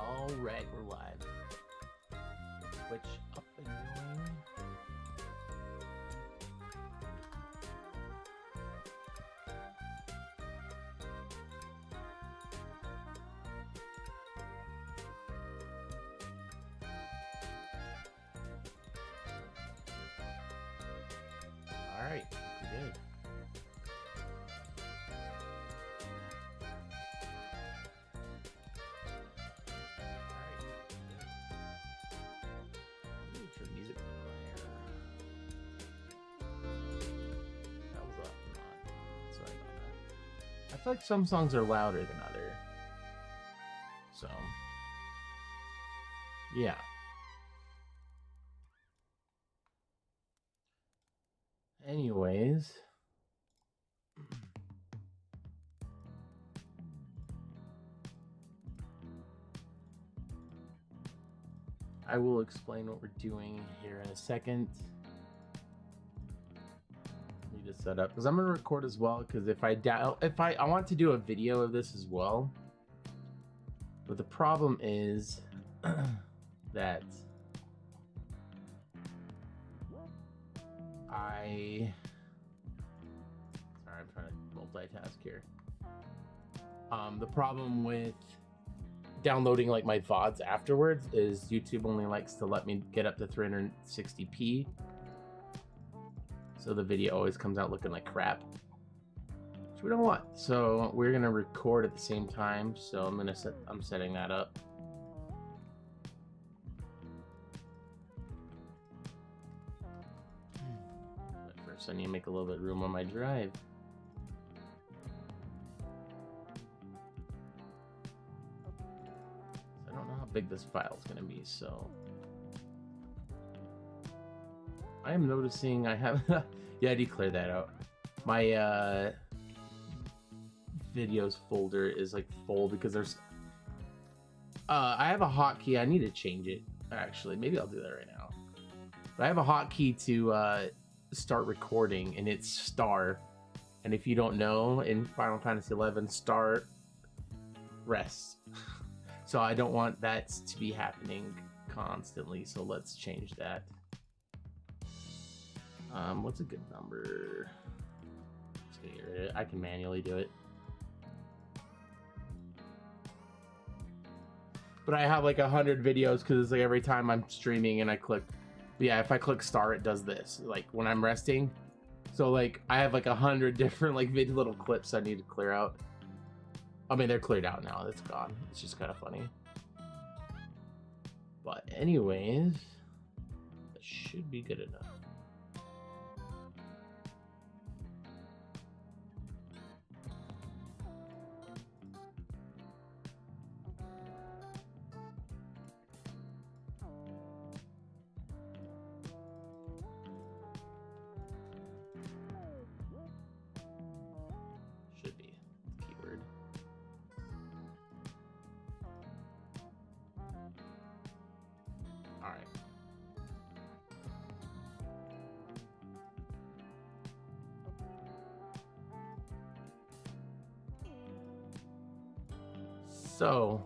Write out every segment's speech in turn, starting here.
All right, we're live. Switch up and going. All right, we did. I feel like some songs are louder than other. So, yeah. Anyways. I will explain what we're doing here in a second. To set up because I'm gonna record as well, because if I want to do a video of this as well, but the problem is that I'm trying to multitask here. The problem with downloading like my VODs afterwards is YouTube only likes to let me get up to 360p. So the video always comes out looking like crap, which we don't want. So we're gonna record at the same time. So I'm setting that up. But first I need to make a little bit of room on my drive. So I don't know how big this file is gonna be, so I am noticing I have yeah, I did clear that out. My videos folder is like full because there's I have a hotkey. I need to change it actually. Maybe I'll do that right now. But I have a hotkey to start recording, and it's star. And if you don't know, in Final Fantasy 11, star rests. So I don't want that to be happening constantly. So let's change that. What's a good number? Let's get rid of it. I can manually do it. But I have like 100 videos because it's like every time I'm streaming and I click, yeah, if I click star, it does this, like when I'm resting. So like I have like 100 different like little clips I need to clear out. I mean, they're cleared out now. It's gone. It's just kind of funny. But anyways, that should be good enough. So,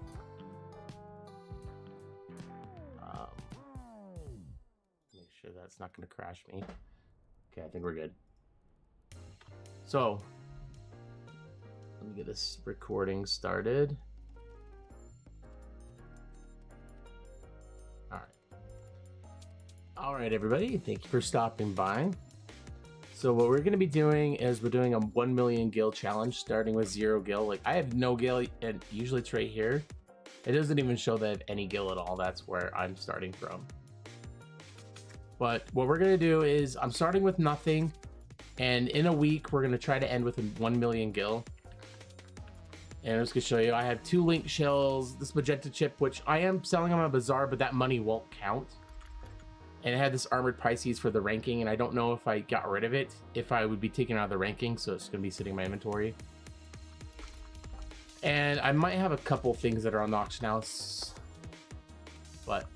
make sure that's not going to crash me. Okay, I think we're good. So, let me get this recording started. All right, everybody. Thank you for stopping by. So what we're going to be doing is we're doing a 1 million gil challenge, starting with 0 gil. Like I have no gil, and usually it's right here. It doesn't even show that I have any gil at all. That's where I'm starting from. But what we're going to do is I'm starting with nothing, and in a week we're going to try to end with 1 million gil. And I'm just going to show you, I have 2 link shells, this magenta chip, which I am selling on a bazaar, but that money won't count. And it had this armored Pisces for the ranking, and I don't know if I got rid of it, if I would be taken out of the ranking, so it's going to be sitting in my inventory. And I might have a couple things that are on the auction house, but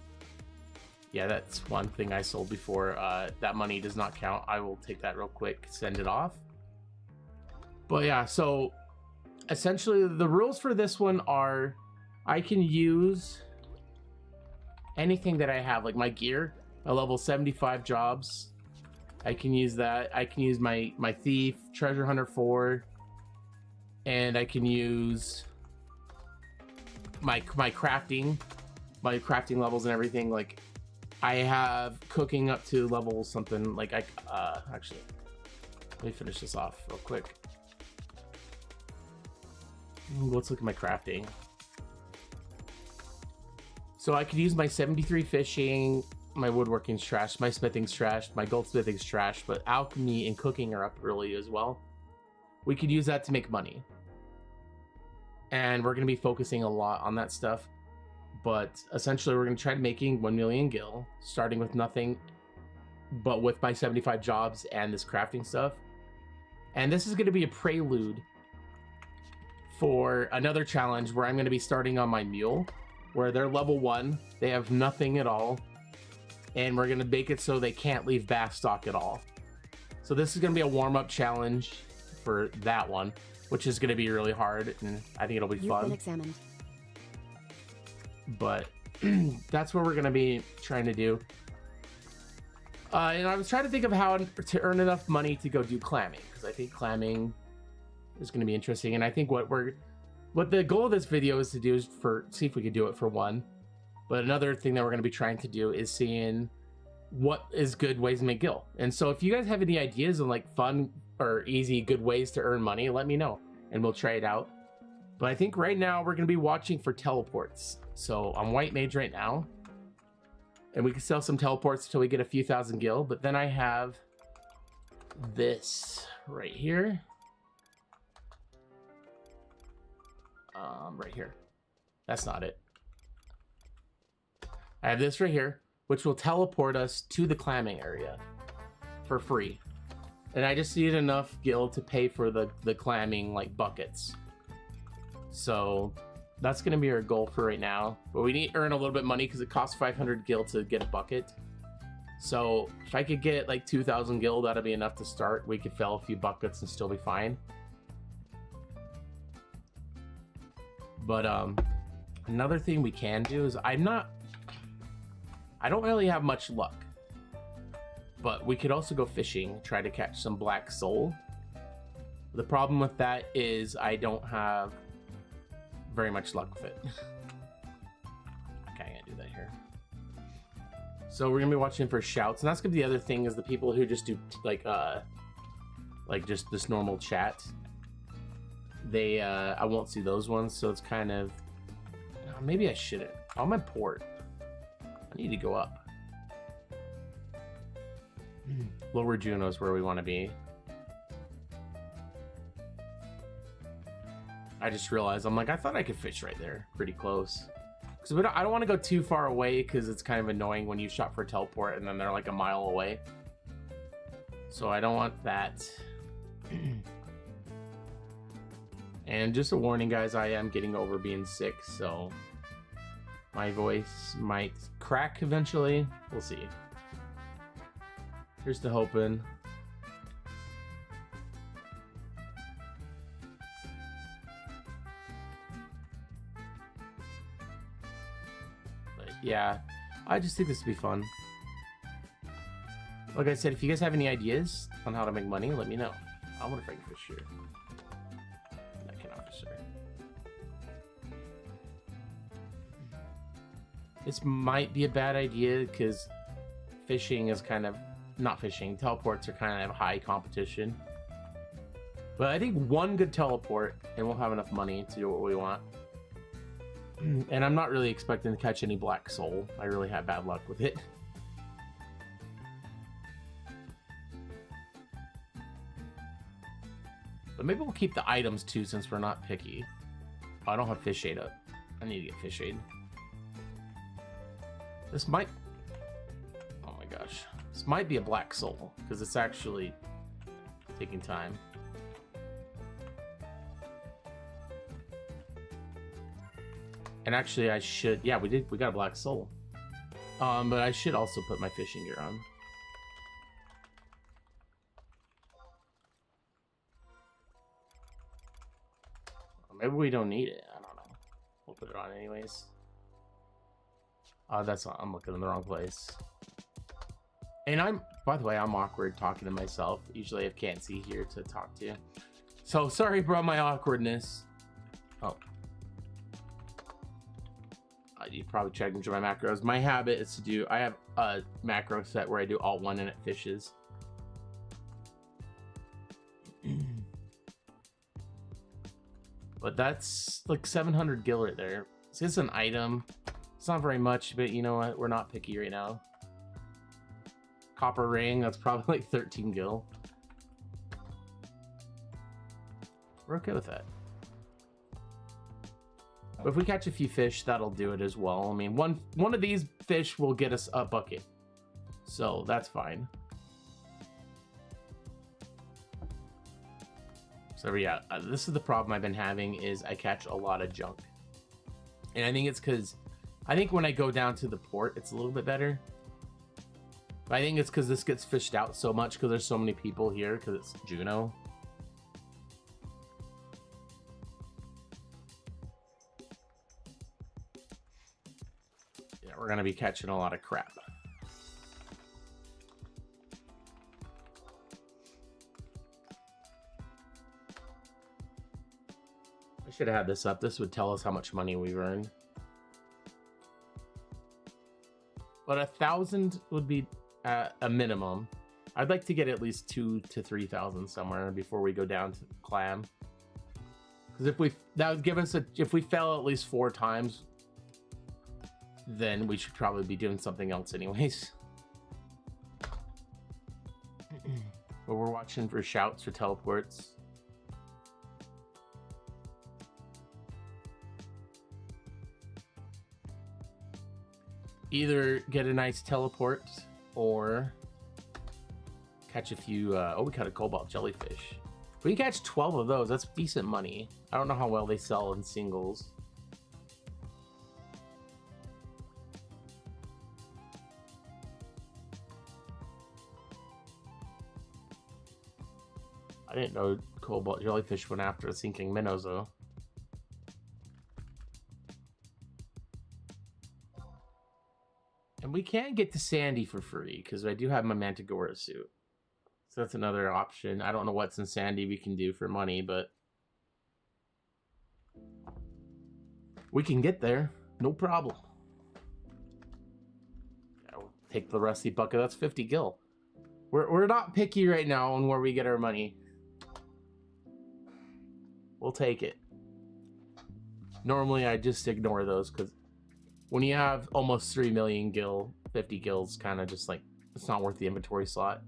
yeah, that's one thing I sold before. That money does not count. I will take that real quick, send it off. But yeah, so essentially the rules for this one are I can use anything that I have, like my gear, a level 75 jobs. I can use that. I can use my thief, treasure hunter 4, and I can use my crafting levels and everything. Like I have cooking up to level something. Like I actually, let me finish this off real quick. Let's look at my crafting. So I could use my 73 fishing, my woodworking's trash, my smithing's trash, my goldsmithing's trash, but alchemy and cooking are up early as well. We could use that to make money. And we're going to be focusing a lot on that stuff. But essentially, we're going to try making 1 million gil, starting with nothing, but with my 75 jobs and this crafting stuff. And this is going to be a prelude for another challenge where I'm going to be starting on my mule, where they're level 1, they have nothing at all, and we're going to make it so they can't leave Bastock at all. So this is going to be a warm-up challenge for that one, which is going to be really hard, and I think it'll be fun. Been examined. But that's what we're going to be trying to do. And I was trying to think of how to earn enough money to go do clamming, because I think clamming is going to be interesting, and I think what the goal of this video is to do is see if we could do it for one. But another thing that we're going to be trying to do is seeing what is good ways to make gil. And so if you guys have any ideas on like fun or easy good ways to earn money, let me know and we'll try it out. But I think right now we're going to be watching for teleports. So I'm white mage right now, and we can sell some teleports until we get a few thousand gil. But then I have this right here. Right here. That's not it. I have this right here, which will teleport us to the clamming area for free. And I just need enough gil to pay for the clamming like buckets. So that's going to be our goal for right now. But we need to earn a little bit of money because it costs 500 gil to get a bucket. So if I could get like 2,000 gil, that'll be enough to start. We could fill a few buckets and still be fine. But another thing we can do is I don't really have much luck, but we could also go fishing, try to catch some black soul. The problem with that is I don't have very much luck with it. I can't do that here. So we're gonna be watching for shouts, and that's gonna be the other thing is the people who just do like just this normal chat. They I won't see those ones, so it's kind of maybe I shouldn't. On my port, I need to go up. Lower Juneau is where we want to be. I just realized I'm like I thought I could fish right there, pretty close. Because I don't want to go too far away because it's kind of annoying when you shot for a teleport and then they're like a mile away. So I don't want that. And just a warning, guys, I am getting over being sick, so my voice might crack eventually. We'll see. Here's to hoping. But yeah, I just think this would be fun. Like I said, if you guys have any ideas on how to make money, let me know. I wonder if I can fish here. This might be a bad idea because fishing is kind of not fishing. Teleports are kind of high competition. But I think one good teleport and we'll have enough money to do what we want. And I'm not really expecting to catch any black soul. I really had bad luck with it. But maybe we'll keep the items too since we're not picky. Oh, I don't have fish aid up. I need to get fish aid. This might... Oh my gosh. This might be a black soul, because it's actually taking time. And actually I should... Yeah, we got a black soul. But I should also put my fishing gear on. Maybe we don't need it. I don't know. We'll put it on anyways. That's I'm looking in the wrong place. And by the way, I'm awkward talking to myself. Usually I can't see here to talk to. So sorry about my awkwardness. Oh. You probably checked into my macros. My habit is to do, I have a macro set where I do all 1 and it fishes. But that's like 700 gil right there. This is an item. It's not very much, but you know what? We're not picky right now. Copper ring, that's probably like 13 gil. We're okay with that. But if we catch a few fish, that'll do it as well. I mean, one of these fish will get us a bucket. So that's fine. So yeah, this is the problem I've been having is I catch a lot of junk. And I think it's because, I think when I go down to the port, it's a little bit better. But I think it's because this gets fished out so much because there's so many people here because it's Juno. Yeah, we're going to be catching a lot of crap. I should have had this up. This would tell us how much money we've earned. But 1,000 would be a minimum. I'd like to get at least 2,000 to 3,000 somewhere before we go down to clam. Because that would give us if we fell at least 4 times, then we should probably be doing something else anyways. But we're watching for shouts or teleports. Either get a nice teleport or catch a few. Oh, we caught a cobalt jellyfish. If we catch 12 of those, that's decent money. I don't know how well they sell in singles. I didn't know cobalt jellyfish went after sinking minnows though. And we can get to Sandy for free because I do have my Mantigora suit. So that's another option. I don't know what's in Sandy we can do for money, but we can get there. No problem. Yeah, we'll take the rusty bucket. That's 50 gil. We're not picky right now on where we get our money. We'll take it. Normally I just ignore those because when you have almost 3 million gil, 50 gil's kind of just like, it's not worth the inventory slot.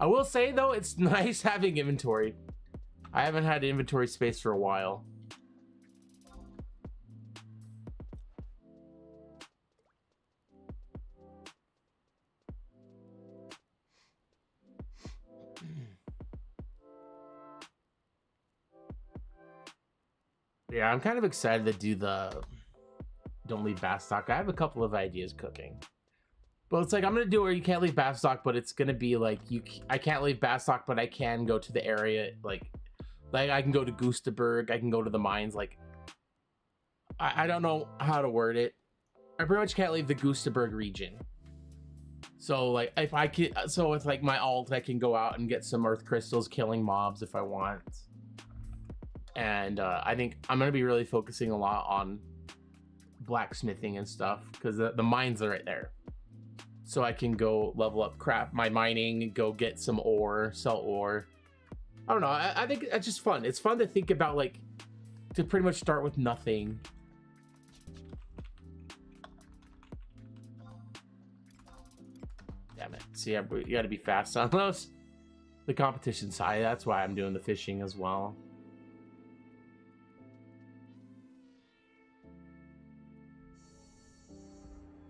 I will say though, it's nice having inventory. I haven't had inventory space for a while. Yeah, I'm kind of excited to do the don't leave bass stock. I have a couple of ideas cooking. But it's like, I'm going to do it where you can't leave bass stock, but it's going to be like, I can't leave bass stock, but I can go to the area. Like I can go to Gustaberg. I can go to the mines. Like, I don't know how to word it. I pretty much can't leave the Gustaberg region. So like, if I can, so with like my alt, I can go out and get some earth crystals, killing mobs if I want. And I think I'm going to be really focusing a lot on blacksmithing and stuff because the mines are right there. So I can go level up my mining, go get some ore, sell ore. I don't know. I think it's just fun. It's fun to think about, like, to pretty much start with nothing. Damn it. See, you got to be fast on those. The competition's high. That's why I'm doing the fishing as well.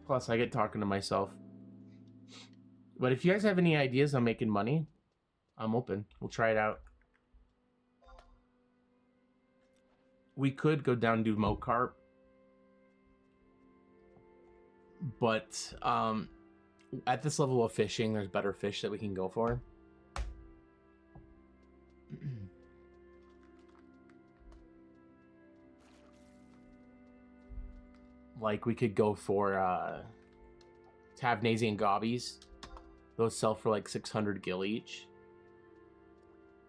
Plus, I get talking to myself. But if you guys have any ideas on making money, I'm open. We'll try it out. We could go down and do Mocarp. But at this level of fishing, there's better fish that we can go for. Like we could go for Tavnazi and Gobbies. Those sell for like 600 gil each.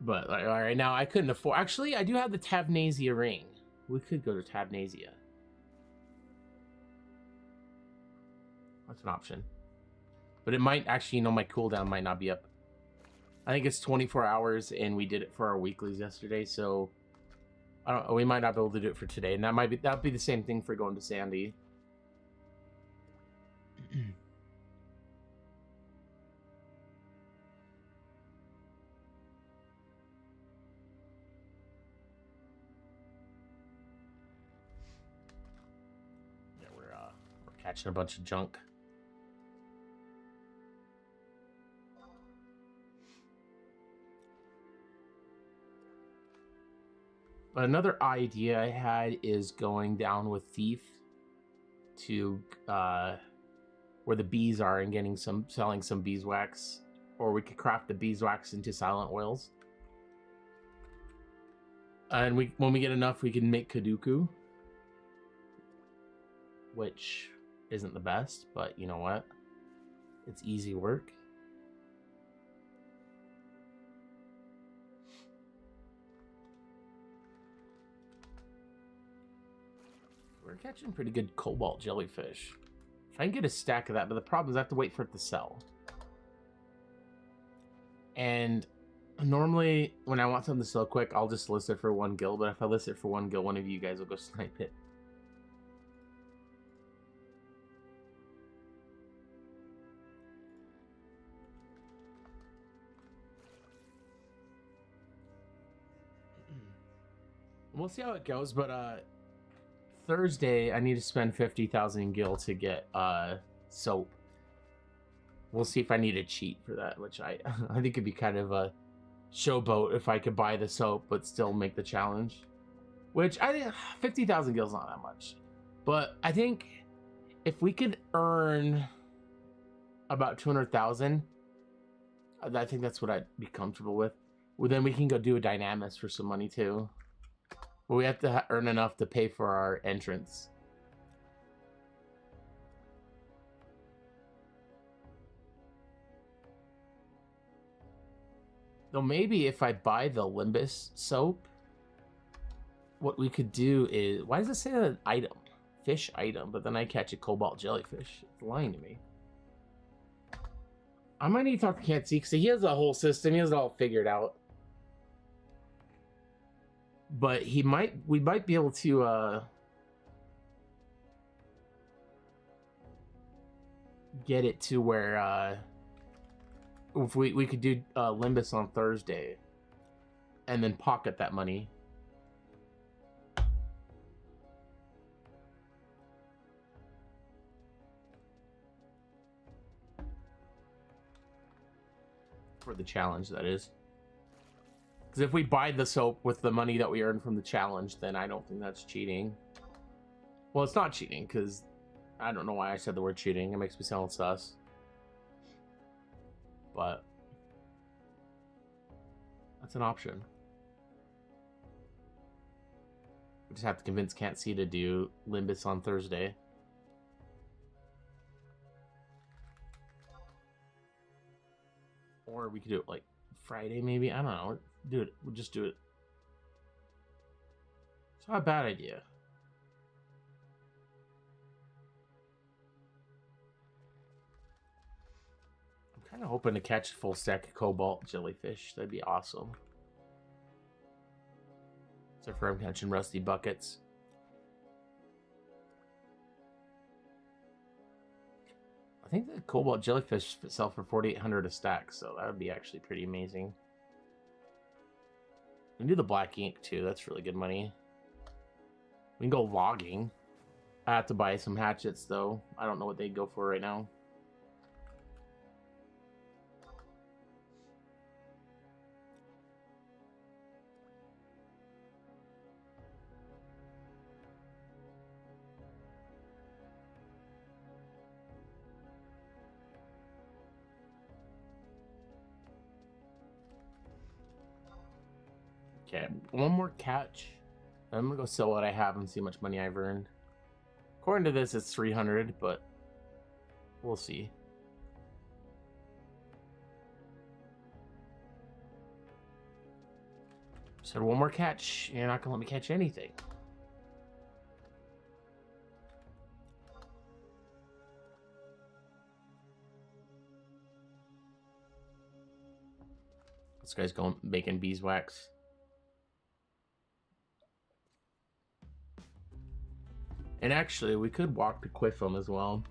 But like, all right, now I couldn't afford. Actually, I do have the Tavnazia ring. We could go to Tavnazia. That's an option. But it might actually, you know, my cooldown might not be up. I think it's 24 hours, and we did it for our weeklies yesterday, so I don't. We might not be able to do it for today, and that'd be the same thing for going to Sandy. Yeah, we're catching a bunch of junk. But another idea I had is going down with Thief to where the bees are and selling some beeswax, or we could craft the beeswax into silent oils. And when we get enough, we can make Kaduku, which isn't the best, but you know what? It's easy work. We're catching pretty good cobalt jellyfish. If I can get a stack of that, but the problem is I have to wait for it to sell. And normally, when I want something to sell quick, I'll just list it for 1 gil, but if I list it for 1 gil, one of you guys will go snipe it. We'll see how it goes, but Thursday I need to spend 50,000 gil to get soap. We'll see if I need a cheat for that, which I think it'd be kind of a showboat if I could buy the soap but still make the challenge. Which I think 50,000 gil is not that much, but I think if we could earn about 200,000, I think that's what I'd be comfortable with. Well, then we can go do a Dynamis for some money too. But we have to earn enough to pay for our entrance. Though maybe if I buy the Limbus soap, what we could do is... Why does it say an item? Fish item, but then I catch a cobalt jellyfish. It's lying to me. I might need to talk to Can't See, because he has a whole system. He has it all figured out. But we might be able to get it to where if we could do Limbus on Thursday and then pocket that money. For the challenge, that is. Because if we buy the soap with the money that we earn from the challenge, then I don't think that's cheating. Well, it's not cheating, because I don't know why I said the word cheating. It makes me sound sus. But that's an option. We just have to convince Can't See to do Limbus on Thursday. Or we could do it like Friday, maybe. I don't know. Do it. We'll just do it. It's not a bad idea. I'm kind of hoping to catch a full stack of cobalt jellyfish. That'd be awesome. Except for I'm catching rusty buckets. I think the cobalt jellyfish sell for 4,800 a stack, so that would be actually pretty amazing. We can do the black ink too. That's really good money. We can go logging. I have to buy some hatchets though. I don't know what they'd go for right now. Okay, one more catch. I'm gonna go sell what I have and see how much money I've earned. According to this, it's 300, but we'll see. Said one more catch. You're not gonna let me catch anything. This guy's going making beeswax. And actually, we could walk to Quiffum as well.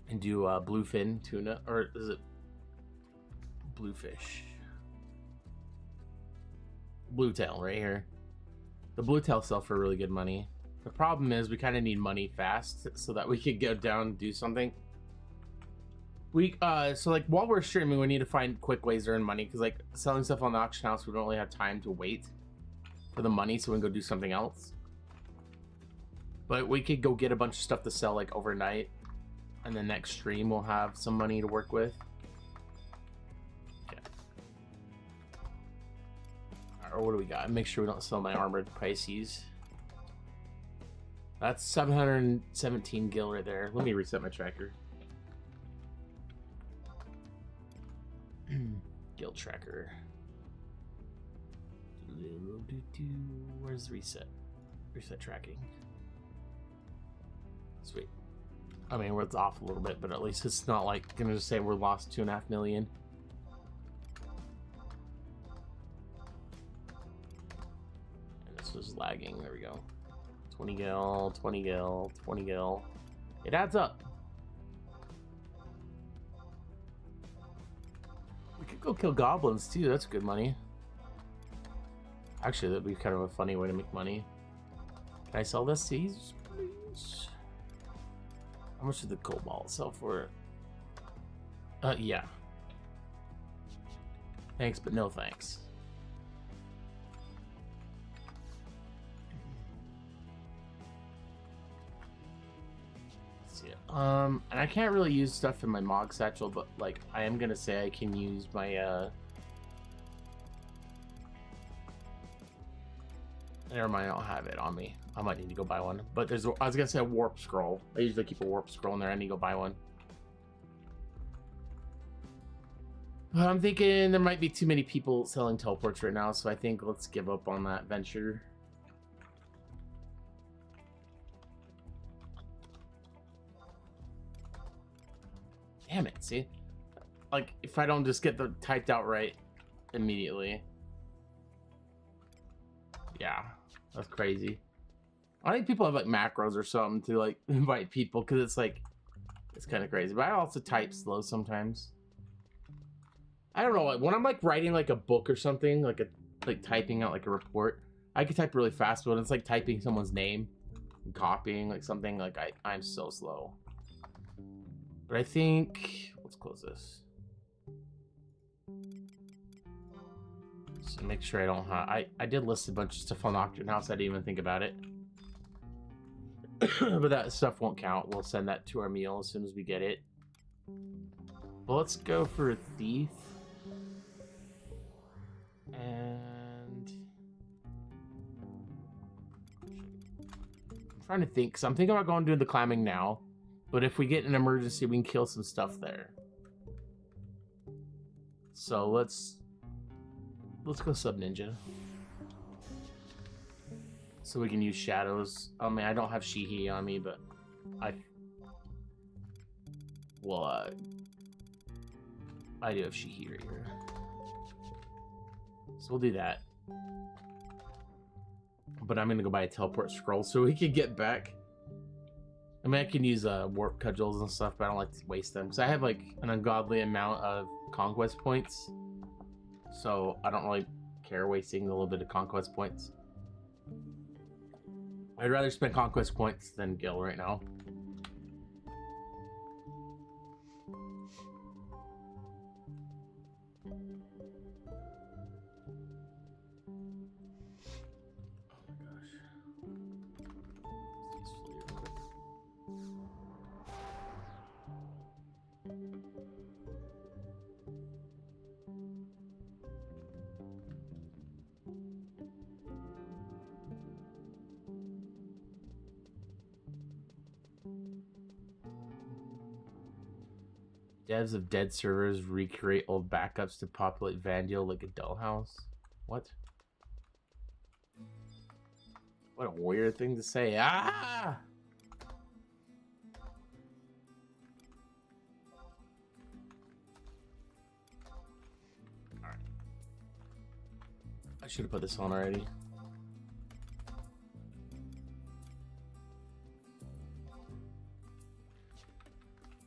And do bluefin tuna, or is it bluefish? Bluetail right here. The bluetail sell for really good money. The problem is we kind of need money fast so that we could go down and do something. We so like while we're streaming, we need to find quick ways to earn money, because like selling stuff on the auction house, we don't really have time to wait for the money, so we can go do something else. But we could go get a bunch of stuff to sell like overnight, and the next stream we'll have some money to work with. Okay. Or what do we got? Make sure we don't sell my armored Pisces. That's 717 gil right there. Let me reset my tracker. Guild tracker. Where's reset? Reset tracking. Sweet. I mean, it's off a little bit, but at least it's not like gonna just say we're lost 2.5 million. And this was lagging. There we go. 20 gil, 20 gil, 20 gil. It adds up. We could go kill goblins too. That's good money. Actually, that'd be kind of a funny way to make money. Can I sell this, please? How much did the cobalt sell for? Yeah. Thanks, but no thanks. Let's see. And I can't really use stuff in my Mog Satchel, but like I am gonna say I can use my never mind, I don't have it on me. I might need to go buy one. But there's, I was gonna say a warp scroll. I usually keep a warp scroll in there. I need to go buy one. But I'm thinking there might be too many people selling teleports right now, so I think let's give up on that venture. Damn it, see? Like, if I don't just get the typed out right immediately. Yeah, that's crazy. I think people have like macros or something to like invite people, because it's like, it's kind of crazy. But I also type slow sometimes. I don't know, like when I'm like writing like a book or something, like typing out like a report, I can type really fast, but it's like typing someone's name and copying like something, like I'm so slow. But I think, let's close this. So make sure I don't have, I did list a bunch of stuff on Auction House, I didn't even think about it. But that stuff won't count. We'll send that to our meal as soon as we get it. Well, let's go for a thief. And I'm trying to think, because I'm thinking about going to do the climbing now. But if we get an emergency, we can kill some stuff there. So let's go sub ninja. So we can use shadows. I mean, I don't have Shihee on me, but I do have Shihee right here. So we'll do that. But I'm gonna go buy a teleport scroll so we can get back. I mean, I can use warp cudgels and stuff, but I don't like to waste them because I have like an ungodly amount of conquest points. So I don't really care wasting a little bit of conquest points. I'd rather spend conquest points than gil right now. Devs of dead servers recreate old backups to populate Vana'diel like a dollhouse. What? What a weird thing to say. Ah! Alright. I should have put this on already.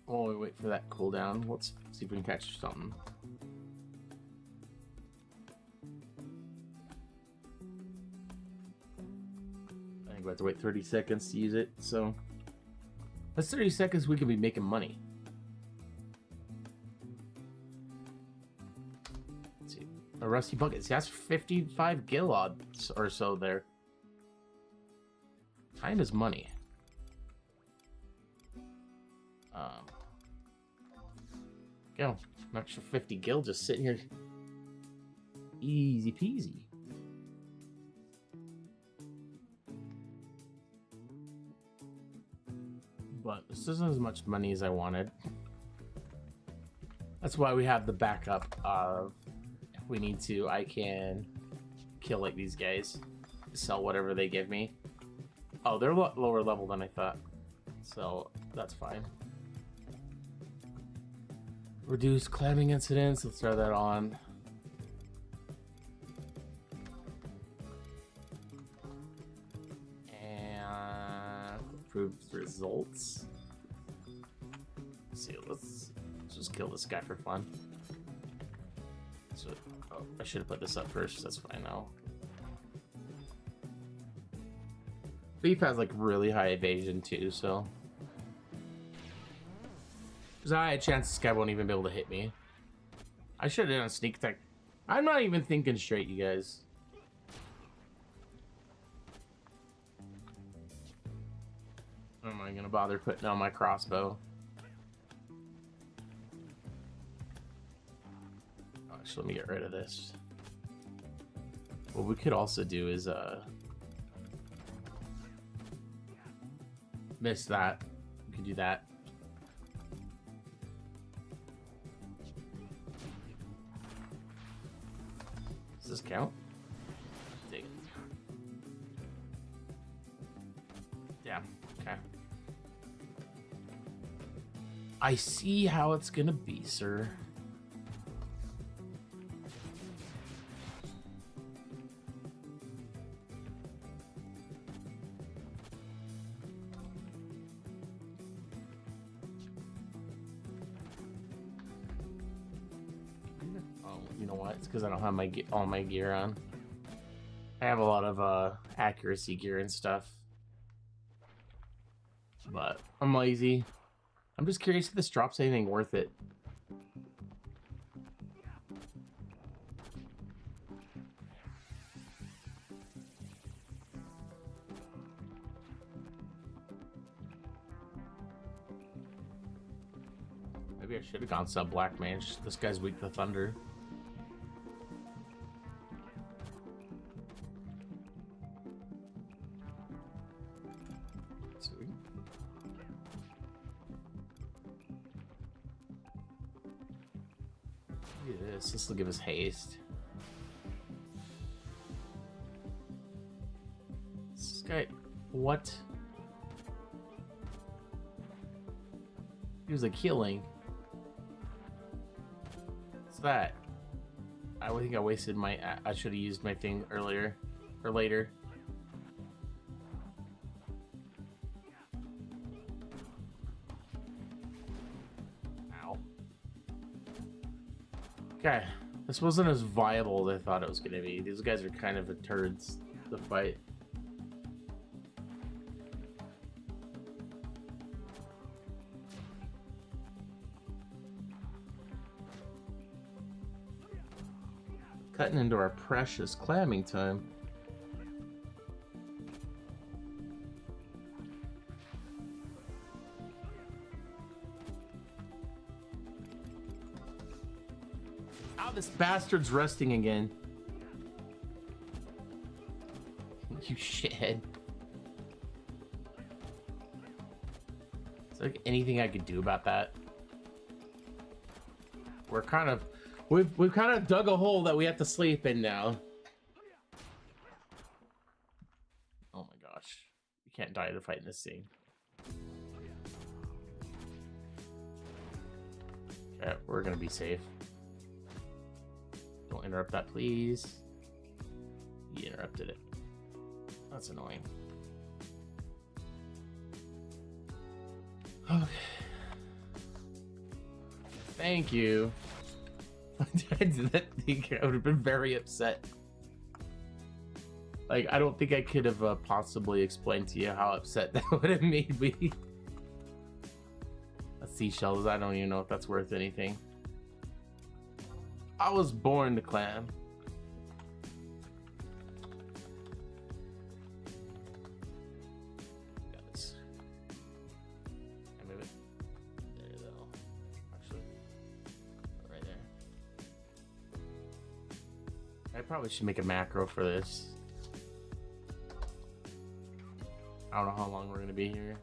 While we wait for that cooldown, let's see if we can catch something. I think we have to wait 30 seconds to use it, so that's 30 seconds we could be making money. Let's see. A rusty bucket. See, that's 55 gil odds or so there. Time is money. Go. An extra 50 gil just sitting here. Easy peasy. But this isn't as much money as I wanted. That's why we have the backup of if we need to, I can kill like these guys. Sell whatever they give me. Oh, they're a lot lower level than I thought. So that's fine. Reduce clamming incidents. Let's throw that on. And improved results. Let's see, let's just kill this guy for fun. So, oh, I should have put this up first. That's fine now. Thief has like really high evasion too, so. There's a high chance this guy won't even be able to hit me. I should have done a sneak attack. I'm not even thinking straight, you guys. How am I gonna bother putting on my crossbow? Actually, let me get rid of this. What we could also do is miss that. We can do that. Does this count? Take it. Yeah, okay. I see how it's gonna be, sir. You know what? It's because I don't have my all my gear on. I have a lot of accuracy gear and stuff, but I'm lazy. I'm just curious if this drops anything worth it. Maybe I should have gone sub black mage. This guy's weak to thunder. Look at this. This will give us haste. This guy, what? He was like healing. What's that? I think I wasted my. I should have used my thing earlier or later. Okay, this wasn't as viable as I thought it was gonna be. These guys are kind of a turds to fight. Cutting into our precious clamming time. Oh, this bastard's resting again. You shithead. Is there like anything I could do about that? we're kind of we've kind of dug a hole that we have to sleep in now. Oh my gosh, you can't die to fight in this scene. Okay, we're gonna be safe. Don't interrupt that, please. You interrupted it. That's annoying. Okay. Thank you. I didn't think I would have been very upset. Like, I don't think I could have possibly explained to you how upset that would have made me. Seashells, I don't even know if that's worth anything. I was born to clam. Got this. I move it. There you go. Actually, right there. I probably should make a macro for this. I don't know how long we're gonna be here.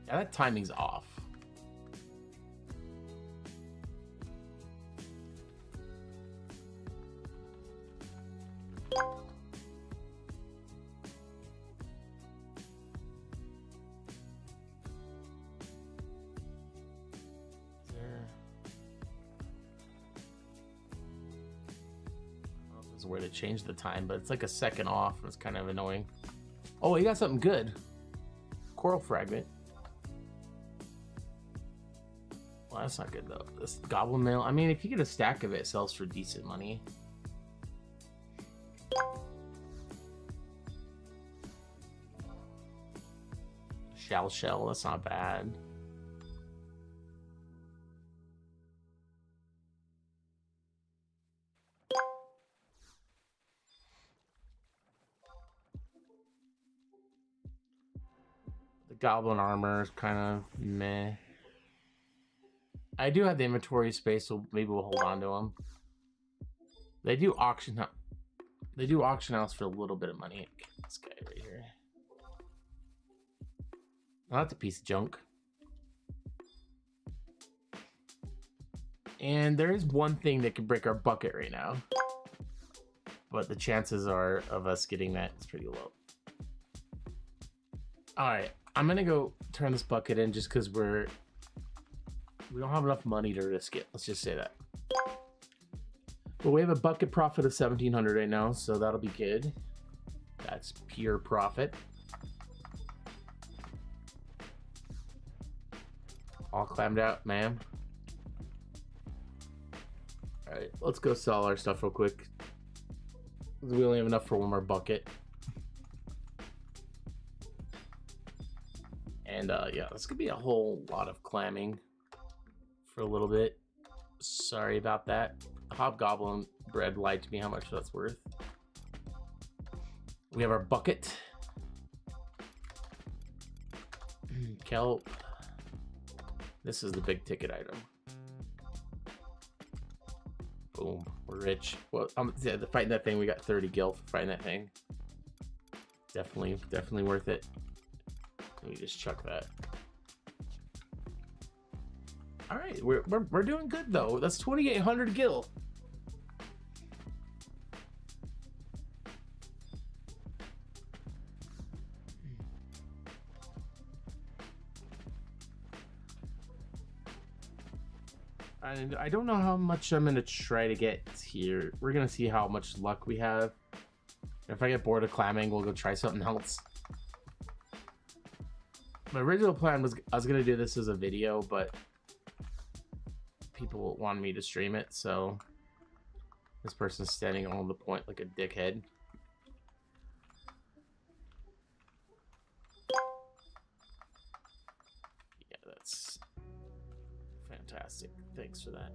Yeah, that timing's off. There's a way to change the time, but it's like a second off. It's kind of annoying. Oh, you got something good. Coral fragment. Well, that's not good though. This goblin mail. I mean, if you get a stack of it, it sells for decent money. Shell. That's not bad. The goblin armor is kind of meh. I do have the inventory space, so maybe we'll hold on to them. They do auction house for a little bit of money. This guy right here. Oh, that's a piece of junk. And there is one thing that could break our bucket right now, but the chances are of us getting that is pretty low. All right, I'm gonna go turn this bucket in just because we don't have enough money to risk it. Let's just say that. But we have a bucket profit of 1,700 right now, so that'll be good. That's pure profit. All clammed out, ma'am. All right, let's go sell our stuff real quick. We only have enough for one more bucket. And yeah, this could be a whole lot of clamming for a little bit. Sorry about that. Hobgoblin bread lied to me how much that's worth. We have our bucket. Kelp. This is the big ticket item. Boom, we're rich. Well, yeah, fighting that thing, we got 30 gil for fighting that thing. Definitely worth it. Let me just chuck that. All right, we're doing good though. That's 2,800 gil. And I don't know how much I'm gonna try to get here. We're gonna see how much luck we have. If I get bored of clamming, we'll go try something else. My original plan was I was gonna do this as a video, but people wanted me to stream it, so this person's standing on the point like a dickhead. Yeah, that's fantastic. Thanks for that.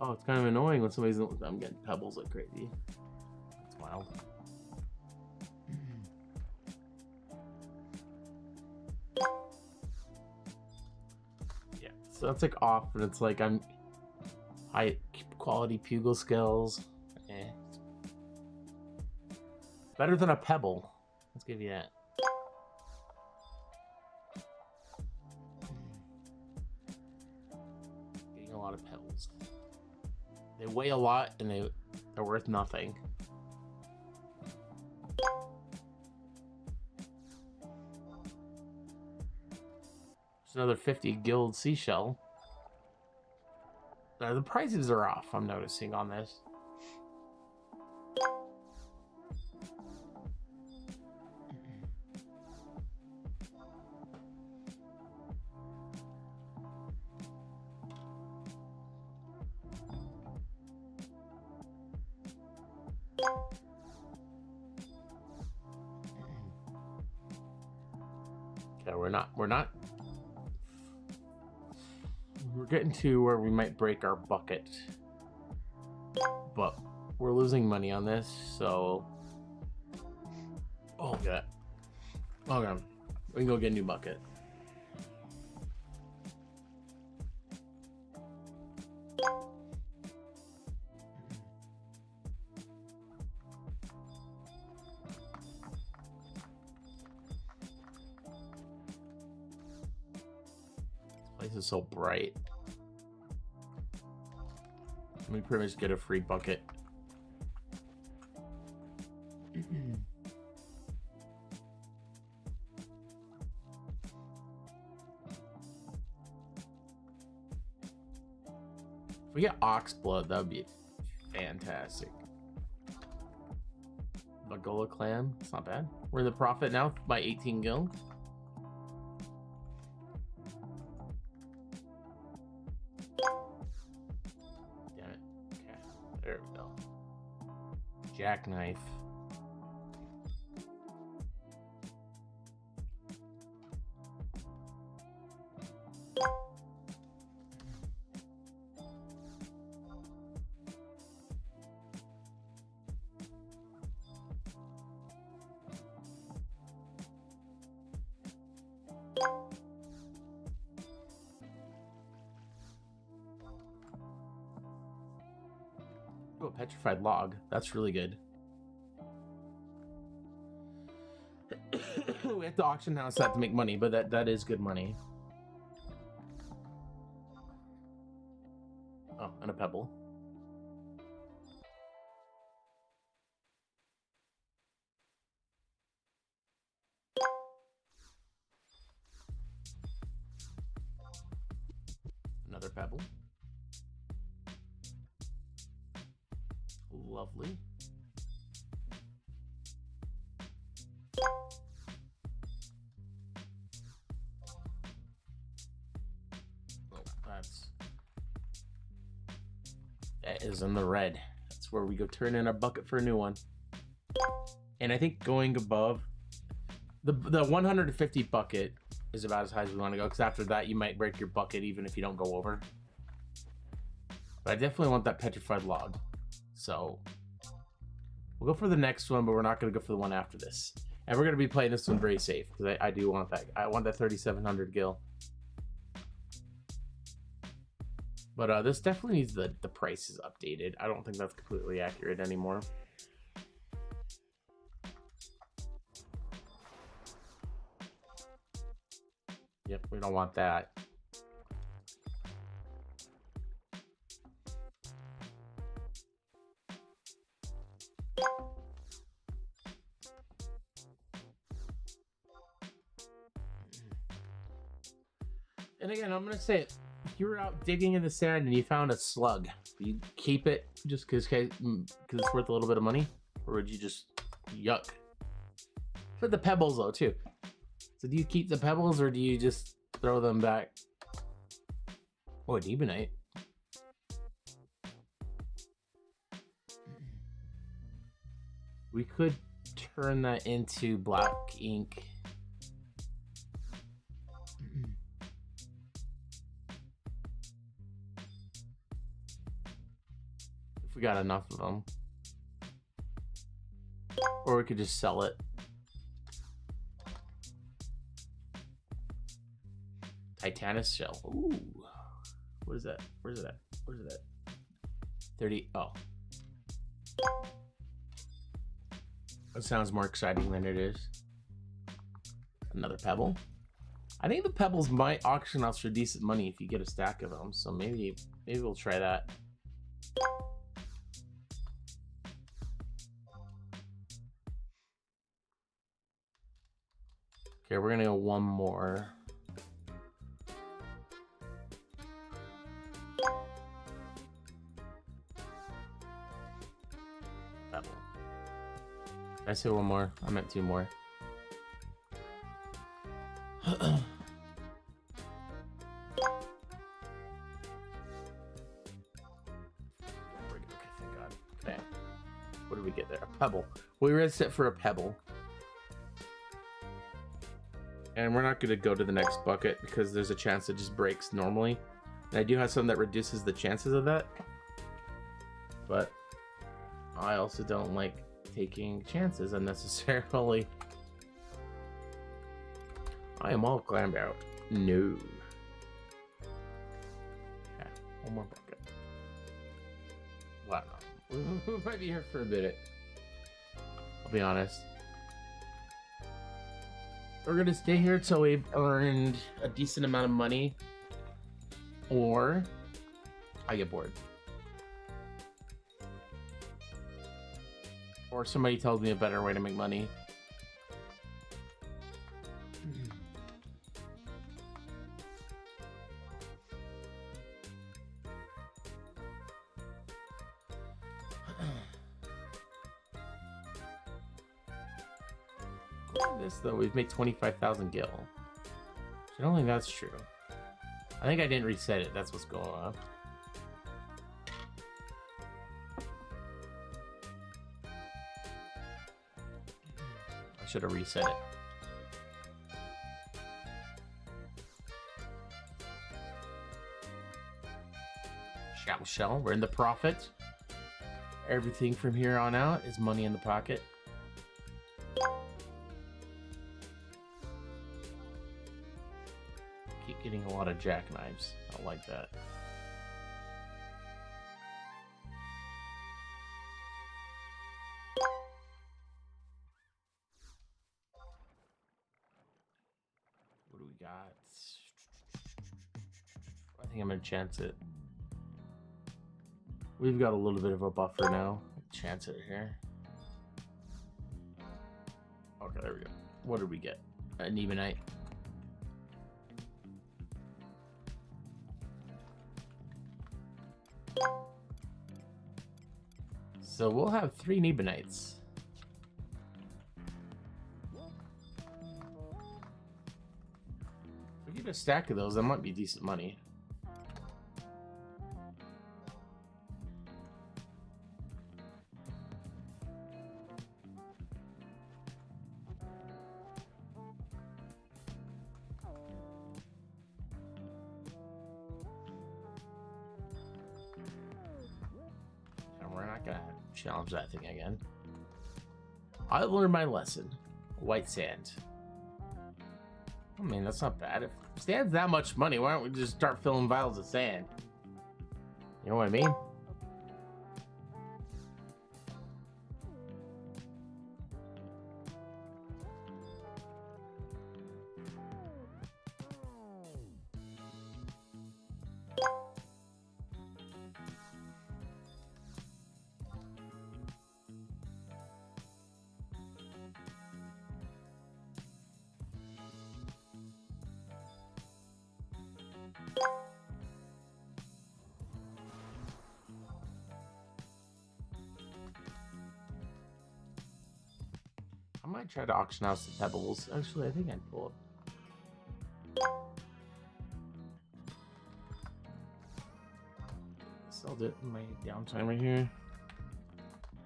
Oh, it's kind of annoying when somebody's. I'm getting pebbles like crazy. It's wild. Yeah, So that's like off, and it's like I'm high quality pugil skills. Eh. Better than a pebble. Let's give you that. Getting a lot of pebbles. They weigh a lot and they're worth nothing. There's another 50 guild seashell. The prices are off, I'm noticing on this. Okay, we're getting to where we might break our bucket, but we're losing money on this, so okay, we can go get a new bucket. This place is so bright. We pretty much get a free bucket. If we get ox blood, that would be fantastic. Lagola clam, it's not bad. We're in the profit now by 18 gil. There we go. Jackknife. Oh, a petrified log. That's really good. We have to auction house that to make money, but that is good money. Oh, and a pebble. Another pebble. Lovely. Oh, that is in the red. That's where we go turn in our bucket for a new one. And I think going above the 150 bucket is about as high as we want to go, because after that you might break your bucket even if you don't go over. But I definitely want that petrified log. So we'll go for the next one, but we're not going to go for the one after this. And we're going to be playing this one very safe, because I do want that. I want that 3,700 gil. But this definitely needs the prices updated. I don't think that's completely accurate anymore. Yep, we don't want that. And again, I'm gonna say it. If you were out digging in the sand and you found a slug, you keep it just because it's worth a little bit of money, or would you just yuck? For the pebbles though too. So do you keep the pebbles or do you just throw them back? Oh, a Ebonite. We could turn that into black ink. If we got enough of them. Or we could just sell it. Titanus shell. Ooh. What is that? Where's it at? Where's it at? 30. Oh. That sounds more exciting than it is. Another pebble. I think the pebbles might auction off for decent money if you get a stack of them. So maybe we'll try that. Okay, we're gonna go one more. Pebble. Did I say one more? I meant two more. What did we get there? A pebble. We were set for a pebble. And we're not going to go to the next bucket because there's a chance it just breaks normally. And I do have something that reduces the chances of that. But I also don't like taking chances unnecessarily. I am all clammed out. No. Okay, one more bucket. Wow. We might be here for a minute. I'll be honest. We're gonna stay here till we've earned a decent amount of money, or I get bored, or somebody tells me a better way to make money. This though, we've made 25,000 gil. I don't think that's true. I think I didn't reset it. That's what's going on. I should have reset it. Shell. We're in the profit. Everything from here on out is money in the pocket. Keep getting a lot of jackknives. I like that. What do we got? I think I'm gonna chance it. We've got a little bit of a buffer now. Chance it here. Okay, there we go. What did we get? An Ebonite. So we'll have 3 Ebonites. If we get a stack of those, that might be decent money. We're not gonna challenge that thing again. I learned my lesson. White sand. I mean, that's not bad. If sand's that much money, why don't we just start filling vials of sand? You know what I mean? I might try to auction out some pebbles. Actually, I think I'd pull up. Sold it in my downtime right here.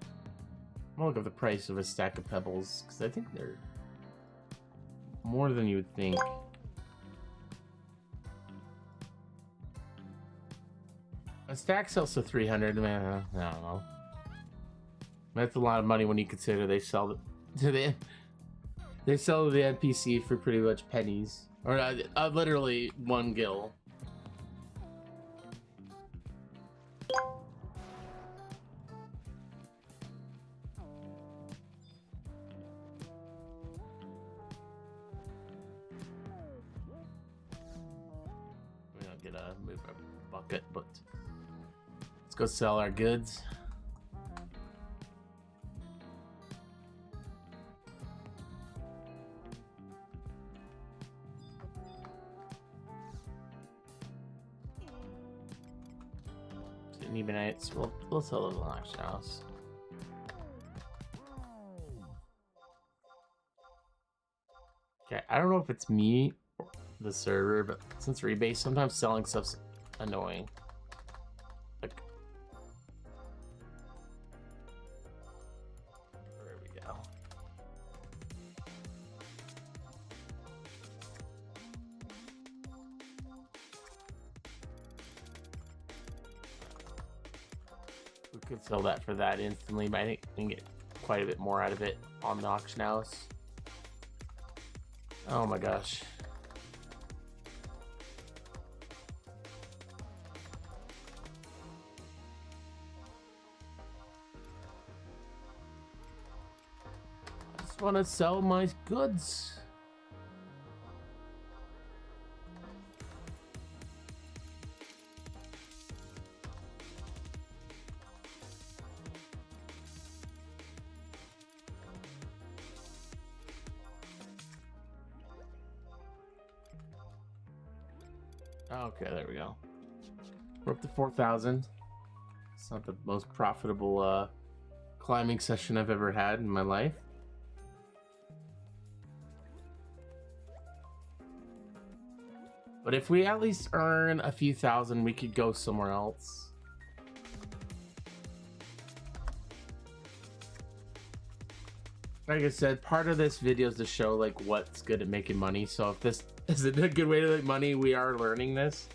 I'm gonna look up the price of a stack of pebbles because I think they're more than you would think. A stack sells for 300, man. I don't know. That's a lot of money when you consider they sell it to they sell to the NPC for pretty much pennies, or literally 1 gil. gonna move our bucket, but let's go sell our goods. Didn't even nights. We'll sell those on auction house. Okay, I don't know if it's me or the server, but since rebase, sometimes selling stuff's annoying. Like, there we go. We could sell that for that instantly, but I think we can get quite a bit more out of it on the auction house. Oh my gosh. I just want to sell my goods. Okay, there we go. We're up to 4,000. It's not the most profitable climbing session I've ever had in my life. But if we at least earn a few thousand, we could go somewhere else. Like I said, part of this video is to show like what's good at making money. So if this isn't a good way to make money, we are learning this.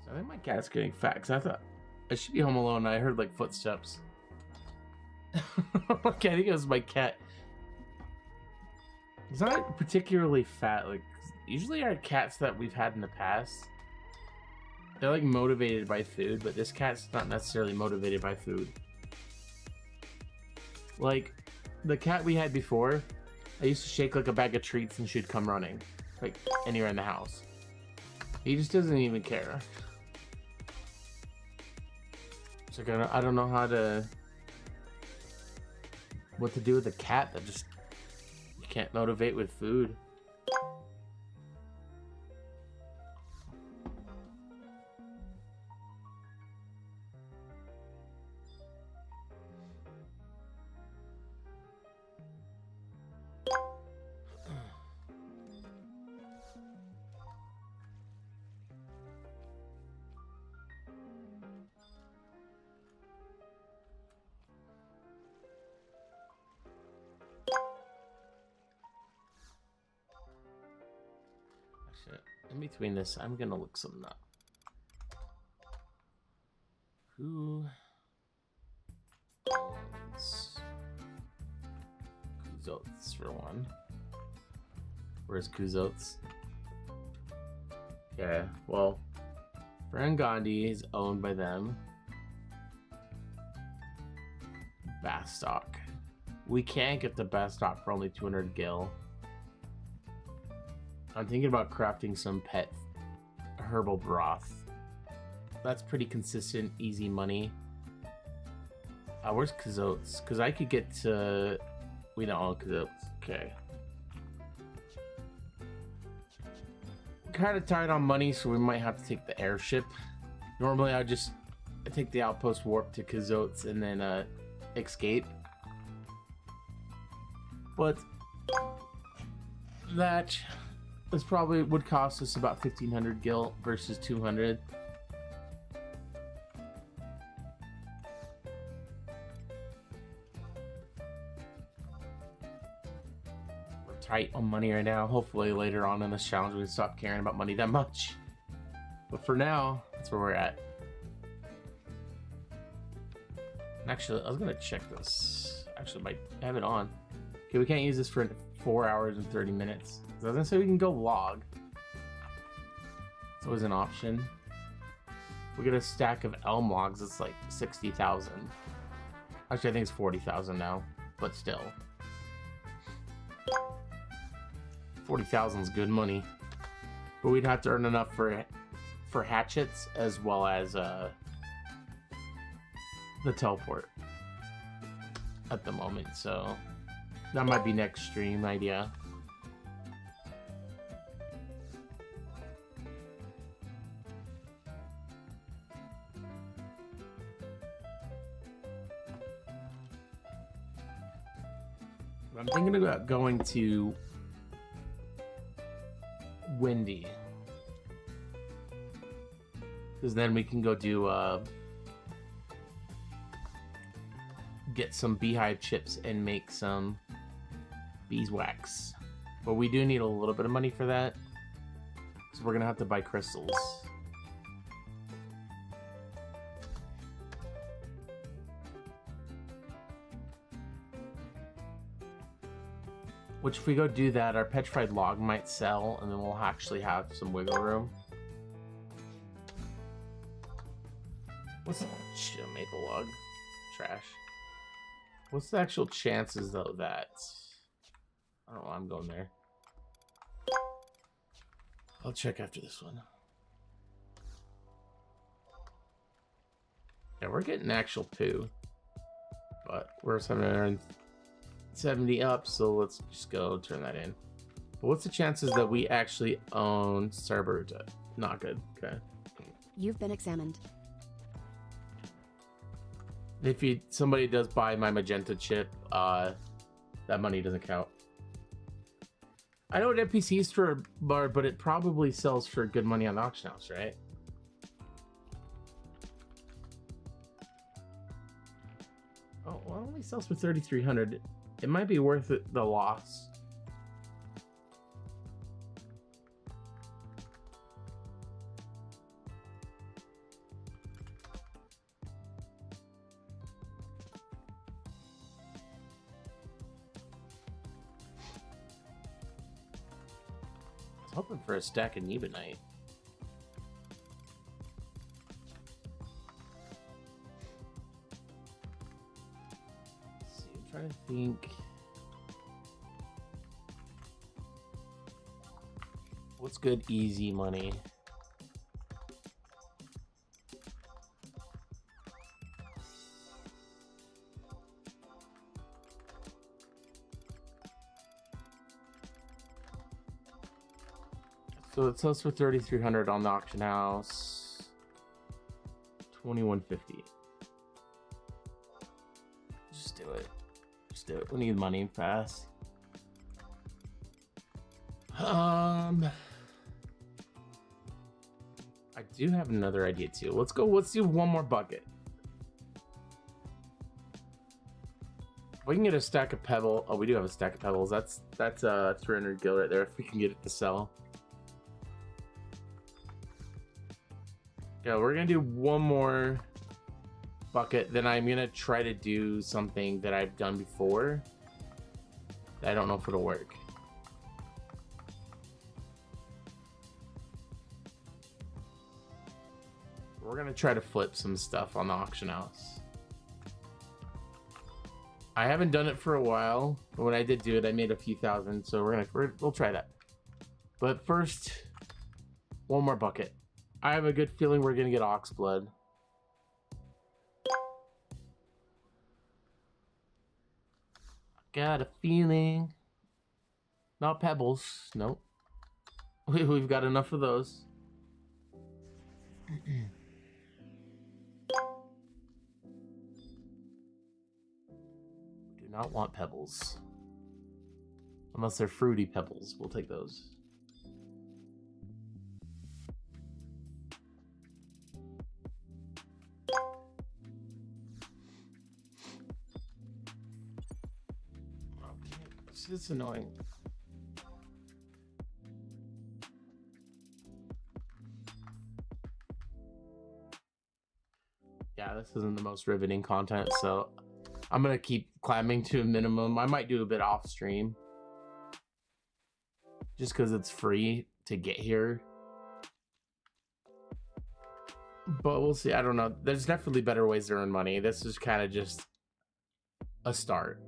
So I think my cat's getting fat because I thought I should be home alone. I heard like footsteps. Okay, I think it was my cat. He's not particularly fat. Like usually our cats that we've had in the past, they're like motivated by food, but this cat's not necessarily motivated by food. Like the cat we had before, I used to shake like a bag of treats and she'd come running, like anywhere in the house. He just doesn't even care. It's like I don't know what to do with a cat that just you can't motivate with food. In between this, I'm gonna look something up. Who owns Kuzots for one? Where's Kuzots? Okay, well, Vana'diel is owned by them. Bastock. We can't get the Bastock for only 200 gil. I'm thinking about crafting some pet herbal broth. That's pretty consistent, easy money. Where's Kuzots? Because I could get to... We don't own Kuzots. Okay. Kind of tight on money, so we might have to take the airship. Normally, I take the outpost warp to Kuzots and then escape. But that... This probably would cost us about 1,500 gil versus 200. We're tight on money right now. Hopefully later on in this challenge we can stop caring about money that much. But for now, that's where we're at. Actually, I was gonna check this. Actually, I might have it on. Okay, we can't use this for 4 hours and 30 minutes. Doesn't say we can go log. It's always an option. We get a stack of elm logs. It's like 60,000. Actually, I think it's 40,000 now, but still. 40,000 is good money. But we'd have to earn enough for hatchets as well as the teleport at the moment. So that might be next stream idea. I'm thinking about going to Windy, because then we can go do get some beehive chips and make some beeswax. But we do need a little bit of money for that, so we're gonna have to buy crystals. Which, if we go do that, our petrified log might sell, and then we'll actually have some wiggle room. What's the maple log? Trash. What's the actual chances, though, that... I don't know, I'm going there. I'll check after this one. Yeah, we're getting actual poo. But we're 770 up, so let's just go turn that in. But what's the chances that we actually own Cerberus? Not good. Okay. You've been examined. If somebody does buy my magenta chip, that money doesn't count. I know it NPCs for a bar, but it probably sells for good money on the auction house, right? Oh, well, it only sells for 3,300. It might be worth it, the loss. I was hoping for a stack of Nebonite. Trying to think what's good easy money. So it sells for 3,300 on the auction house. 2,150. Just do it. Do it. We need money fast. I do have another idea too. Let's do one more bucket. If we can get a stack of pebble. Oh, we do have a stack of pebbles. That's 300 gil right there if we can get it to sell. Yeah, we're gonna do one more bucket, then I'm gonna try to do something that I've done before. I don't know if it'll work. We're gonna try to flip some stuff on the auction house. I haven't done it for a while, but when I did do it, I made a few thousand, so we'll try that. But first, one more bucket. I have a good feeling we're gonna get ox blood. Got a feeling. Not pebbles. Nope. We've got enough of those. Do not want pebbles. Unless they're fruity pebbles. We'll take those. It's annoying. Yeah, this isn't the most riveting content, so I'm gonna keep climbing to a minimum. I might do a bit off stream just because it's free to get here. But we'll see. I don't know. There's definitely better ways to earn money. This is kind of just a start.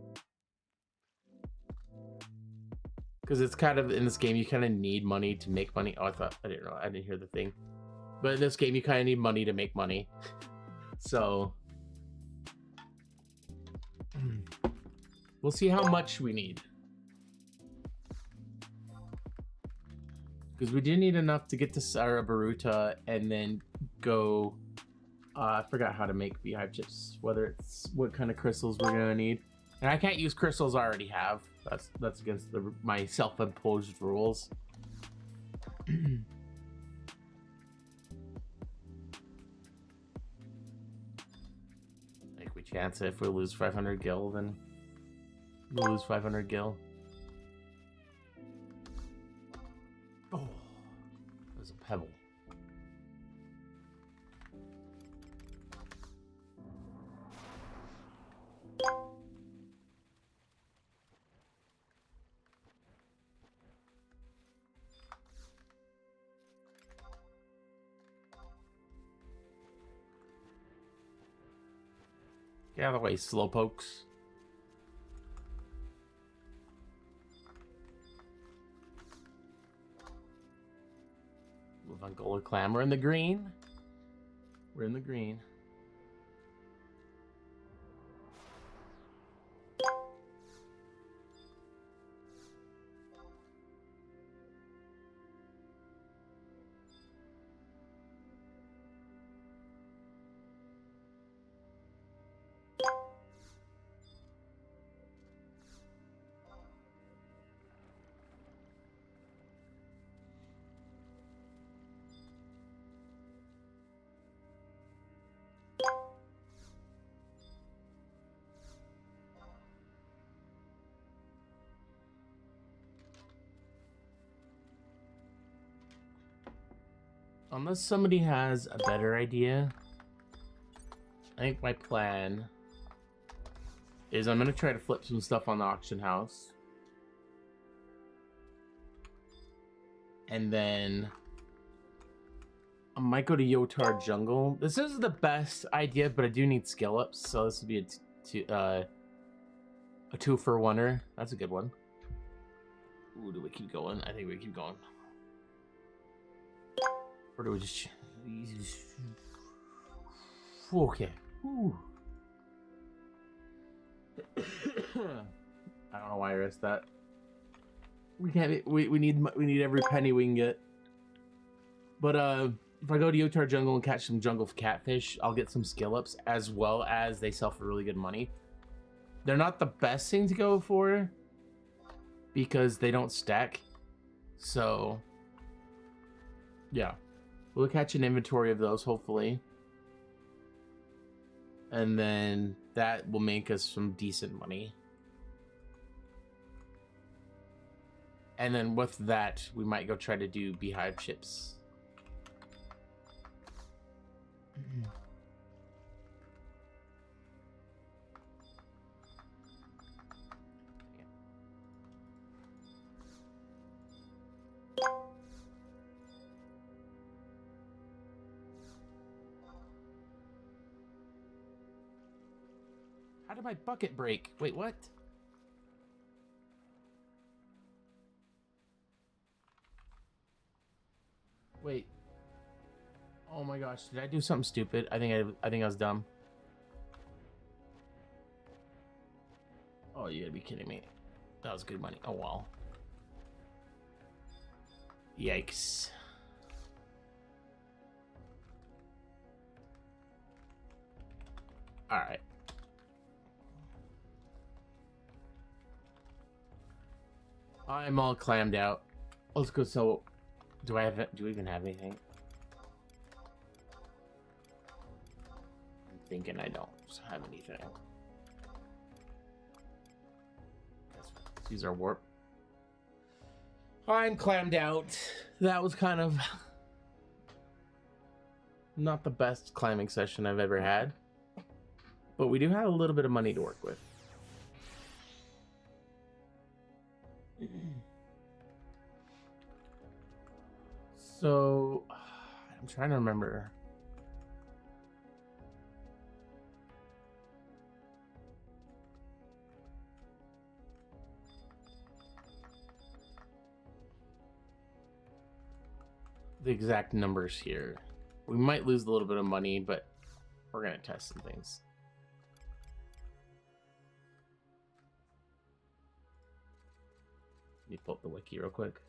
Because it's kind of, in this game, you kind of need money to make money. Oh, I didn't know. I didn't hear the thing. But in this game, you kind of need money to make money. So we'll see how much we need. Because we do need enough to get to Sarah Baruta and then go. I forgot how to make beehive chips. Whether it's what kind of crystals we're gonna need, and I can't use crystals I already have. That's against my self-imposed rules. Like we chance it. If we lose 500 gil, then we'll lose 500 gil. Oh, there's a pebble. Get out of the way, slowpokes. Move on, Gold Clam. We're in the green. We're in the green. Unless somebody has a better idea, I think my plan is I'm going to try to flip some stuff on the auction house. And then I might go to Yotar Jungle. This isn't the best idea, but I do need skill ups, so this would be a 2-for-1er. That's a good one. Ooh, do we keep going? I think we keep going. Or do we just... Okay. Ooh. I don't know why I risked that. We can't. We need every penny we can get. But if I go to Yotar Jungle and catch some jungle catfish, I'll get some skill ups, as well as they sell for really good money. They're not the best thing to go for because they don't stack. So yeah. We'll catch an inventory of those, hopefully. And then that will make us some decent money. And then with that, we might go try to do beehive chips. How did my bucket break? Wait, what? Wait. Oh my gosh, did I do something stupid? I think I was dumb. Oh, you gotta be kidding me. That was good money. Oh wow. Yikes. All right. I'm all clammed out. Let's go. So, do I even have anything? I'm thinking I don't have anything. Let's use our warp. I'm clammed out. That was kind of not the best climbing session I've ever had. But we do have a little bit of money to work with. So I'm trying to remember. The exact numbers here. We might lose a little bit of money, but we're gonna test some things. Let me pull up the wiki real quick.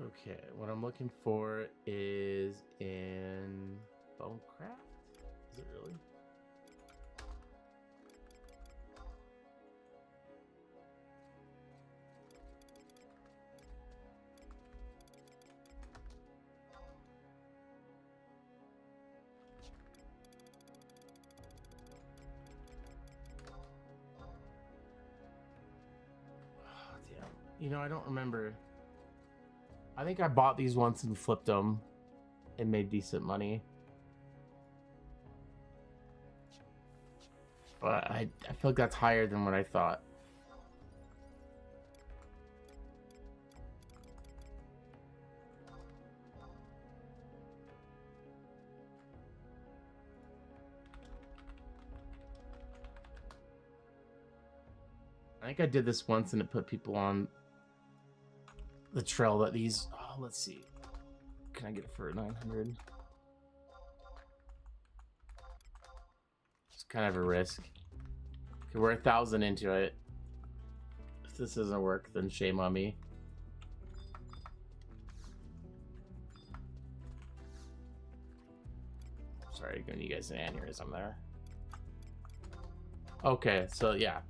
Okay, what I'm looking for is in Bonecraft. Is it really? Oh, damn. You know, I don't remember. I think I bought these once and flipped them and made decent money. But I feel like that's higher than what I thought. I think I did this once and it put people on the trail that these... Oh, let's see. Can I get it for 900? It's kind of a risk. Okay, we're 1,000 into it. If this doesn't work, then shame on me. Sorry, giving you guys an aneurysm there. Okay, so yeah.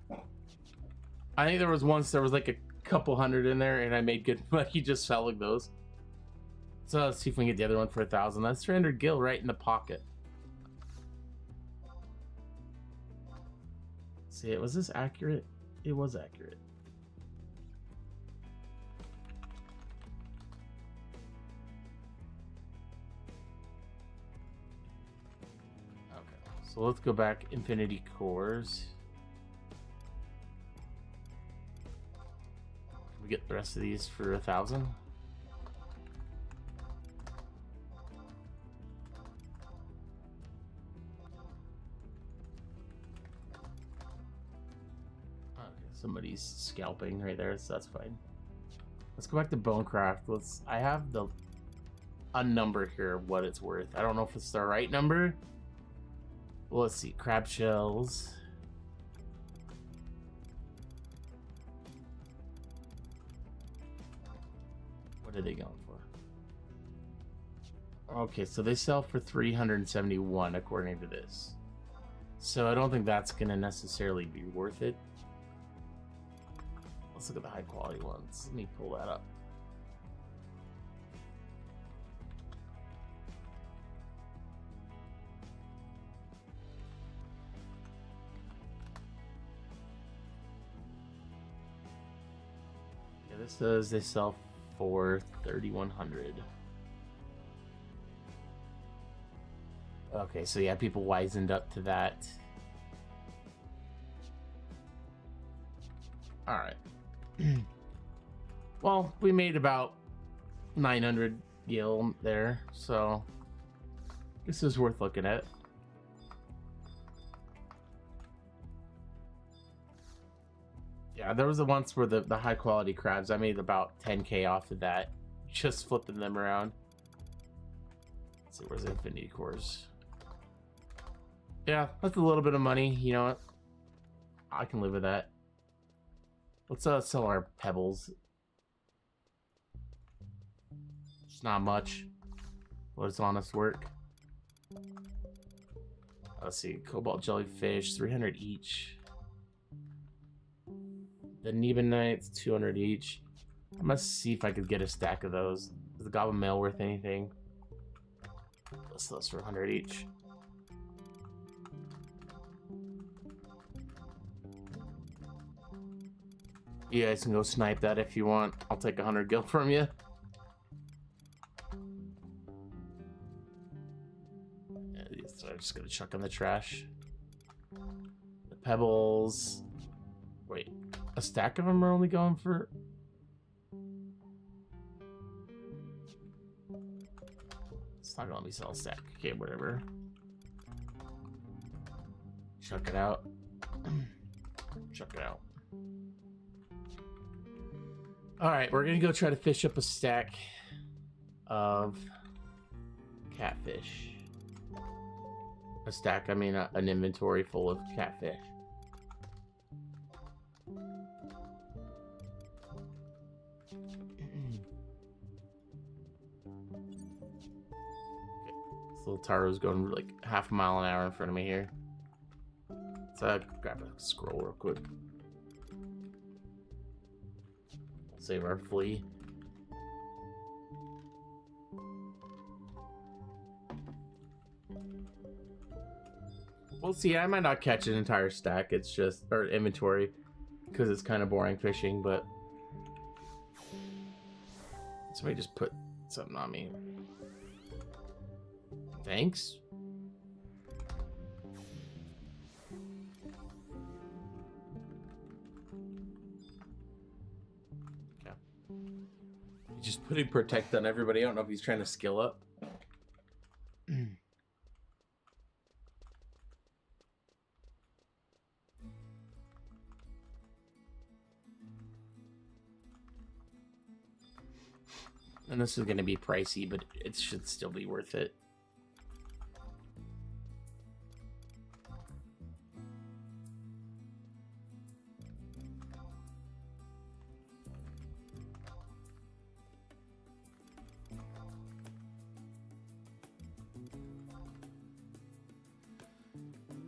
I think there was like a couple hundred in there and I made good money just selling those. So let's see if we can get the other one for 1,000. That's 300 gil right in the pocket. See, was this accurate? It was accurate. Okay, so let's go back. Infinity cores. Can we get the rest of these for 1,000? Somebody's scalping right there, so that's fine. Let's go back to Bonecraft. I have a number here of what it's worth. I don't know if it's the right number. Well, let's see. Crab shells. What are they going for? Okay, so they sell for 371 according to this. So I don't think that's gonna necessarily be worth it. Let's look at the high quality ones. Let me pull that up. Yeah, this says they sell for 3,100. Okay, so yeah, people wisened up to that. All right. Well, we made about 900 gil there, so this is worth looking at. Yeah, there was the once where the high quality crabs, I made about 10k off of that, just flipping them around. Let's see, where's the infinity cores? Yeah, that's a little bit of money, you know what? I can live with that. Let's sell our pebbles. It's not much. What is honest work? Let's see, cobalt jellyfish, 300 each. The Nebanites, 200 each. I must see if I could get a stack of those. Is the goblin mail worth anything? Let's sell those for 100 each. You guys can go snipe that if you want. I'll take 100 gil from you. Yeah, these are just gonna chuck in the trash. The pebbles. Wait, a stack of them are only going for. It's not gonna let me sell a stack. Okay, whatever. Chuck it out. Chuck it out. Alright, we're gonna go try to fish up a stack of catfish. A stack, I mean an inventory full of catfish. This little Taro's going like half a mile an hour in front of me here. So grab a scroll real quick. Save our flea. We'll see. I might not catch an entire stack. It's just or inventory because it's kind of boring fishing. But somebody just put something on me. Thanks. Just putting protect on everybody. I don't know if he's trying to skill up. And this is going to be pricey, but it should still be worth it.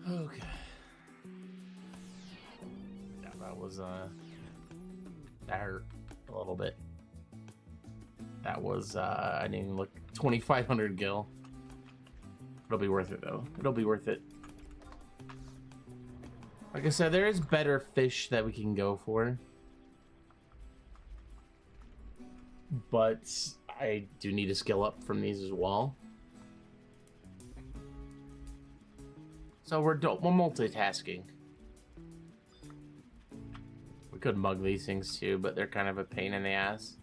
Okay. Yeah, that was that hurt a little bit. That was I didn't even look. 2,500 gil. It'll be worth it though. It'll be worth it. Like I said, there is better fish that we can go for, but I do need to skill up from these as well. So we're multitasking. We could mug these things too, but they're kind of a pain in the ass.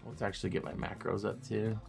Let's actually get my macros up too.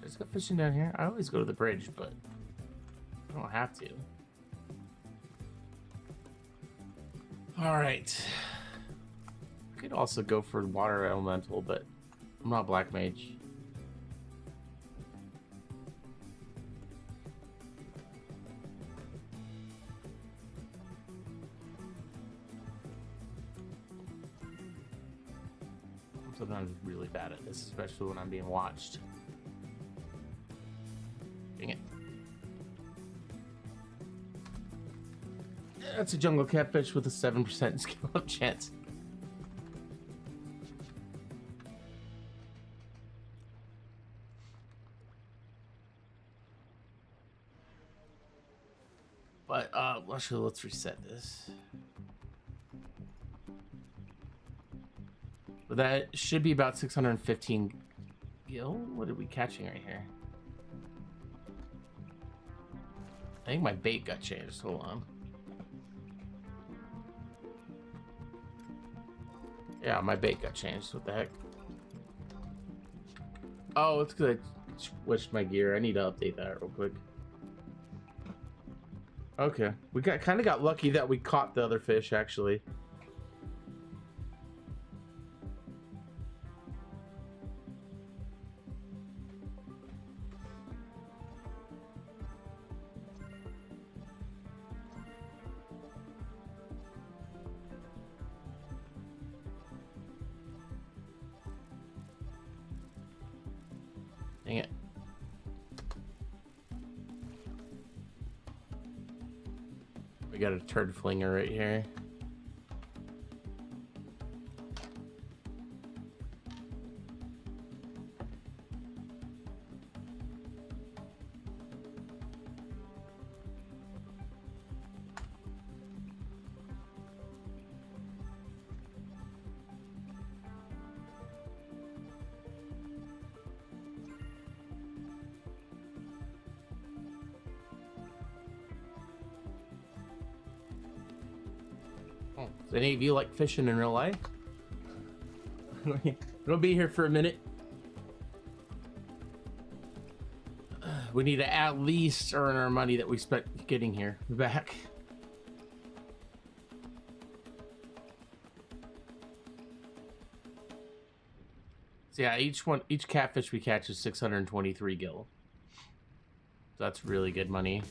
Let's go fishing down here. I always go to the bridge, but I don't have to. All right. I could also go for water elemental, but I'm not black mage. I'm sometimes really bad at this, especially when I'm being watched. Dang it. That's a jungle catfish with a 7% skill up chance. But actually, let's reset this. But that should be about 615 gil. What are we catching right here? I think my bait got changed. Hold on. Yeah, my bait got changed. What the heck? Oh, it's because I switched my gear. I need to update that real quick. Okay, we kind of got lucky that we caught the other fish, actually. Dang it. We got a turd flinger right here. Oh, does any of you like fishing in real life? We'll be here for a minute. We need to at least earn our money that we spent getting here back. So yeah, each catfish we catch is 623 gil. So that's really good money.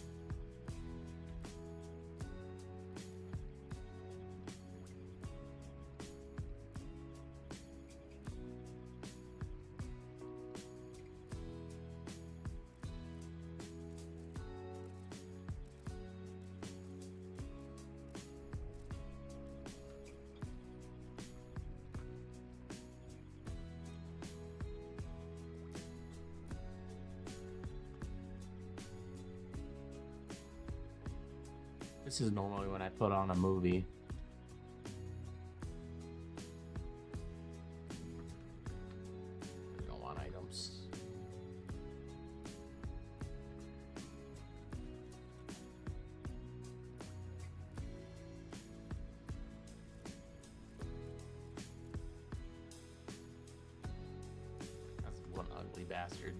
This is normally when I put on a movie. We don't want items. That's one ugly bastard.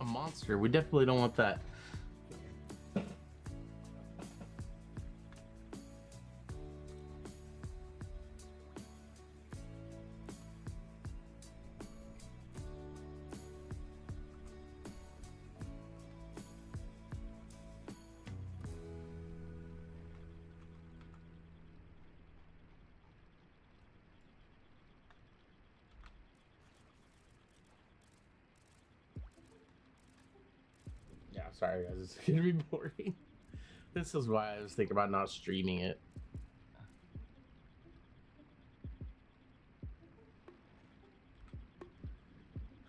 A monster. We definitely don't want that. Yeah, sorry guys, it's gonna be boring. This is why I was thinking about not streaming it.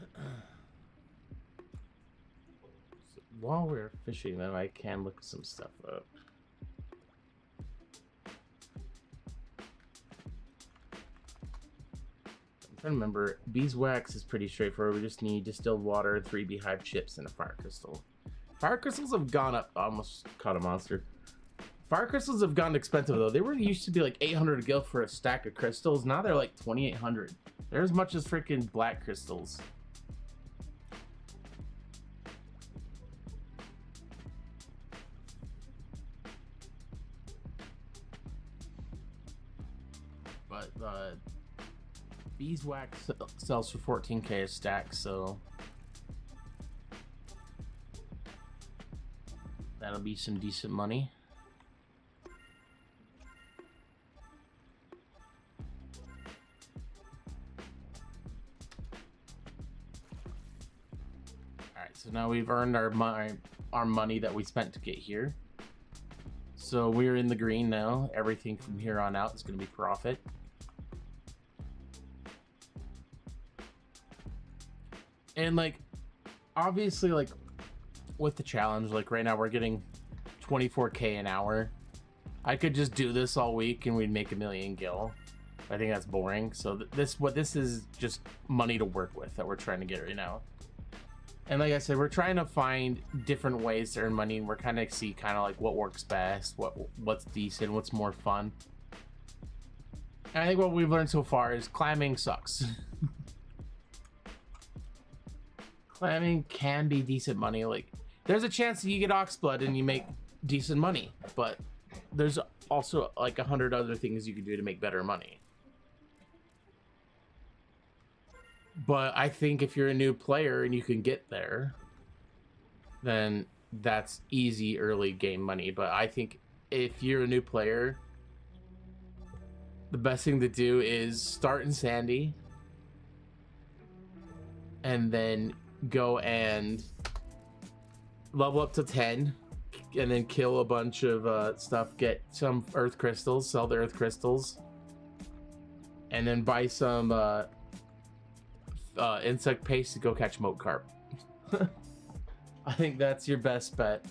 So while we're fishing them, I can look some stuff up. I'm trying to remember, beeswax is pretty straightforward. We just need distilled water, 3 beehive chips, and a fire crystal. Fire crystals have gone up. I almost caught a monster. Fire crystals have gone expensive though. They were used to be like 800 gil for a stack of crystals. Now they're like 2,800. They're as much as freaking black crystals. But beeswax sells for 14k a stack, so that'll be some decent money. So now we've earned our money that we spent to get here. So we're in the green now. Everything from here on out is going to be profit. And like, obviously, like with the challenge, like right now we're getting 24K an hour. I could just do this all week and we'd make 1 million gil. I think that's boring. So this is just money to work with that we're trying to get right now. And like I said, we're trying to find different ways to earn money, and we're kind of see kind of like what works best, what's decent, what's more fun. And I think what we've learned so far is clamming sucks. Clamming can be decent money. Like, there's a chance that you get Oxblood and you make decent money, but there's also like 100 other things you can do to make better money. But I think if you're a new player and you can get there, then that's easy early game money. But I think if you're a new player, the best thing to do is start in Sandy and then go and level up to 10 and then kill a bunch of stuff, get some earth crystals, sell the earth crystals, and then buy some insect paste to go catch moat carp. I think that's your best bet.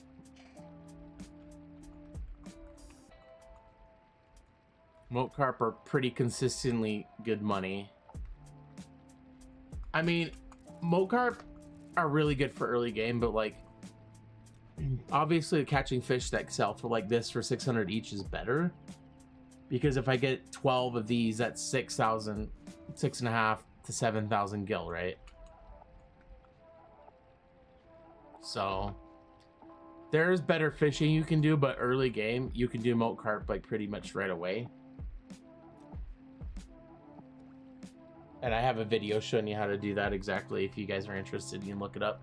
Moat carp are pretty consistently good money. I mean, moat carp are really good for early game, but like obviously catching fish that sell for like this for 600 each is better, because if I get 12 of these, that's 6,000, 6.5 to 7,000 gil, right? So there's better fishing you can do, but early game you can do moat carp like pretty much right away. And I have a video showing you how to do that exactly. If you guys are interested, you can look it up.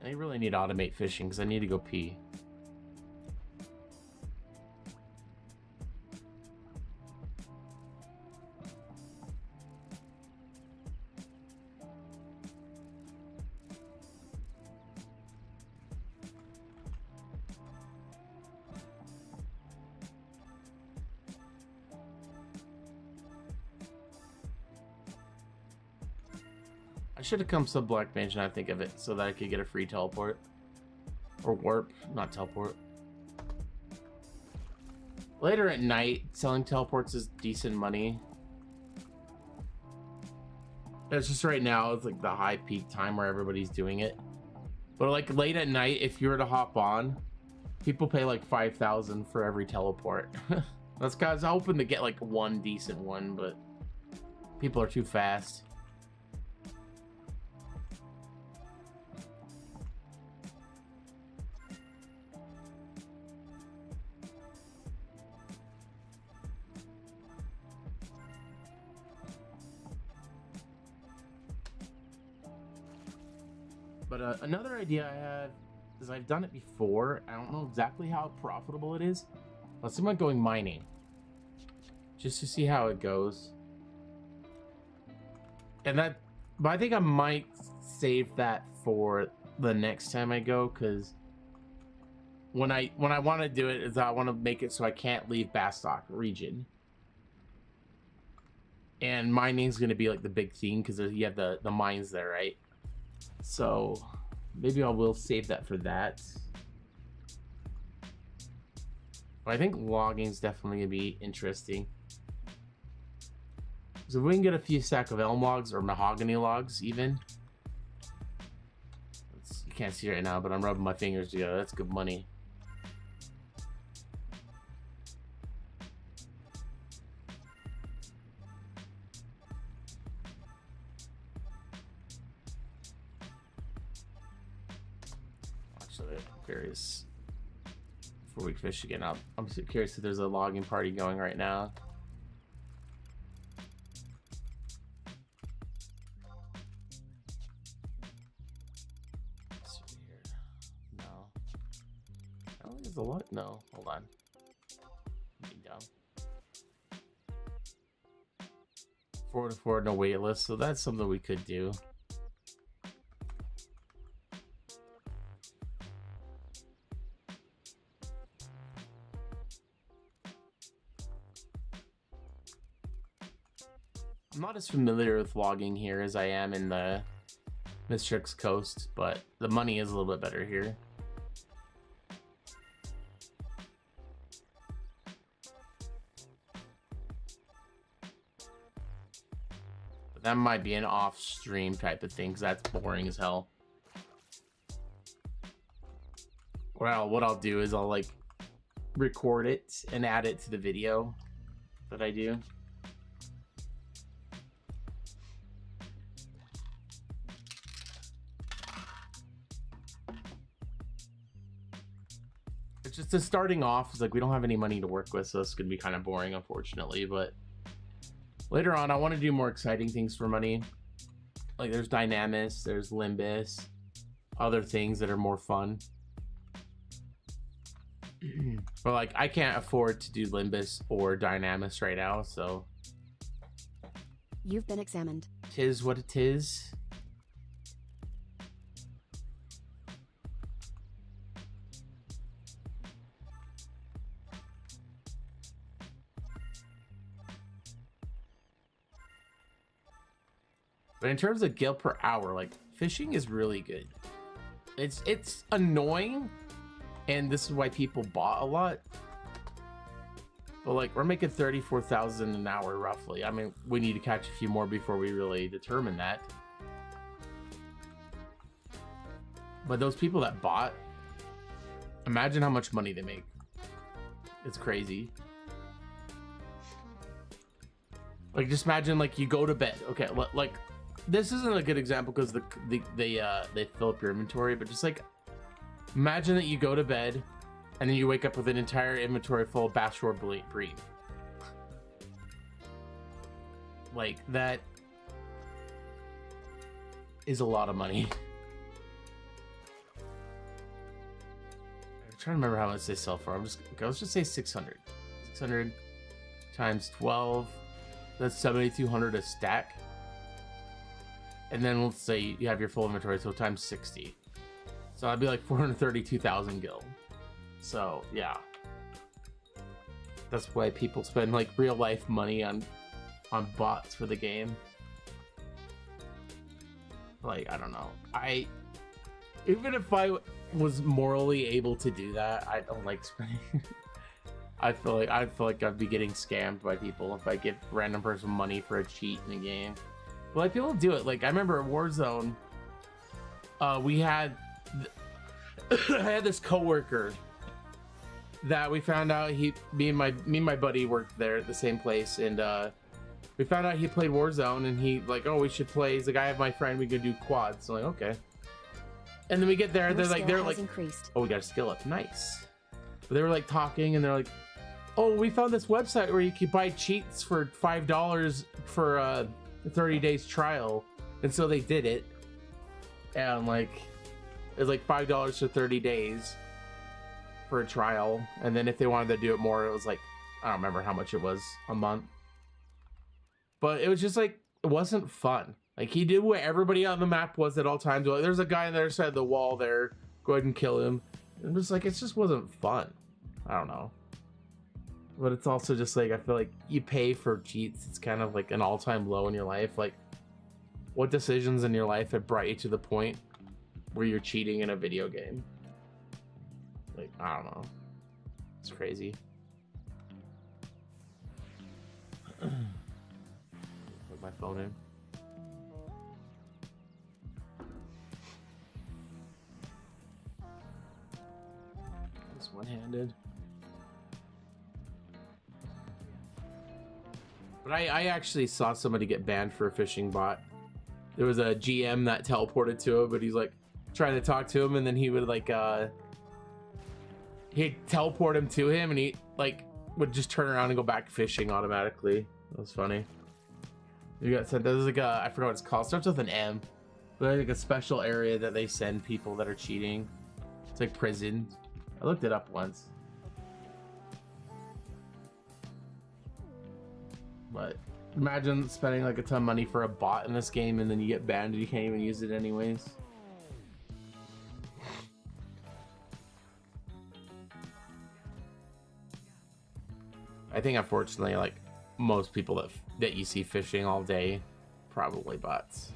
I really need to automate fishing because I need to go pee. I should have come sub Black Mage and I think of it so that I could get a free teleport. Or warp, not teleport. Later at night, selling teleports is decent money. It's just right now, it's like the high peak time where everybody's doing it. But like late at night, if you were to hop on, people pay like 5,000 for every teleport. That's because I'm hoping to get like one decent one, but people are too fast. But another idea I had is I've done it before. I don't know exactly how profitable it is. Let's see about going mining. Just to see how it goes. And that, but I think I might save that for the next time I go, because when I want to do it is I want to make it so I can't leave Bastock region. And mining is going to be like the big thing because you have the mines there, right? So maybe I will save that for that. But I think logging is definitely gonna be interesting. So if we can get a few stack of elm logs or mahogany logs even. You can't see right now, but I'm rubbing my fingers together. That's good money. Various before we fish again. I'm so curious if there's a logging party going right now. Let's see here. No. I don't think there's a lot. No, hold on. Be dumb. 4 to 4, no wait list. So that's something we could do. I'm not as familiar with logging here as I am in the Mistrix Coast, but the money is a little bit better here. But that might be an off-stream type of thing, because that's boring as hell. Well, what I'll do is I'll like record it and add it to the video that I do. It's just the starting off is like we don't have any money to work with, so it's gonna be kind of boring, unfortunately. But later on, I want to do more exciting things for money. Like there's Dynamis, there's Limbus, other things that are more fun. But like I can't afford to do Limbus or Dynamis right now, so You've been examined. tis what it is. But in terms of gil per hour, like fishing is really good. It's annoying, and this is why people bought a lot. But like we're making 34,000 an hour roughly. I mean, we need to catch a few more before we really determine that. But those people that bought, imagine how much money they make. It's crazy. Like just imagine like you go to bed. Okay, like this isn't a good example because they fill up your inventory, but just like imagine that you go to bed and then you wake up with an entire inventory full of Bashor Bream. Like that is a lot of money. I'm trying to remember how much they sell for. Let's just say 600. 600 times 12. That's 7,200 a stack. And then let's say you have your full inventory, so times 60. So that'd be like 432,000 gil. So yeah, that's why people spend like real life money on bots for the game. Like I don't know, even if I was morally able to do that, I don't like spending. I feel like I'd be getting scammed by people if I give random person money for a cheat in the game. But like people do it. Like I remember at Warzone, we had I had this coworker that we found out me and my buddy worked there at the same place, and we found out he played Warzone, and he like, oh, we should play. He's like, I have my friend, we could do quads. So I'm like, okay. And then we get there, they're like, increased. oh, we got to skill up, nice. But they were like talking, and they're like, oh, we found this website where you could buy cheats for $5 for a 30 days trial. And so they did it, and like it was like $5 for 30 days for a trial, and then if they wanted to do it more, it was like, I don't remember how much it was a month, but it was just like, it wasn't fun. Like he did what everybody on the map was at all times. Like, there's a guy on the other side of the wall there, go ahead and kill him. And just like, it just wasn't fun. I don't know. But it's also just like, I feel like you pay for cheats. It's kind of like an all-time low in your life. Like what decisions in your life have brought you to the point where you're cheating in a video game? Like, I don't know. It's crazy. Put my phone in. Just one-handed. But I actually saw somebody get banned for a fishing bot. There was a GM that teleported to him, but he's like trying to talk to him, and then he would like he'd teleport him to him, and he like would just turn around and go back fishing automatically. That was funny. You got sent. There's like a, I forgot what it's called. It starts with an M. But like a special area that they send people that are cheating. It's like prison. I looked it up once. But imagine spending like a ton of money for a bot in this game and then you get banned and you can't even use it anyways. I think unfortunately like most people that you see fishing all day probably bots.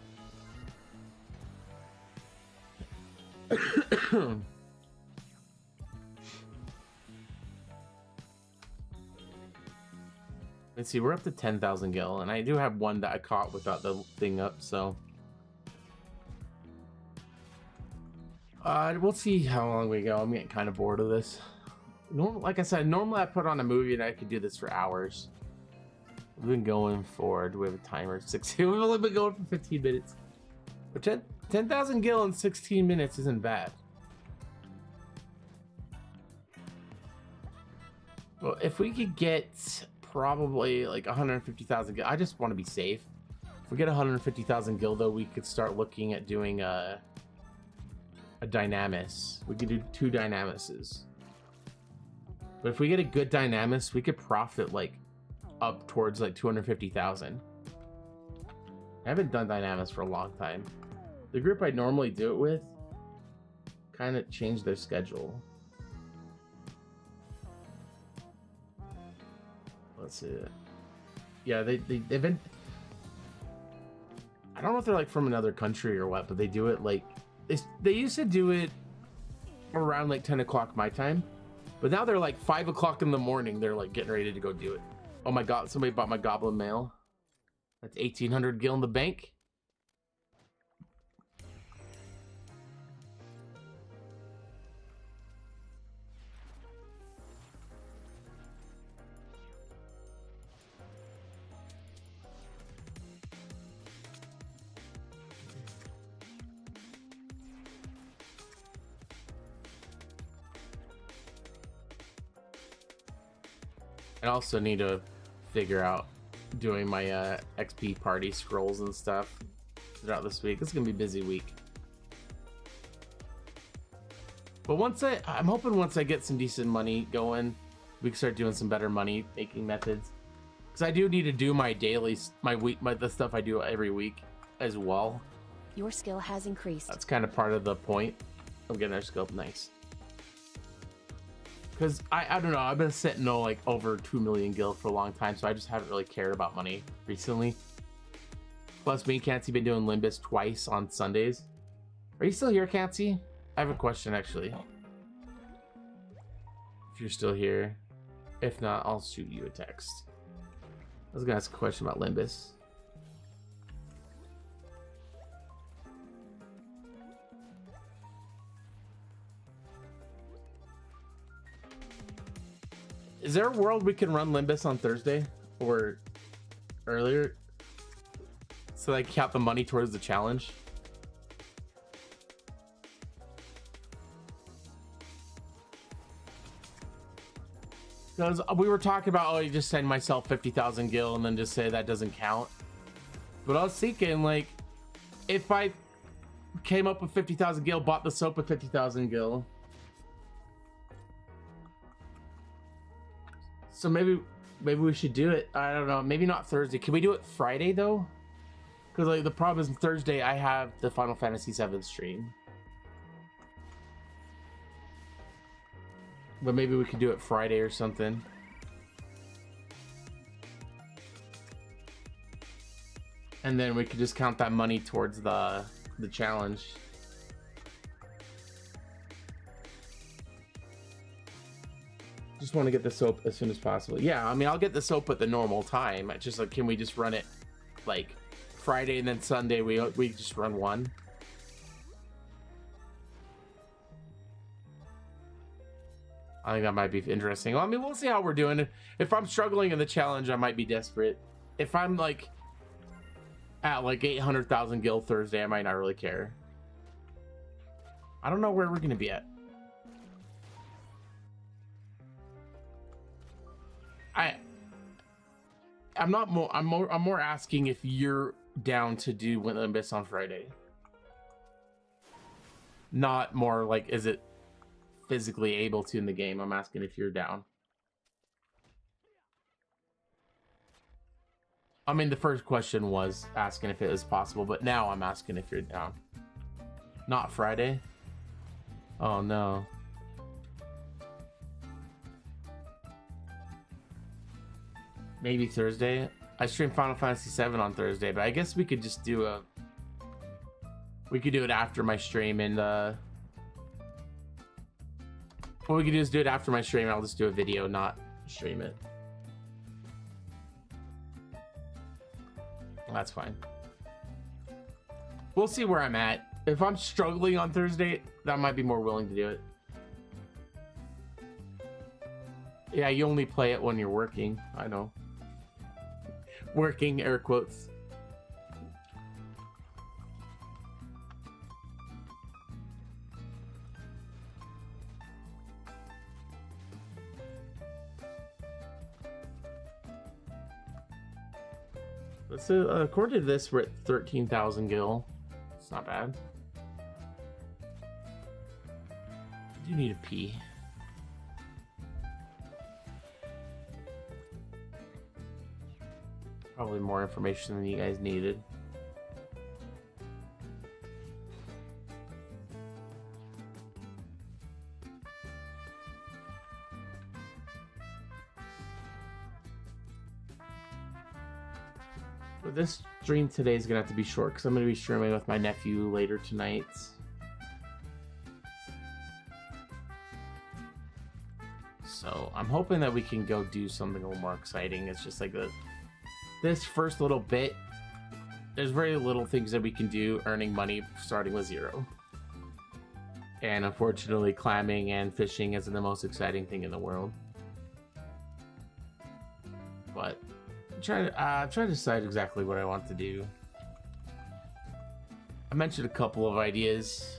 Let's see, we're up to 10,000 gil, and I do have one that I caught without the thing up, so we'll see how long we go. I'm getting kind of bored of this. Like I said, normally I put on a movie and I could do this for hours. We've been going for, do we have a timer? 16. We've only been going for 15 minutes. But 10,000 gil in 16 minutes isn't bad. Well, if we could get probably like 150,000 gil, I just want to be safe. If we get 150,000 gil, though, we could start looking at doing a dynamis. We could do 2 dynamises. But if we get a good dynamis, we could profit like up towards like 250,000. I haven't done dynamis for a long time. The group I normally do it with kind of changed their schedule. Let's see. Yeah, they've been. I don't know if they're like from another country or what, but they do it like they used to do it around like 10 o'clock my time, but now they're like 5 o'clock in the morning. They're like getting ready to go do it. Oh my god! Somebody bought my goblin mail. That's 1,800 gil in the bank. I also need to figure out doing my XP party scrolls and stuff throughout this week. It's gonna be a busy week. But I'm hoping once I get some decent money going, we can start doing some better money making methods. Because I do need to do my dailies, the stuff I do every week as well. Your skill has increased. That's kind of part of the point of getting our skill. Nice. Because I don't know, I've been sitting like over 2 million gil for a long time, so I just haven't really cared about money recently. Plus, me and Cancy been doing Limbus twice on Sundays. Are you still here, Cancy? I have a question actually. If you're still here, if not, I'll shoot you a text. I was gonna ask a question about Limbus. Is there a world we can run Limbus on Thursday or earlier so I count the money towards the challenge? Because we were talking about, oh, you just send myself 50,000 gil and then just say that doesn't count. But I was thinking, like, if I came up with 50,000 gil, bought the soap with 50,000 gil. So maybe we should do it. I don't know. Maybe not Thursday. Can we do it Friday though? Because like the problem is Thursday I have the Final Fantasy VII stream. But maybe we could do it Friday or something. And then we could just count that money towards the challenge. Just want to get the soap as soon as possible. Yeah, I mean, I'll get the soap at the normal time. It's just like, can we just run it like Friday and then Sunday we just run one? I think that might be interesting. Well, I mean, we'll see how we're doing. If I'm struggling in the challenge, I might be desperate. If I'm like at like 800,000 gil Thursday, I might not really care. I don't know where we're gonna be at. I'm more asking if you're down to do Win the Abyss on Friday. Not more like, is it physically able to in the game? I'm asking if you're down. I mean, the first question was asking if it was possible, but now I'm asking if you're down. Not Friday? Oh, no. Maybe Thursday? I stream Final Fantasy VII on Thursday, but I guess we could just do a... We could do it after my stream, and what we could do is do it after my stream. I'll just do a video, not stream it. That's fine. We'll see where I'm at. If I'm struggling on Thursday, I might be more willing to do it. Yeah, you only play it when you're working. I know. Working, air quotes. So, according to this, we're at 13,000 gil. It's not bad. I do need a pee. Probably more information than you guys needed. This stream today is gonna have to be short because I'm gonna be streaming with my nephew later tonight. So I'm hoping that we can go do something a little more exciting. It's just like this first little bit, there's very little things that we can do earning money starting with 0. And unfortunately, clamming and fishing isn't the most exciting thing in the world. But try to decide exactly what I want to do. I mentioned a couple of ideas.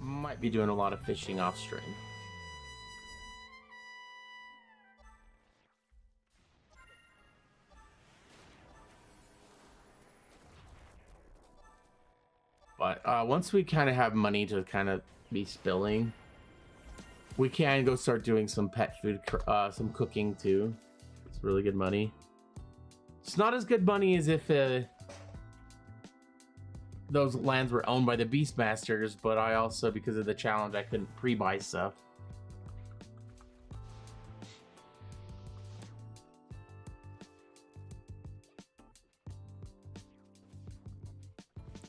Might be doing a lot of fishing off stream. But once we kind of have money to kind of be spilling, we can go start doing some pet food, some cooking too. It's really good money. It's not as good money as if those lands were owned by the Beastmasters, but I also, because of the challenge, I couldn't pre-buy stuff.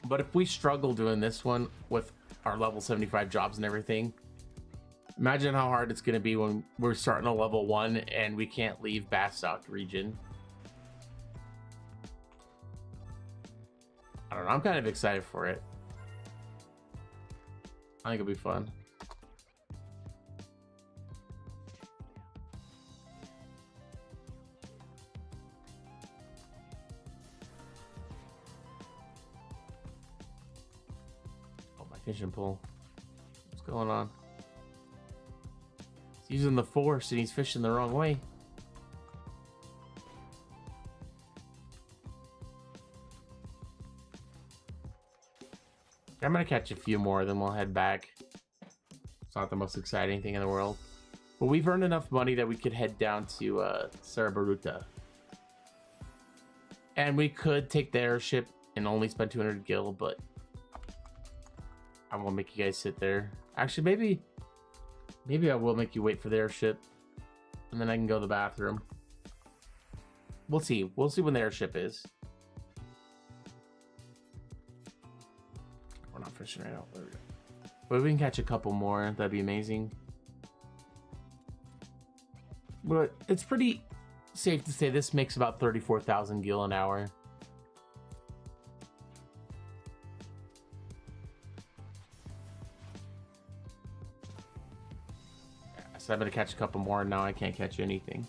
But if we struggle doing this one with our level 75 jobs and everything, imagine how hard it's going to be when we're starting a level 1 and we can't leave Bastock region. I don't know, I'm kind of excited for it. I think it'll be fun. Oh, my fishing pole. What's going on? He's using the force and he's fishing the wrong way. I'm gonna catch a few more, then we'll head back. It's not the most exciting thing in the world, but we've earned enough money that we could head down to Cerberus. And we could take the airship and only spend 200 gil, but I won't make you guys sit there. Actually, maybe I will make you wait for the airship, and then I can go to the bathroom. We'll see. We'll see when the airship is. Not fishing right now. There we go. But if we can catch a couple more, that'd be amazing. But it's pretty safe to say this makes about 34,000 gil an hour. So I'm gonna catch a couple more, and now I can't catch anything.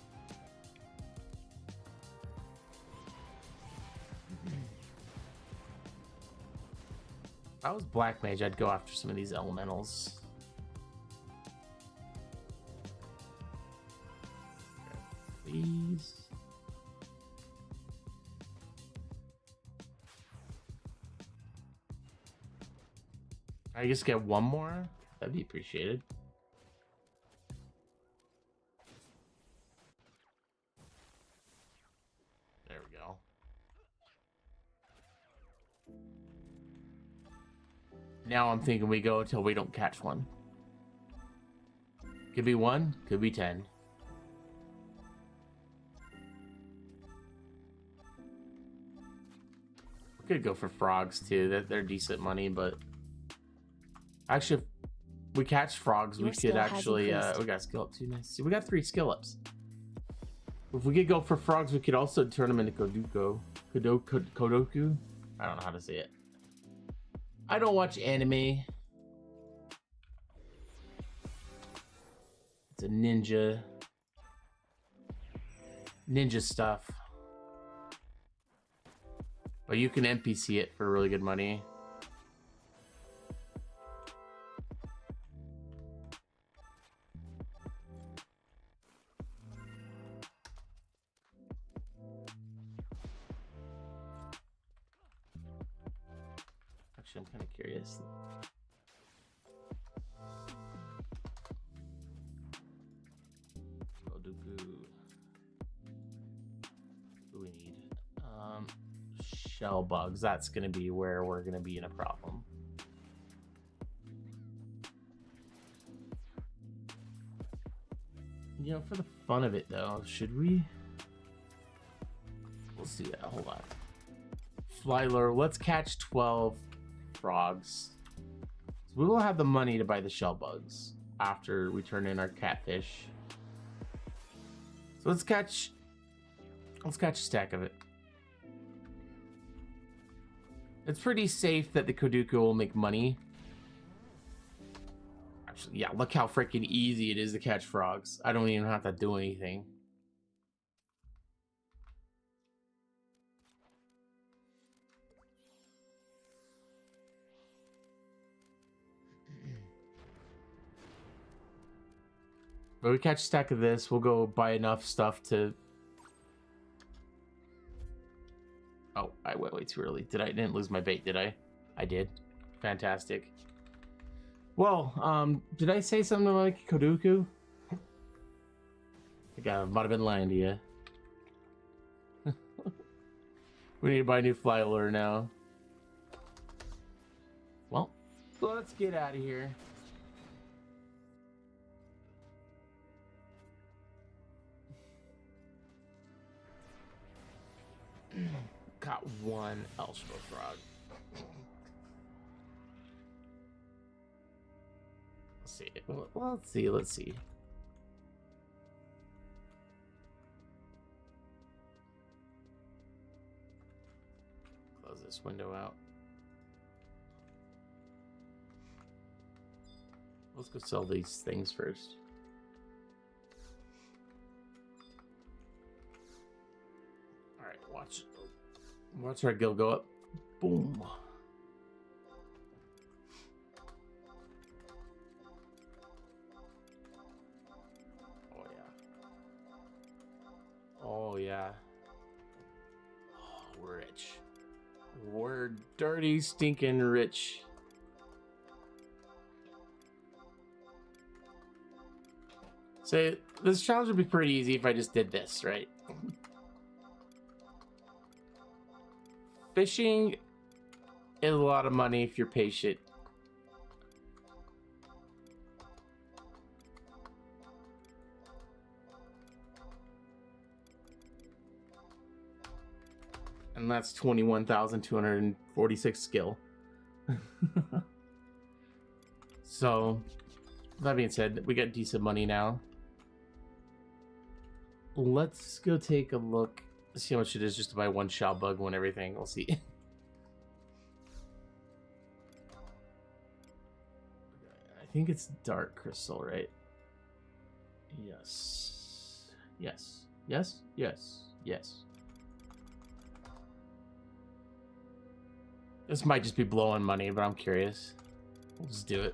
If I was Black Mage, I'd go after some of these elementals. Please. I just get one more? That'd be appreciated. There we go. Now I'm thinking we go until we don't catch one. Could be 1, could be 10. We could go for frogs too. They're decent money, but actually, if we catch frogs, we could actually. We got skill up too. Nice. See, we got 3 skill ups. If we could go for frogs, we could also turn them into Kodoku. Kodoku. I don't know how to say it. I don't watch anime. It's a ninja stuff. But you can NPC it for really good money. Actually, I'm kind of curious. Kodoku. What do we need? Shell bugs. That's going to be where we're going to be in a problem. You know, for the fun of it, though, should we? Let's do that. Hold on. Fly lure. Let's catch 12 frogs. So we will have the money to buy the shell bugs after we turn in our catfish. So let's catch a stack of it. It's pretty safe that the Kodoku will make money. Actually, yeah, look how freaking easy it is to catch frogs. I don't even have to do anything. But we catch a stack of this, we'll go buy enough stuff to... Oh, I went way too early. Didn't lose my bait, did I? I did. Fantastic. Well, did I say something like Kodoku? I think I might have been lying to you. We need to buy a new fly lure now. Well, let's get out of here. Got one Elshbo frog. Let's see. Well, let's see. Close this window out. Let's go sell these things first. Alright, watch our gil go up. Boom. Oh yeah. Oh, we're rich. We're dirty, stinking rich. So this challenge would be pretty easy if I just did this, right? Fishing is a lot of money if you're patient. And that's 21,246 skill. So, that being said, we got decent money now. let's go take a look. See how much it is just to buy one shell bug, one everything. We'll see. I think it's dark crystal, right? Yes. Yes. Yes. Yes. Yes. This might just be blowing money, but I'm curious. We'll just do it.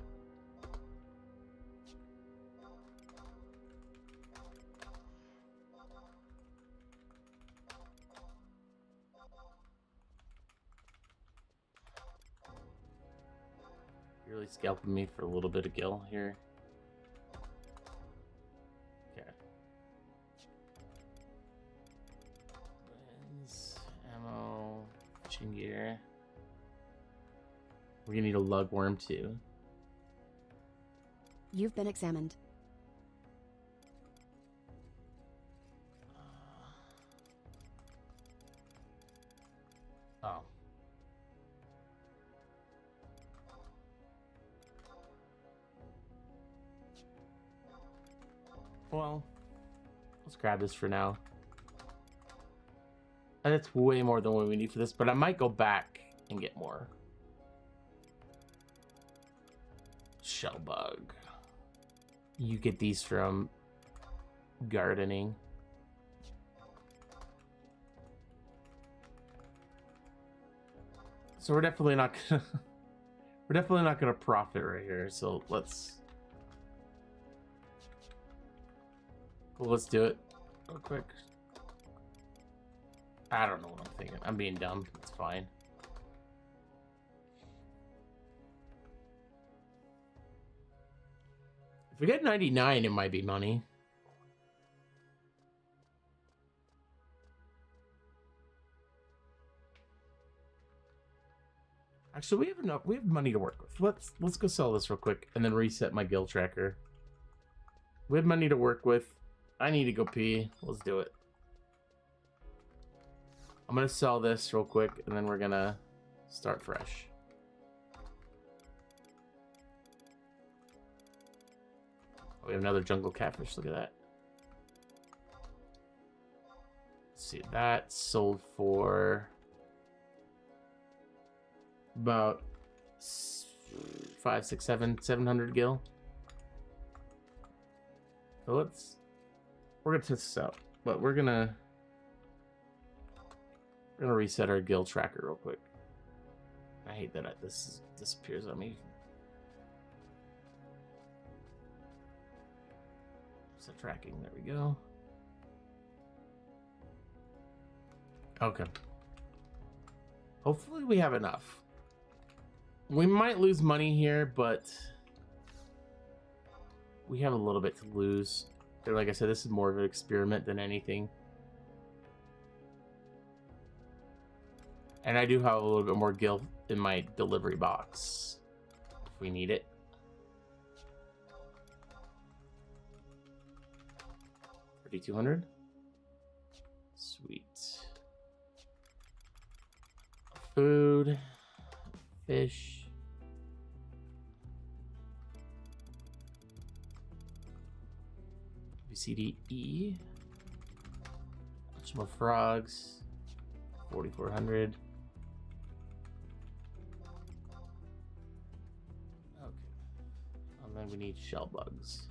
You're really scalping me for a little bit of gil here. Okay. Lens, ammo, fishing gear. We're gonna need a lugworm too. You've been examined. Oh. Well, let's grab this for now. And it's way more than what we need for this, but I might go back and get more. Shell bug. You get these from gardening. So we're definitely not gonna profit right here. So let's do it real quick. I don't know what I'm thinking. I'm being dumb. It's fine. If we get 99, it might be money. Actually, we have enough. We have money to work with. Let's go sell this real quick and then reset my guild tracker. We have money to work with. I need to go pee. Let's do it. I'm gonna sell this real quick and then we're gonna start fresh. We have another jungle catfish. Look at that. Let's see, that sold for about 700 gil. So we're gonna test this out, but we're gonna reset our guild tracker real quick. I hate that this disappears on me. Set tracking, there we go. Okay. Hopefully we have enough. We might lose money here, but we have a little bit to lose. And like I said, this is more of an experiment than anything. And I do have a little bit more gil in my delivery box if we need it. $3,200. Sweet. Food, fish. BCDE. Bunch more frogs. 4,400. Okay. And then we need shell bugs.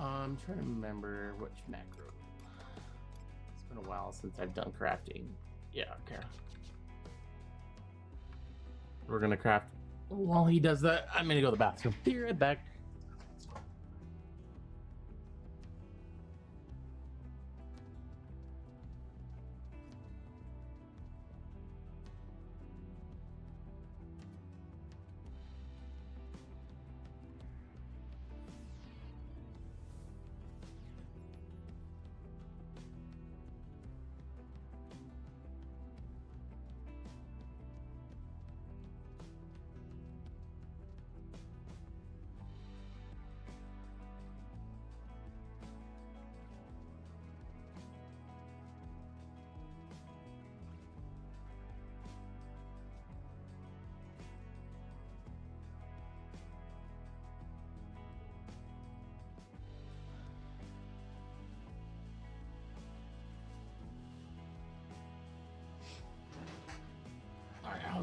I'm trying to remember which macro. It's been a while since I've done crafting. Yeah, okay. We're gonna craft. While he does that, I'm gonna go to the bathroom. Be right back.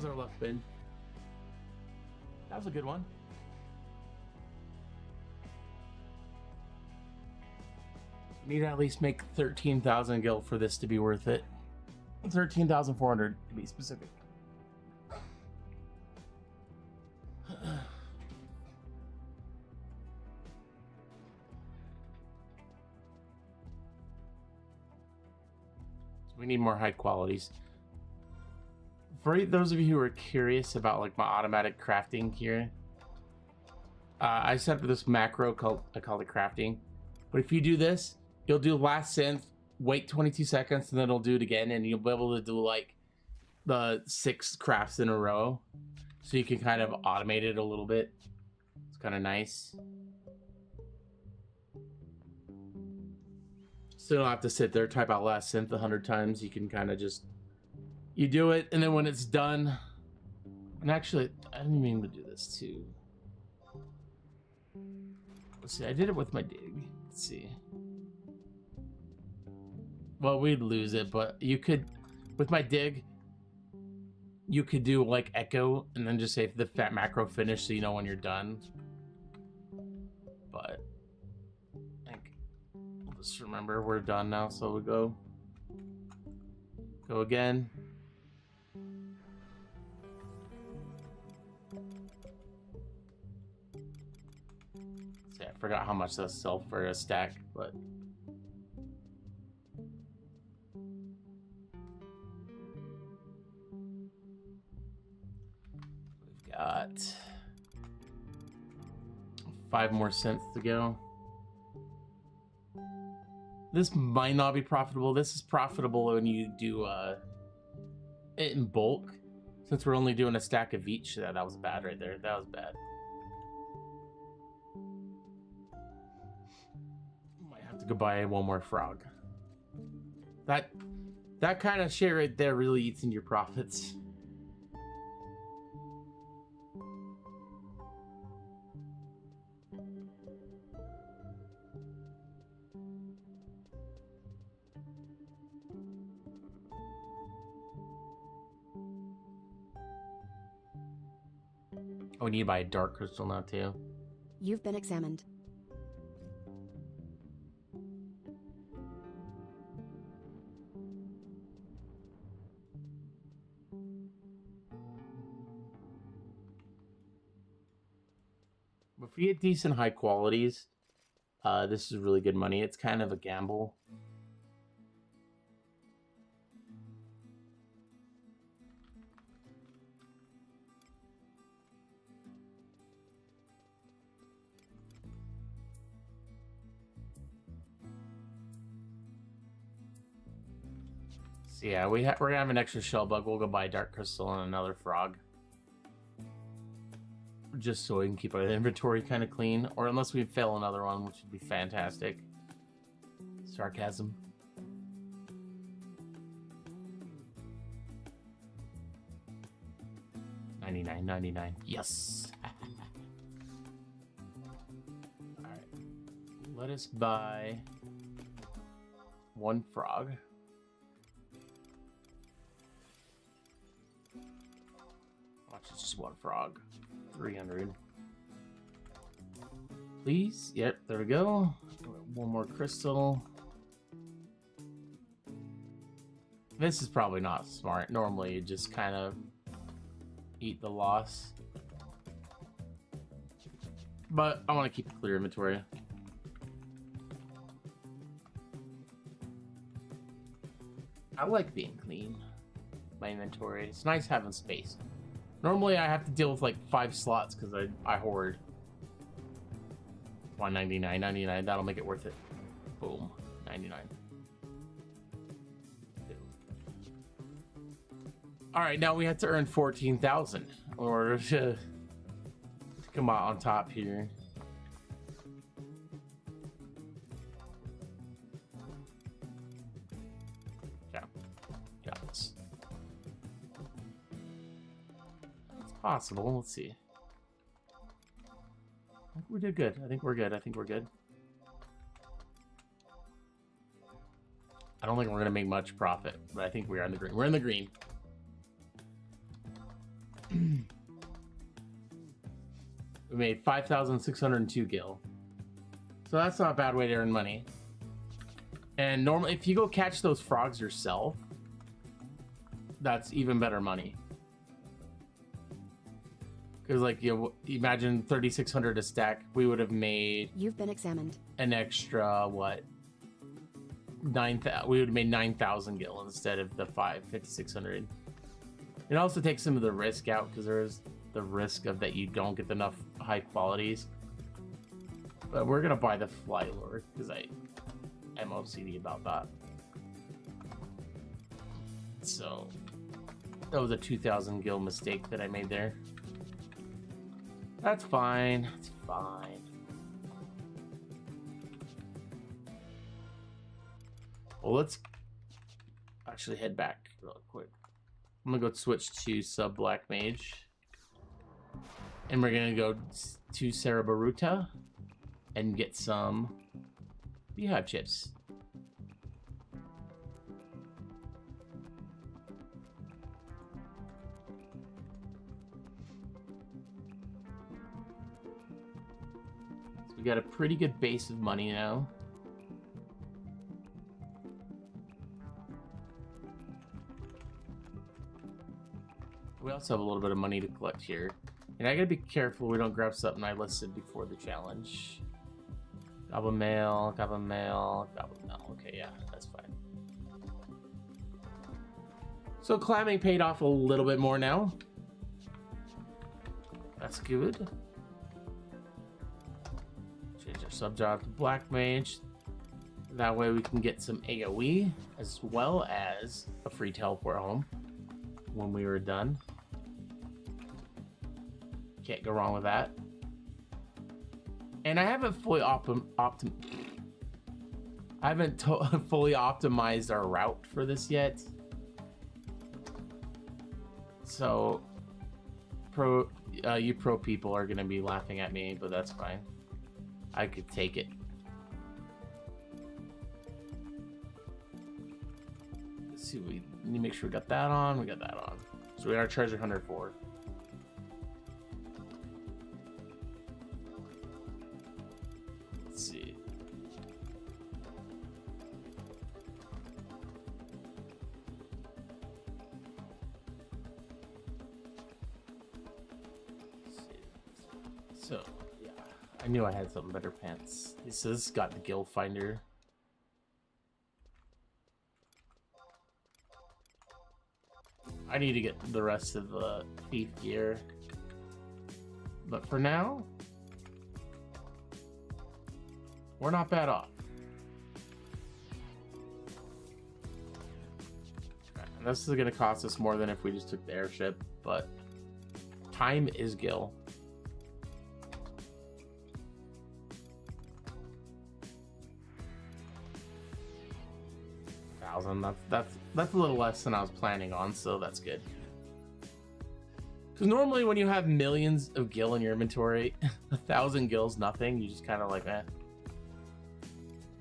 was our luck bin? That was a good one. We need to at least make 13,000 gil for this to be worth it. 13,400 to be specific. We need more high qualities. For those of you who are curious about like my automatic crafting here, I set up this macro called I call it crafting. But if you do this, you'll do last synth, wait 22 seconds, and then it'll do it again, and you'll be able to do like the 6 crafts in a row. So you can kind of automate it a little bit. It's kind of nice. So you don't have to sit there, type out last synth 100 times. You can kind of just, you do it, and then when it's done, and actually, I didn't mean to do this too. Let's see, I did it with my dig. Let's see. Well, we'd lose it, but you could, with my dig, you could do like echo and then just say the fat macro finish so you know when you're done. But I think we'll just remember we're done now, so we go again. See, I forgot how much that's sell for a stack, but got 5 more cents to go. This might not be profitable. This is profitable when you do it in bulk. Since we're only doing a stack of each, that was bad right there. That was bad. Might have to go buy one more frog. That kind of shit right there really eats into your profits. Oh, we need to buy a dark crystal now too. You've been examined. If we get decent high qualities, this is really good money. It's kind of a gamble. So yeah, we're gonna have an extra shell bug. We'll go buy a dark crystal and another frog. Just so we can keep our inventory kind of clean, or unless we fail another one, which would be fantastic. Sarcasm. $99.99. Yes. All right. Let us buy 1 frog. Watch, it's just 1 frog. 300. Please. Yep, there we go. 1 more crystal. This is probably not smart. Normally you just kind of eat the loss. But I want to keep a clear inventory. I like being clean. My inventory. It's nice having space. Normally I have to deal with like 5 slots because I hoard. $199.99. That'll make it worth it. Boom. 99. All right, now we have to earn 14,000 in order to come out on top here. Yeah, got this. It's possible. Let's see. I think we did good. I think we're good. I think we're good. I don't think we're gonna make much profit, but I think we are in the green. We're in the green. We made 5,602 gil. So that's not a bad way to earn money. And normally, if you go catch those frogs yourself, that's even better money. Because, like, you imagine 3,600 a stack, we would have made. You've been examined. An extra what? 9,000. We would have made 9,000 gil instead of the 5,600. It also takes some of the risk out because there is the risk of that you don't get enough high qualities. But we're gonna buy the fly lure because I'm OCD about that. So that was a 2,000 gil mistake that I made there. That's fine. That's fine. Well, let's actually head back real quick. I'm gonna go switch to sub black mage, and we're gonna go to Cerebaruta and get some beehive chips. So we got a pretty good base of money now. We also have a little bit of money to collect here. And I gotta be careful we don't grab something I listed before the challenge. Gobble mail, gobble mail, gobble mail. Okay, yeah, that's fine. So climbing paid off a little bit more now. That's good. Change our sub job to black mage. That way we can get some AoE as well as a free teleport home when we were done. Can't go wrong with that. And I haven't fully fully optimized our route for this yet. So you pro people are gonna be laughing at me, but that's fine. I could take it. Let's see, we need to make sure we got that on. We got that on. So we got our treasure hunter 4. Let's see. So, yeah, I knew I had something better pants. This has got the guild finder. I need to get the rest of the thief gear. But for now, we're not bad off. And this is going to cost us more than if we just took the airship, but time is gil. That's a little less than I was planning on, so that's good. Because normally when you have millions of gil in your inventory, 1,000 gil's nothing. You just kind of like, eh.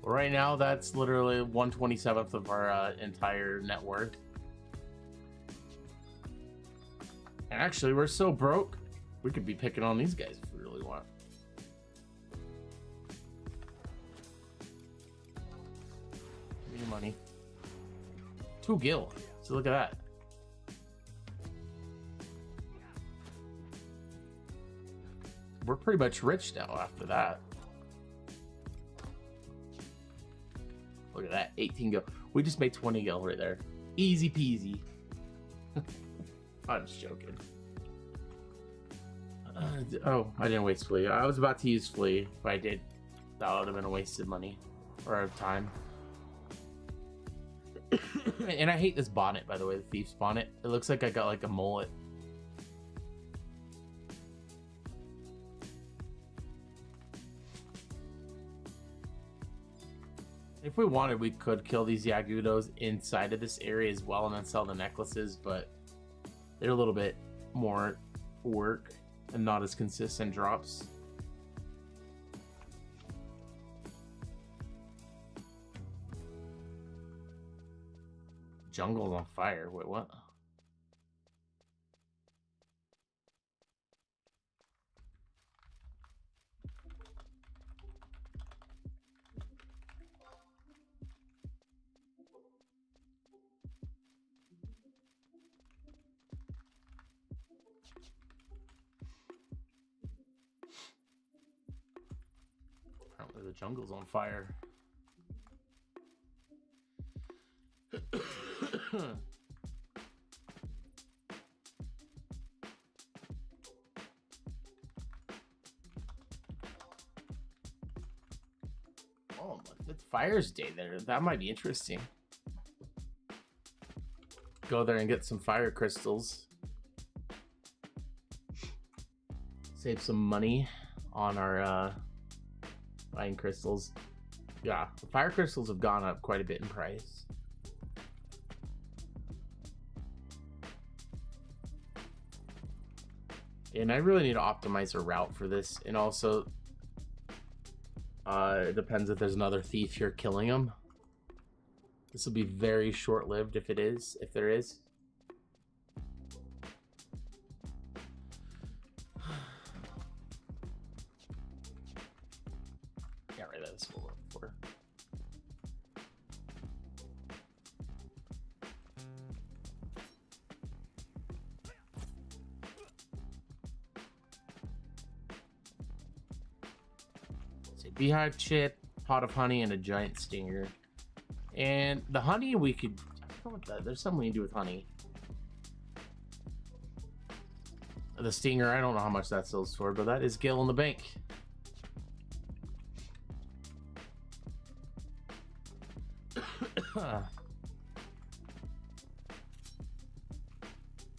Well, right now, that's literally 1/27th of our entire net worth. And actually, we're so broke, we could be picking on these guys if we really want. Give me your money. 2 gil. So look at that. We're pretty much rich now after that. Look at that. 18 gil. We just made 20 gil right there. Easy peasy. I'm just joking. Oh, I didn't waste flea. I was about to use flea. If I did, that would have been a wasted money or time. And I hate this bonnet, by the way, the thief's bonnet. It looks like I got like a mullet. If we wanted, we could kill these Yagudos inside of this area as well and then sell the necklaces, but they're a little bit more work and not as consistent drops. Jungle's on fire. Wait, what? The jungle's on fire. Oh, it's Fire's Day there. That might be interesting. Go there and get some fire crystals. Save some money on our buying crystals. Yeah, the fire crystals have gone up quite a bit in price. And I really need to optimize a route for this. And also, it depends if there's another thief here killing him. This will be very short-lived if there is. Yeah, right, that's what we're looking for. So beehive chip, pot of honey, and a giant stinger. And the honey we could, I forgot what that, there's something we can do with honey. The stinger, I don't know how much that sells for, but that is Gil in the bank.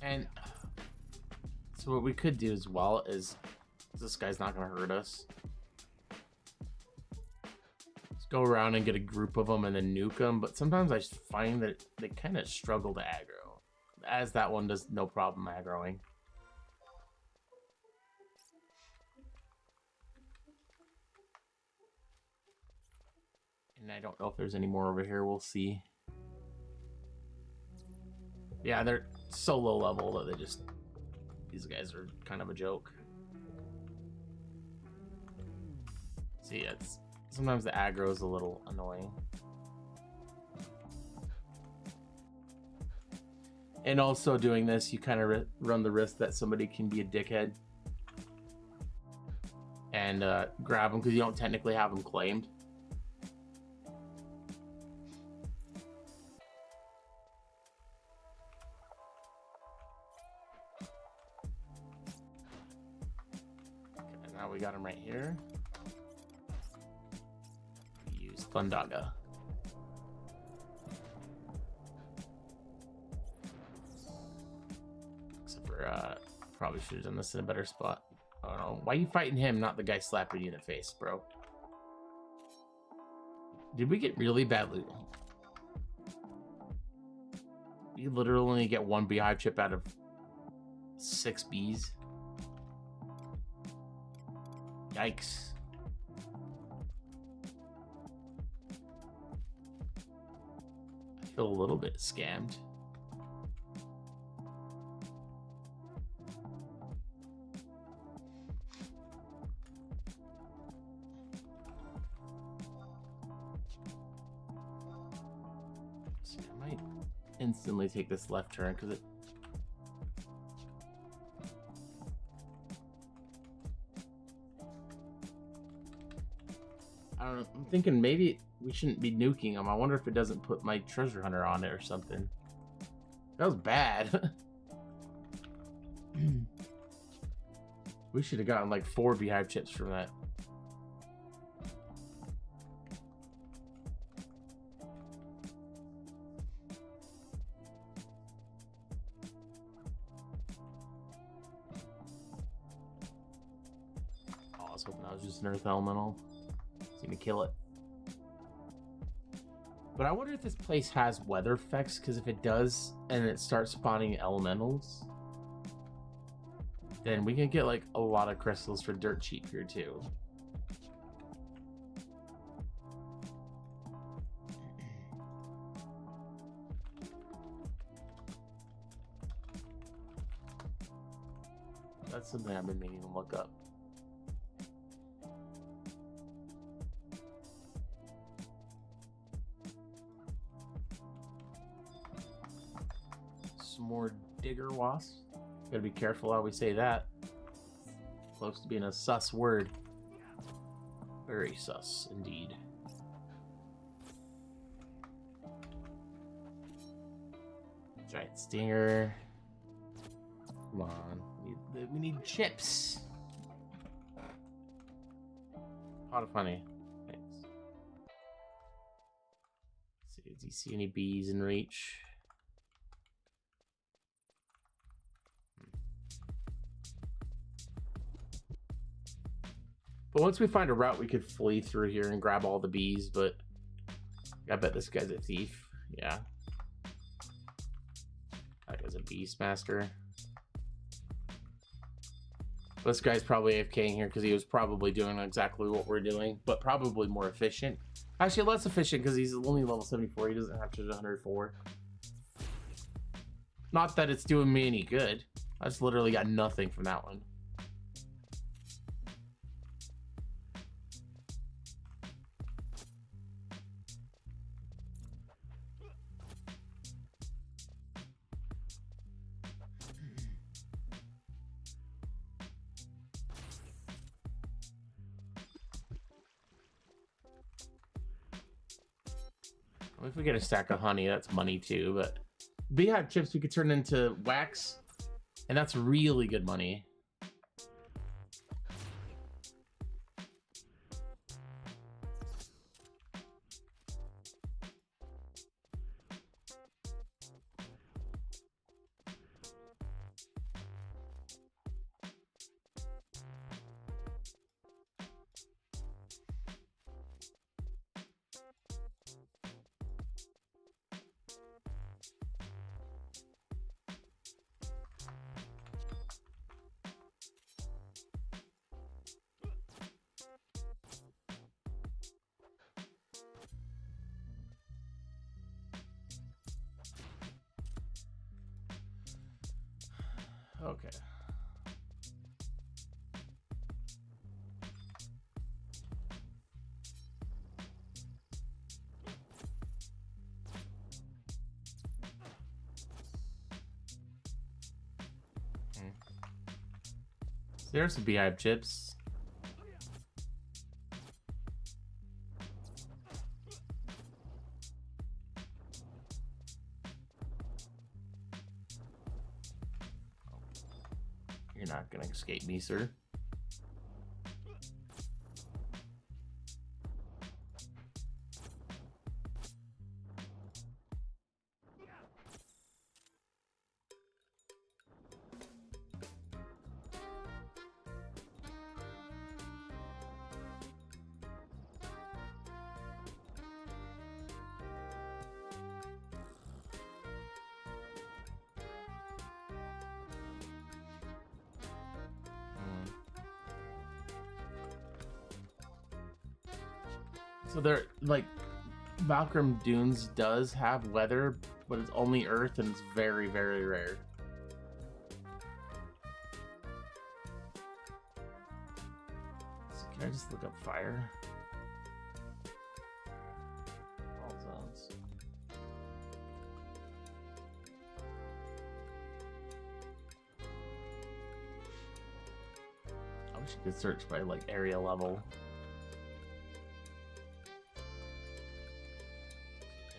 And so what we could do as well is, this guy's not going to hurt us. Go around and get a group of them and then nuke them, but sometimes I find that they kind of struggle to aggro, as that one does no problem aggroing. And I don't know if there's any more over here. We'll see. Yeah, they're so low level that they just, these guys are kind of a joke. See, it's sometimes the aggro is a little annoying. And also doing this, you kind of run the risk that somebody can be a dickhead and grab them because you don't technically have them claimed. Okay, now we got them right here. Vana'diel. Except for, probably should have done this in a better spot. I don't know. Why are you fighting him, not the guy slapping you in the face, bro? Did we get really bad loot? You literally only get one beehive chip out of 6 bees. Yikes. Feel a little bit scammed. See, I might instantly take this left turn because it. I don't know. I'm thinking maybe we shouldn't be nuking them. I wonder if it doesn't put my treasure hunter on it or something. That was bad. We should have gotten like 4 beehive chips from that. Oh, I was hoping that was just an earth elemental. It's gonna kill it. But I wonder if this place has weather effects, because if it does, and it starts spawning elementals, then we can get like a lot of crystals for dirt cheap here too. That's something I've been meaning to look up. Some more digger wasps. Gotta be careful how we say that. Close to being a sus word. Very sus, indeed. Giant stinger. Come on. We need chips. Pot of honey. Thanks. Let's see, do you see any bees in reach? But once we find a route, we could flee through here and grab all the bees, but I bet this guy's a thief. Yeah. That guy's a beast master. This guy's probably AFKing here because he was probably doing exactly what we're doing, but probably more efficient. Actually, less efficient because he's only level 74. He doesn't have to do 104. Not that it's doing me any good. I just literally got nothing from that one. If we get a stack of honey, that's money too, but beehive chips we could turn into wax, and that's really good money. Okay. So there's some beehive chips. You're not gonna escape me, sir. So they're like Valkyrie Dunes does have weather, but it's only earth and it's very, very rare. So can I just look up fire? All zones. I wish you could search by like area level.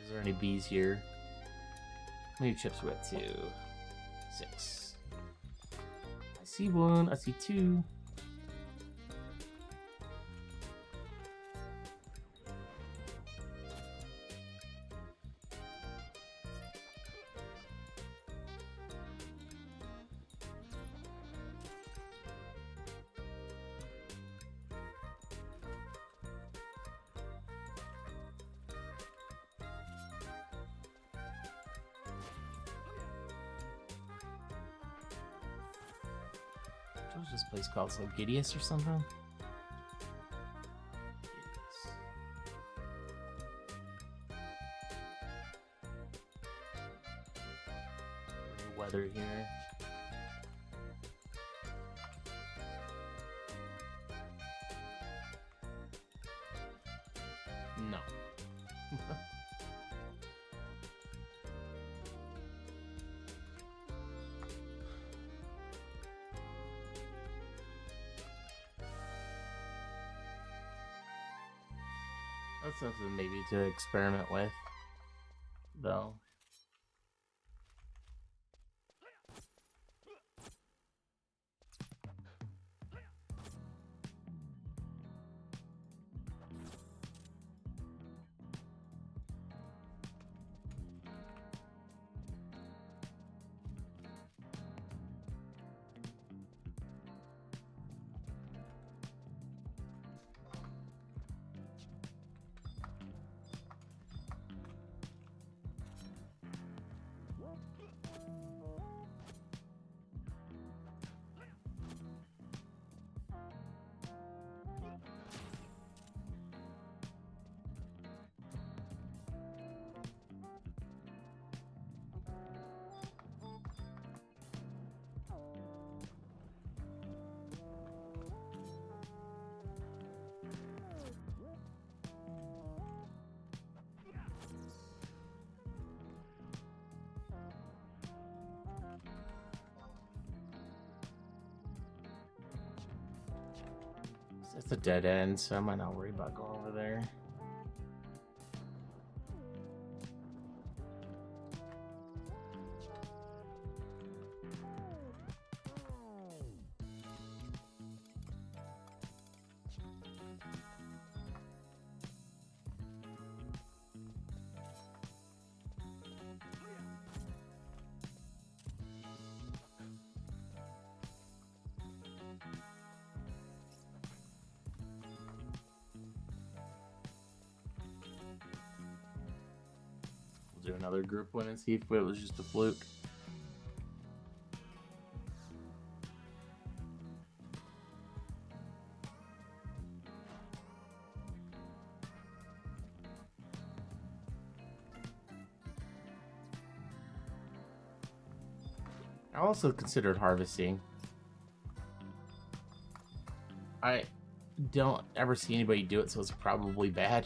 Is there any bees here? How many chips we have? 2, 6. I see 1. I see 2. What's this place called? It's like Gideus or something? Gideus. Weather here. No. That's something maybe to experiment with, though. It's a dead end, so I might not worry about going over there. Do another group one and see if it was just a fluke. I also considered harvesting. I don't ever see anybody do it, so it's probably bad.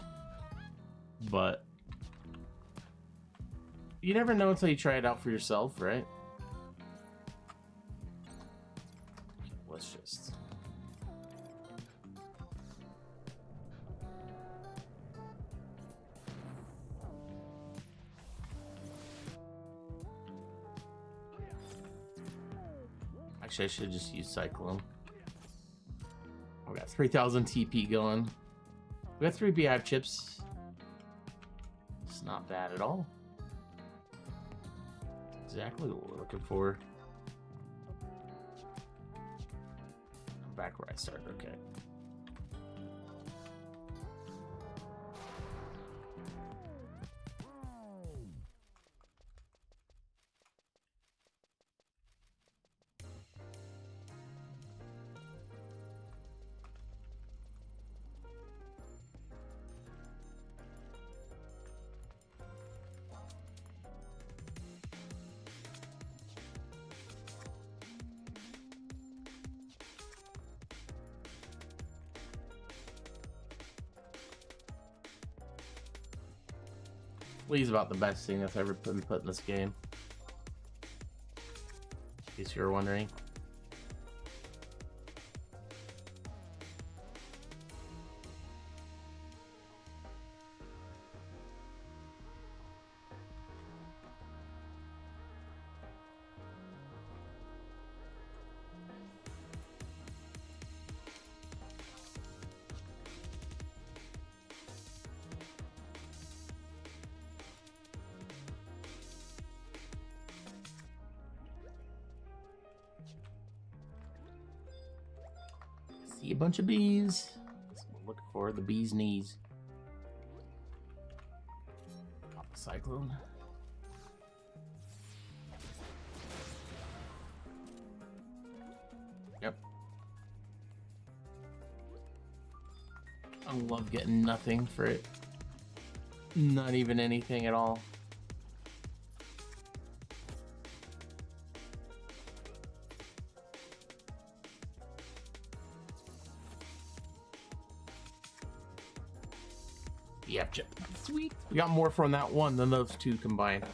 But you never know until you try it out for yourself, right? Okay, let's just... Actually, I should just use Cyclone. We got 3,000 TP going. We got 3 beehive chips. It's not bad at all. Exactly what we're looking for. I'm back where I started, okay. Lee's about the best thing that's ever been put in this game. In case you were wondering. See a bunch of bees. That's what we're looking for, the bee's knees. Pop the Cyclone. Yep. I love getting nothing for it. Not even anything at all. Yep, chip. Sweet. We got more from that one than those two combined.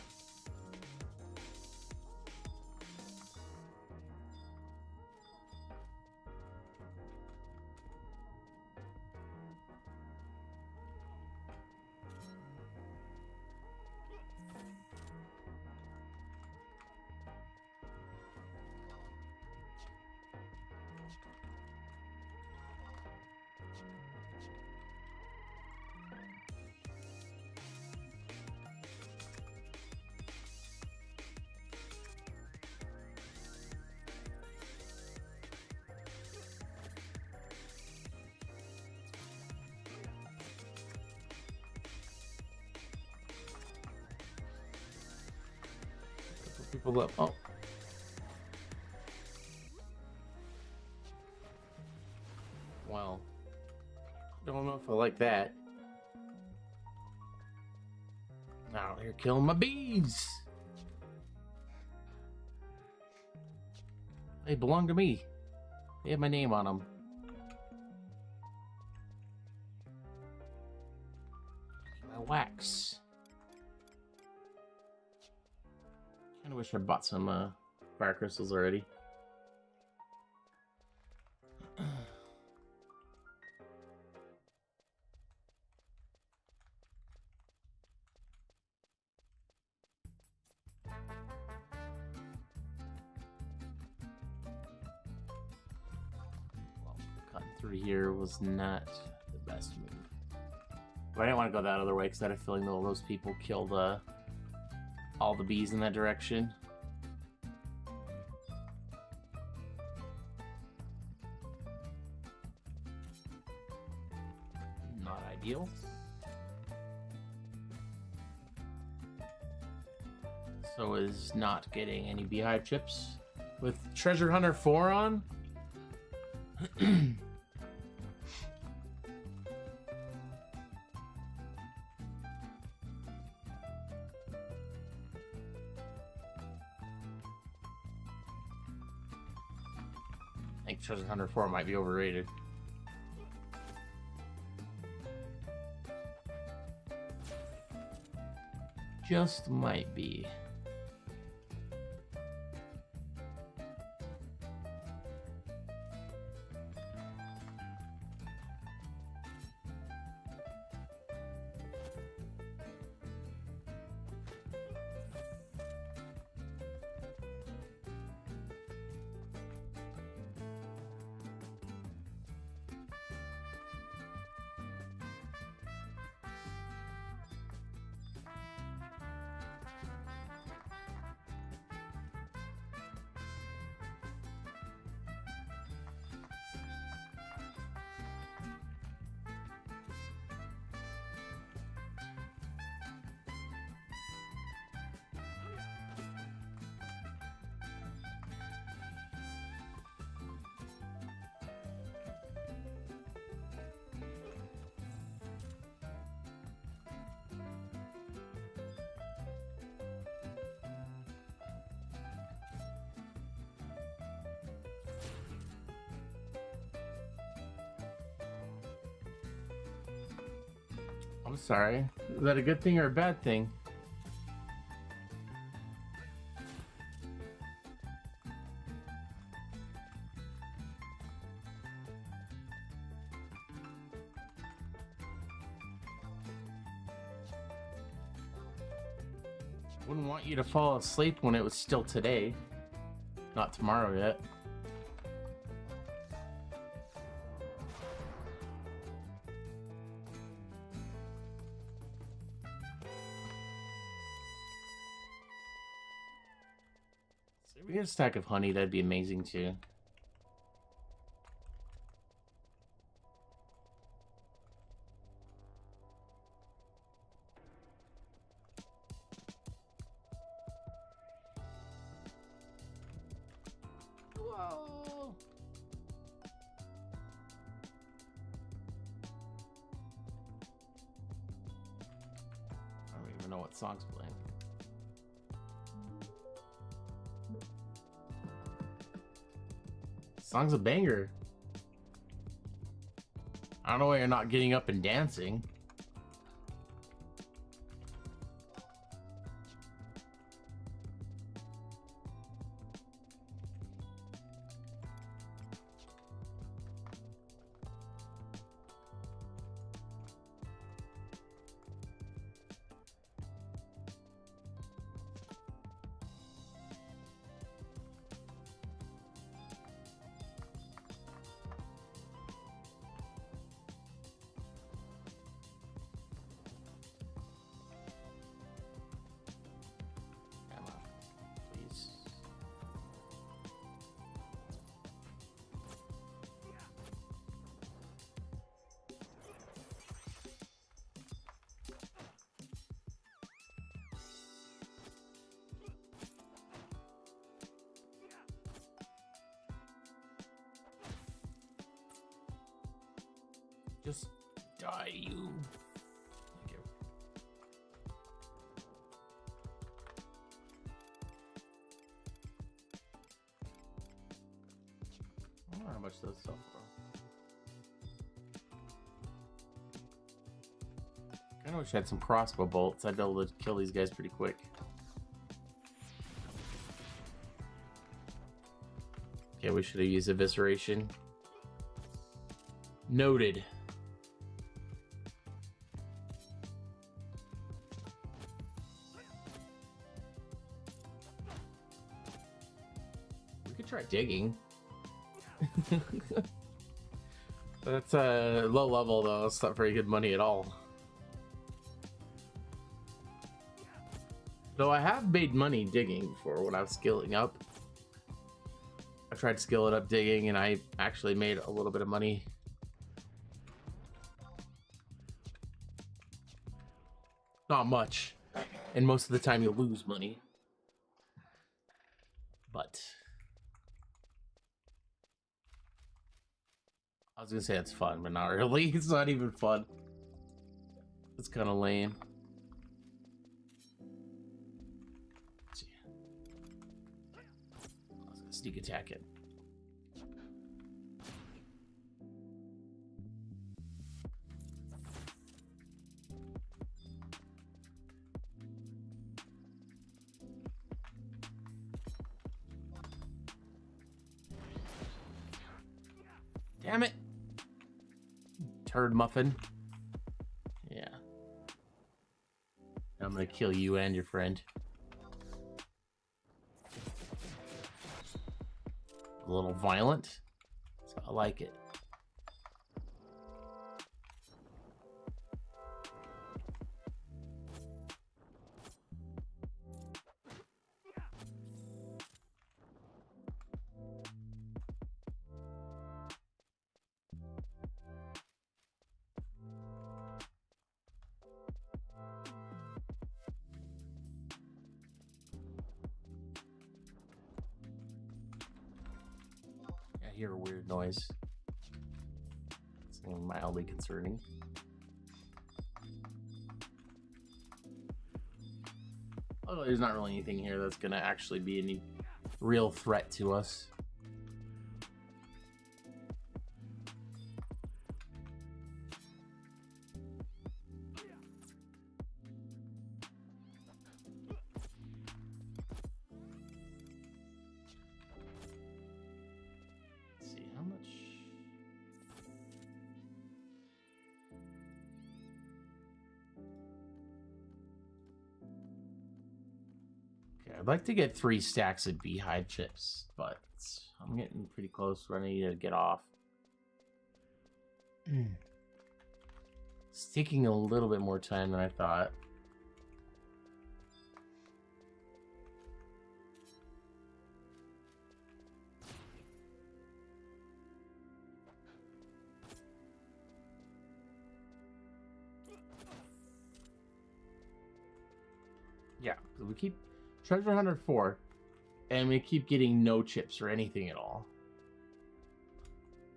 people up. Oh. Well, don't know if I like that. Now you're killing my bees. They belong to me. They have my name on them. My wax. Kinda wish I bought some fire crystals already. Cutting through here was not the best move. But I didn't want to go that other way because I had a feeling that all those people killed all the bees in that direction. Not ideal. So is not getting any beehive chips. With Treasure Hunter 4 on? I think Treasure Hunter 4 might be overrated. Just might be. I'm sorry. Is that a good thing or a bad thing? Wouldn't want you to fall asleep when it was still today. Not tomorrow yet. If we get a stack of honey, that'd be amazing too. Whoa! I don't even know what song's playing. Song's a banger. I don't know why you're not getting up and dancing. Just die, you. Thank you. I don't know how much those sell for. I kind of wish I had some crossbow bolts. I'd be able to kill these guys pretty quick. Okay, we should have used evisceration. Noted. We could try digging. That's low level though. It's not very good money at all. Though I have made money digging before when I was skilling up. I tried skilling up digging and I actually made a little bit of money. Not much. And most of the time you lose money. But I was gonna say it's fun, but not really. It's not even fun. It's kind of lame. Let's see. I was gonna sneak attack it. Damn it. Turd muffin. Yeah. I'm gonna kill you and your friend. A little violent. So I like it. I hear a weird noise. Something mildly concerning. Although there's not really anything here that's gonna actually be any real threat to us. I'd like to get 3 stacks of beehive chips, but I'm getting pretty close where I need to get off. It's taking a little bit more time than I thought. Yeah, we keep treasure hunter 4, and we keep getting no chips or anything at all.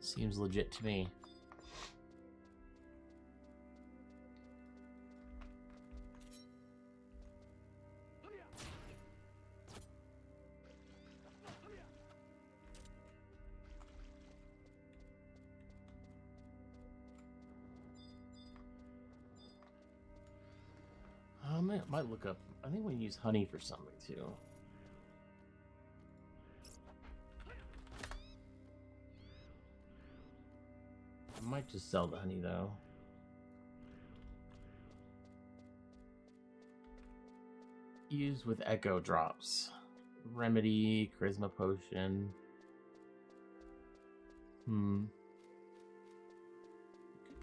Seems legit to me. I might look up. I think we use honey for something too. I might just sell the honey though. Use with echo drops. Remedy, charisma potion.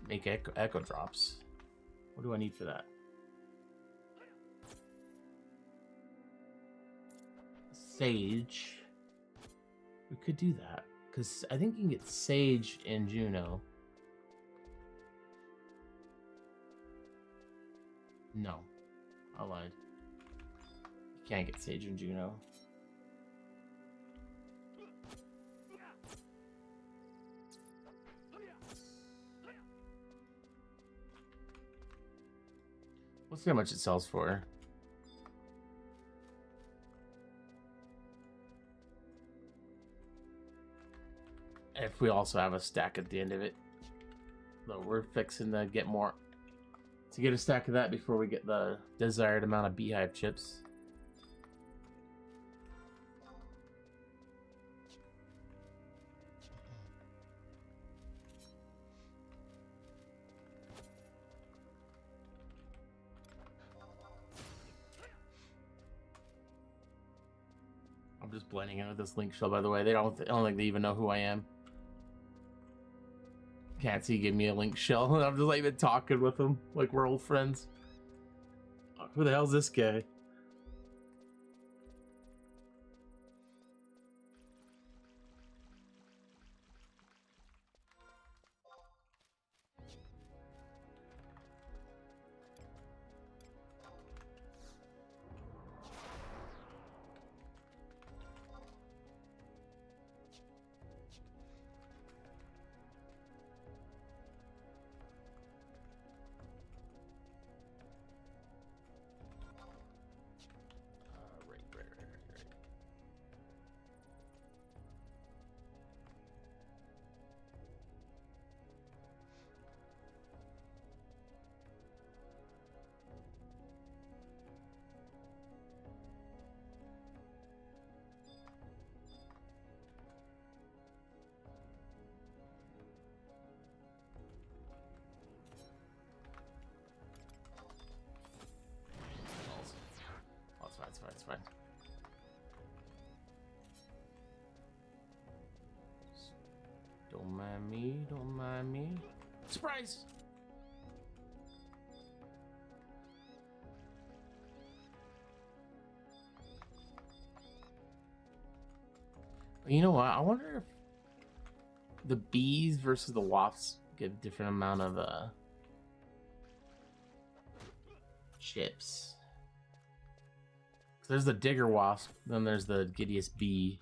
Make echo drops. What do I need for that? Sage. We could do that because I think you can get sage in Juno. No, I lied. You can't get sage in Juno. Let's see how much it sells for. If we also have a stack at the end of it. So we're fixing to get more. To get a stack of that before we get the desired amount of beehive chips. I'm just blending in with this link shell, by the way. I don't think they even know who I am. Can't see give me a link shell. I'm just like been talking with them like we're old friends. Who the hell's this guy? It's fine. Don't mind me, don't mind me. Surprise! You know what? I wonder if the bees versus the wasps get a different amount of chips. There's the digger wasp, then there's the giddiest bee.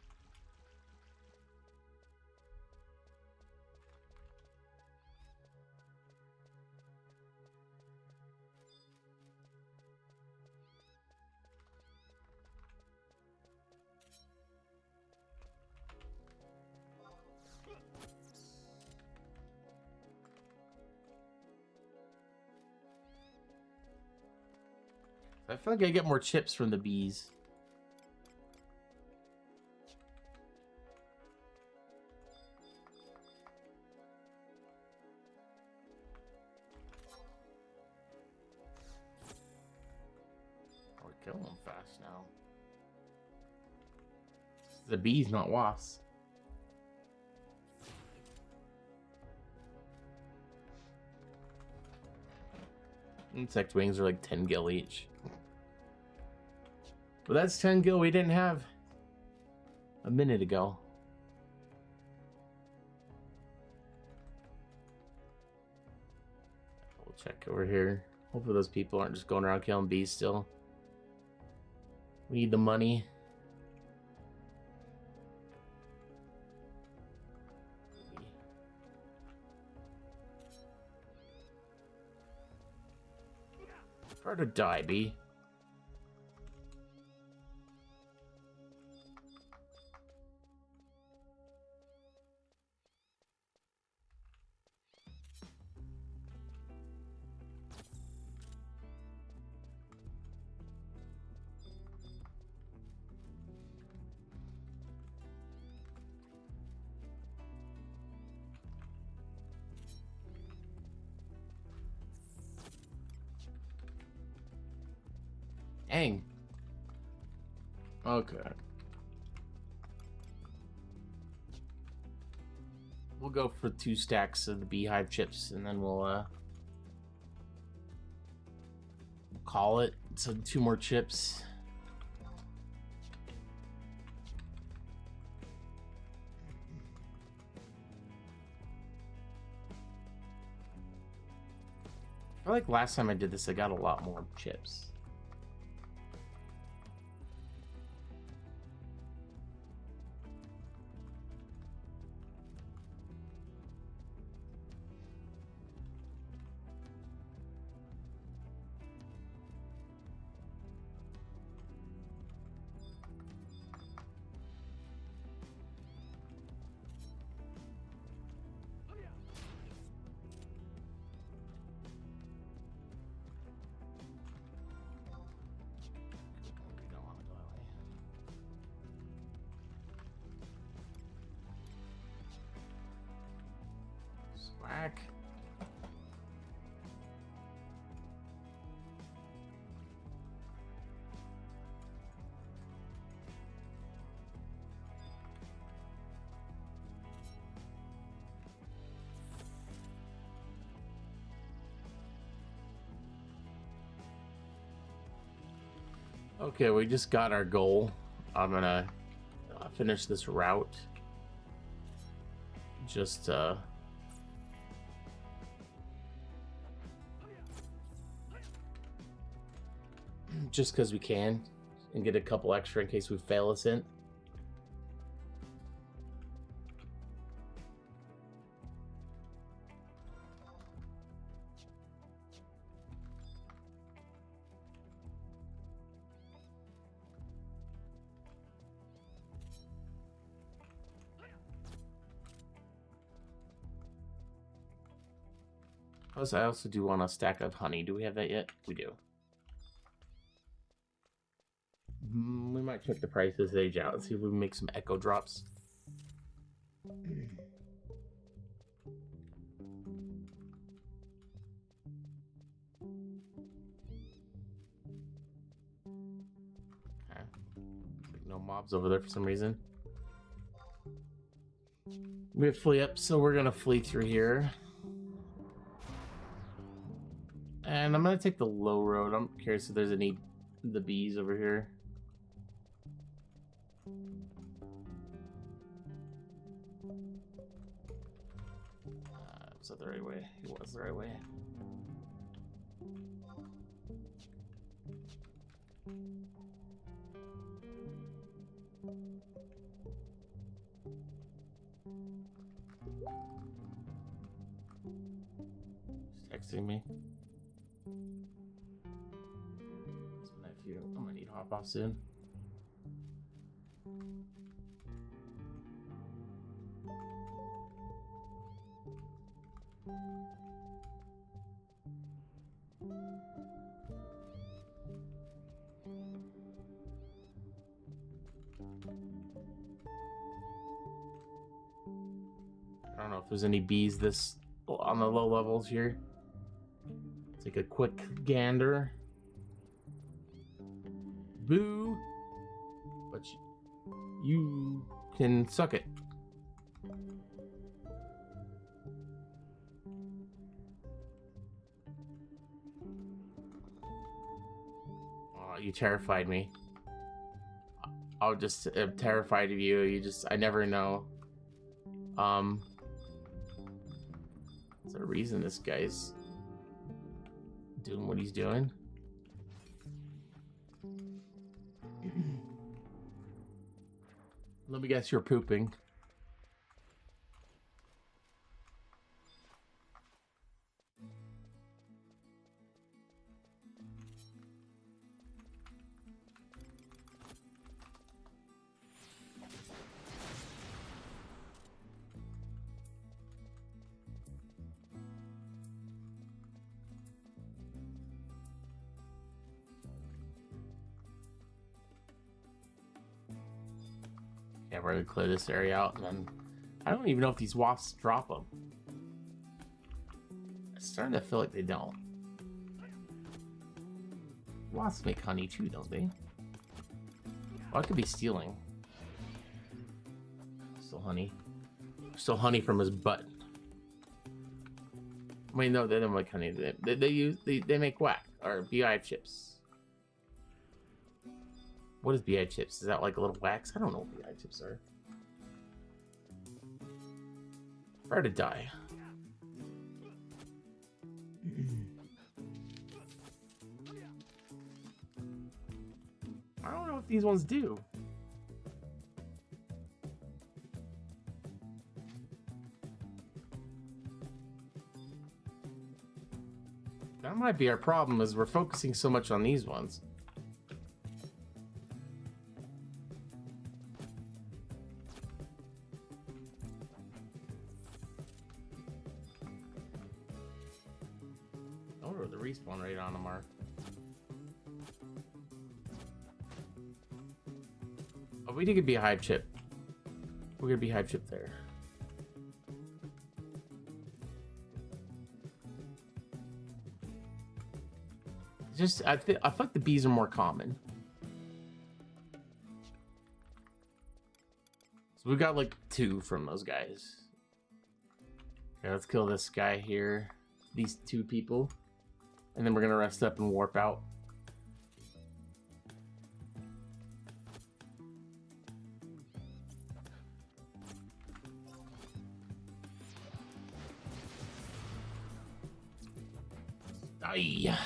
I feel like I get more chips from the bees. We're killing them fast now. The bees, not wasps. Insect wings are like 10 gil each. But that's 10 gil we didn't have a minute ago. We'll check over here. Hopefully those people aren't just going around killing bees still. We need the money. Hard to die, bee. Dang. Okay. We'll go for 2 stacks of the beehive chips, and then we'll call it. So 2 more chips. I feel like last time I did this, I got a lot more chips. Whack. Okay, we just got our goal. I'm gonna finish this route. Just because we can, and get a couple extra in case we fail a synth. I also do want a stack of honey. Do we have that yet? We do. We might check the price of this age out and see if we can make some echo drops. Okay. No mobs over there for some reason. We have flee up, so we're gonna flee through here. And I'm gonna take the low road. I'm curious if there's any the bees over here. Was that the right way? It was the right way. Just texting me. I'm gonna need to hop off soon. I don't know if there's any bees this on the low levels here. Take a quick gander. Boo! But you can suck it. Oh, you terrified me. I'm just terrified of you. I never know. Is there a reason this guy's doing what he's doing? Let me guess, you're pooping. Yeah, we're gonna clear this area out, and then I don't even know if these wasps drop them. It's starting to feel like they don't. Wasps make honey too, don't they? Well, I could be stealing. Still honey. Still honey from his butt. Wait, no, they don't make honey. They make whack or beehive chips. What is beehive chips? Is that like a little wax? I don't know what beehive chips are. Prepare to die. I don't know what these ones do. That might be our problem, is we're focusing so much on these ones. I wonder what the respawn rate on them are. Oh, we did get beehive chip. We're gonna beehive chip there. Just I feel like the bees are more common. So we got like 2 from those guys. Okay, let's kill this guy here. These 2 people. And then we're gonna rest up and warp out. Aye.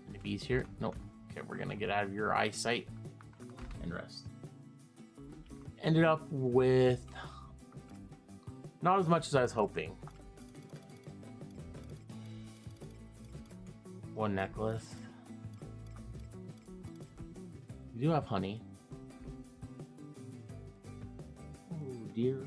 Any bees here? Nope. Okay, we're gonna get out of your eyesight and rest. Ended up with not as much as I was hoping. 1 necklace. We do have honey. Oh dear.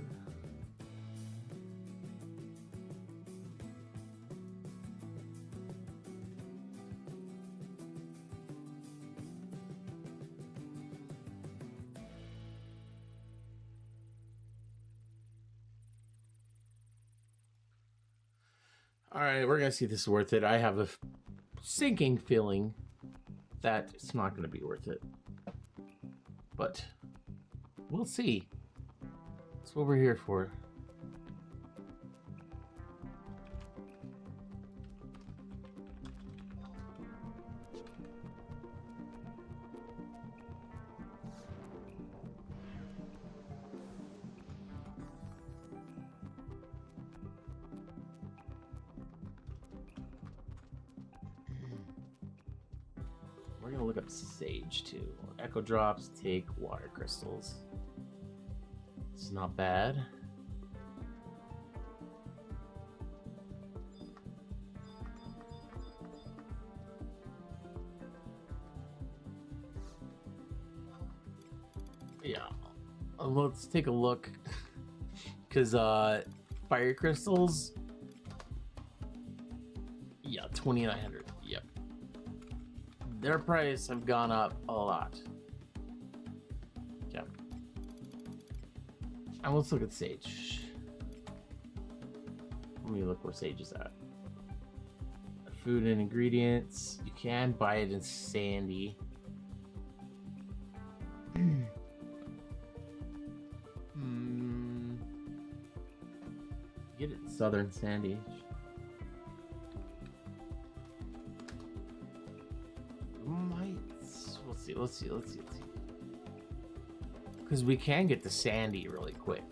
All right, we're gonna see if this is worth it. I have a sinking feeling that it's not gonna be worth it, but we'll see. That's what we're here for. We're gonna look up sage too. Echo drops take water crystals. It's not bad. Yeah. Let's take a look. Because fire crystals. Yeah, 2,900. Yep. Their price have gone up a lot. Yep. And let's look at sage. Let me look where sage is at. Food and ingredients. You can buy it in sandy. Get it in southern sandy. Let's see. Because we can get the sandy really quick.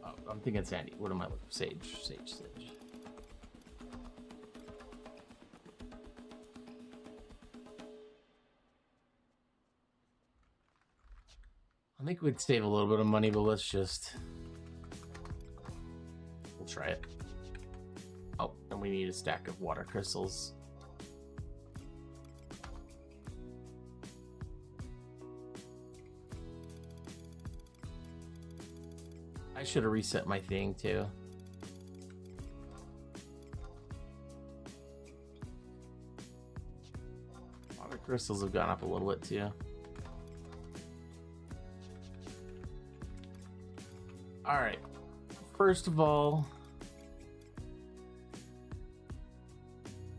Oh, I'm thinking sandy. What am I looking for? Sage. I think we'd save a little bit of money, but we'll try it. Oh, and we need a stack of water crystals. I should have reset my thing too. Water crystals have gone up a little bit too. All right. First of all,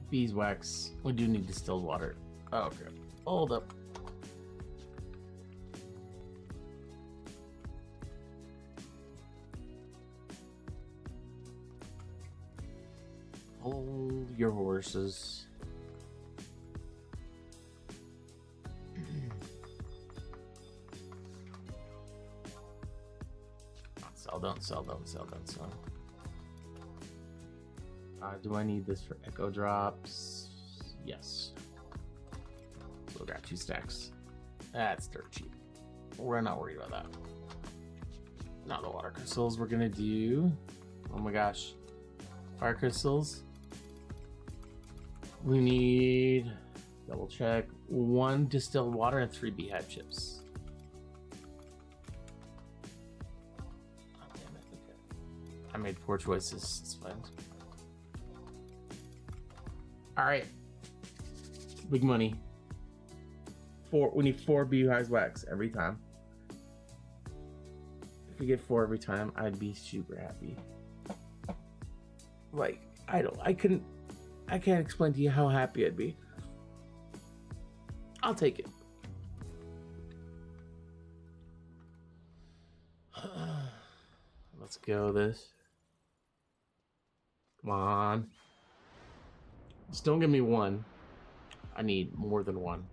beeswax. We do need distilled water. Oh, okay. Hold up. Hold your horses. Don't sell. Do I need this for echo drops? Yes. So we'll grab 2 stacks. That's dirt cheap. We're not worried about that. Not the water crystals. We're gonna do. Oh my gosh. Fire crystals. We need. Double check. 1 distilled water and 3 beehive chips. I made poor choices. It's fine. All right. Big money. We need 4 beehives wax every time. If we get 4 every time, I'd be super happy. Like, I can't explain to you how happy I'd be. I'll take it. Let's go this. Come on. Just don't give me 1. I need more than 1.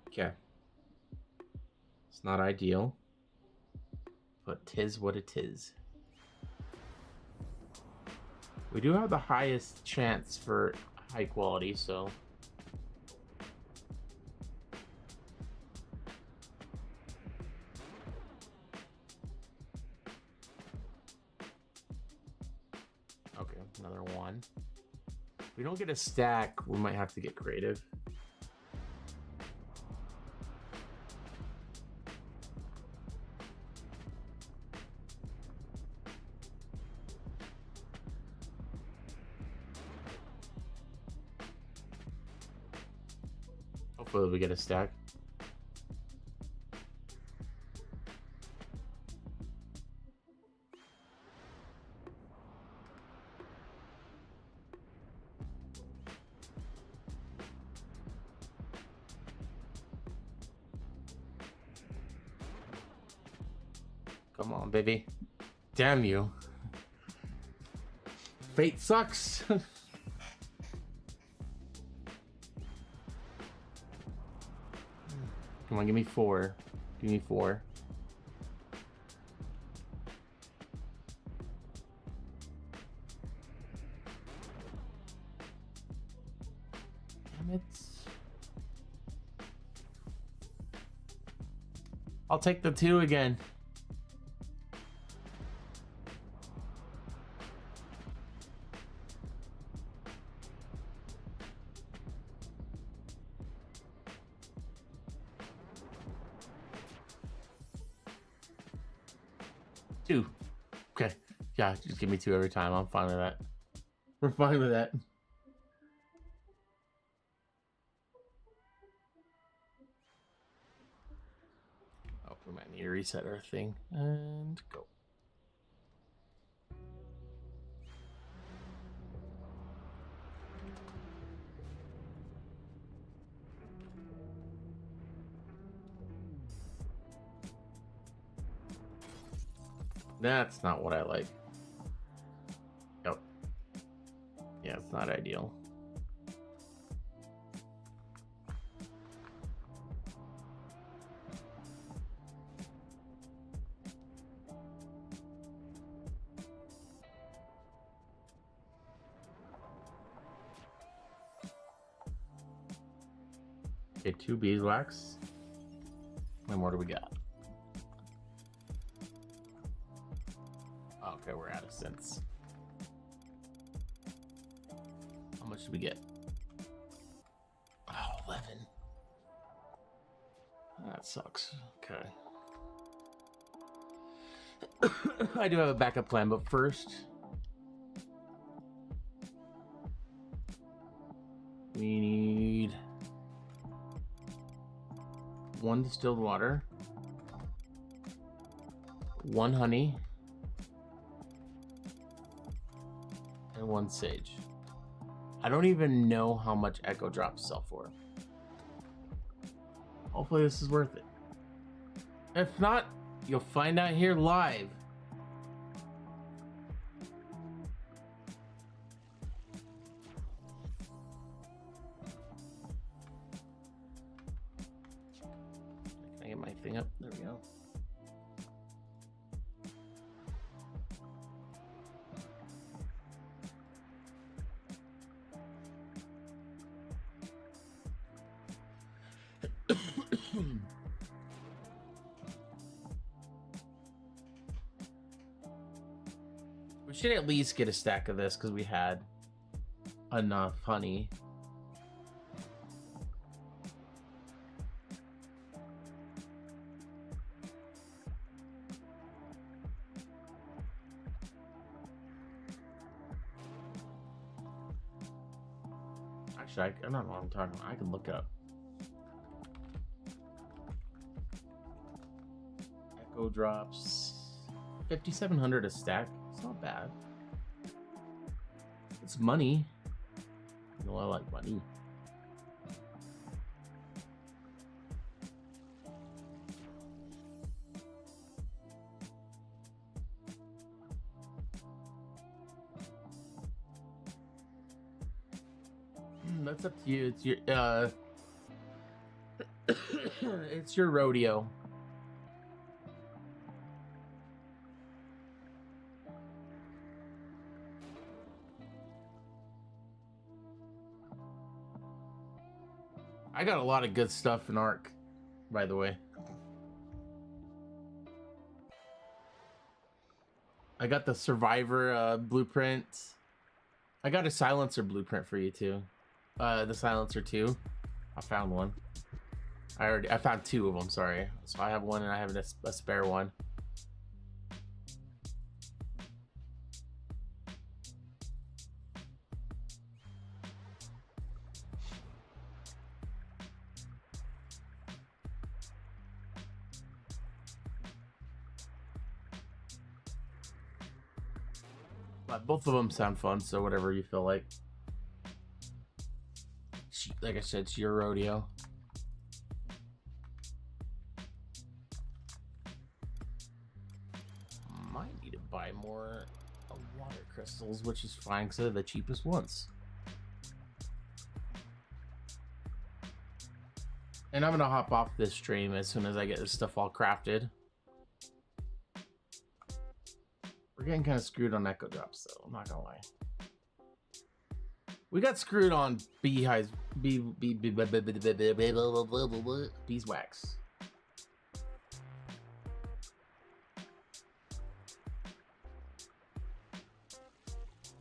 Okay. It's not ideal, but 'tis what it is. We do have the highest chance for high quality, so okay, another 1. If we don't get a stack, we might have to get creative. Hopefully we get a stack. Come on, baby. Damn you. Fate sucks. Come on, give me 4. Give me 4. Damn it. I'll take the 2 again. Two. Okay. Yeah, just give me 2 every time. I'm fine with that. We're fine with that. Oh, we might need to reset our thing. And go. That's not what I like. Yep. Yeah, it's not ideal. Okay, 2 beeswax. How many more do we got? Okay, we're out of cents. How much did we get? Oh, 11. That sucks. Okay. I do have a backup plan, but first we need 1 distilled water, 1 honey, and 1 sage. I don't even know how much echo drops sell for. Hopefully this is worth it. If not, you'll find out here live. Can I get my thing up? There we go. We should at least get a stack of this because we had enough honey. Actually, I don't know what I'm talking about. I can look it up. Echo drops 5,700 a stack. It's not bad. It's money. You know, I like money. That's up to you. It's your it's your rodeo. I got a lot of good stuff in Arc, by the way. I got the Survivor blueprint. I got a Silencer blueprint for you too. The Silencer 2. I found one. I found 2 of them, sorry. So I have one and I have a spare one. But both of them sound fun, so whatever you feel like. Like I said, it's your rodeo. Might need to buy more water crystals, which is fine because they're the cheapest ones. And I'm gonna hop off this stream as soon as I get this stuff all crafted. We're getting kind of screwed on echo drops, though. I'm not gonna lie. We got screwed on beeswax.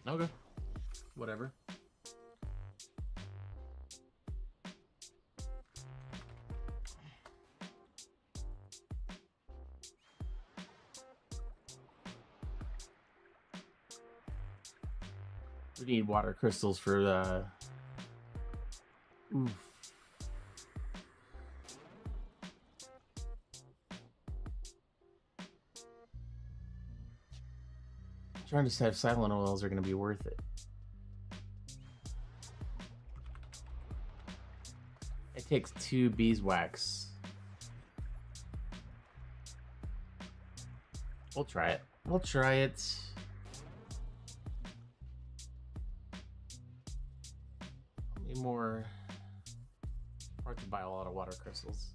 Okay. Whatever. We need water crystals for the... Oof. I'm trying to decide if silent oils are going to be worth it. It takes 2 beeswax. We'll try it. We'll try it. More hard to buy a lot of water crystals.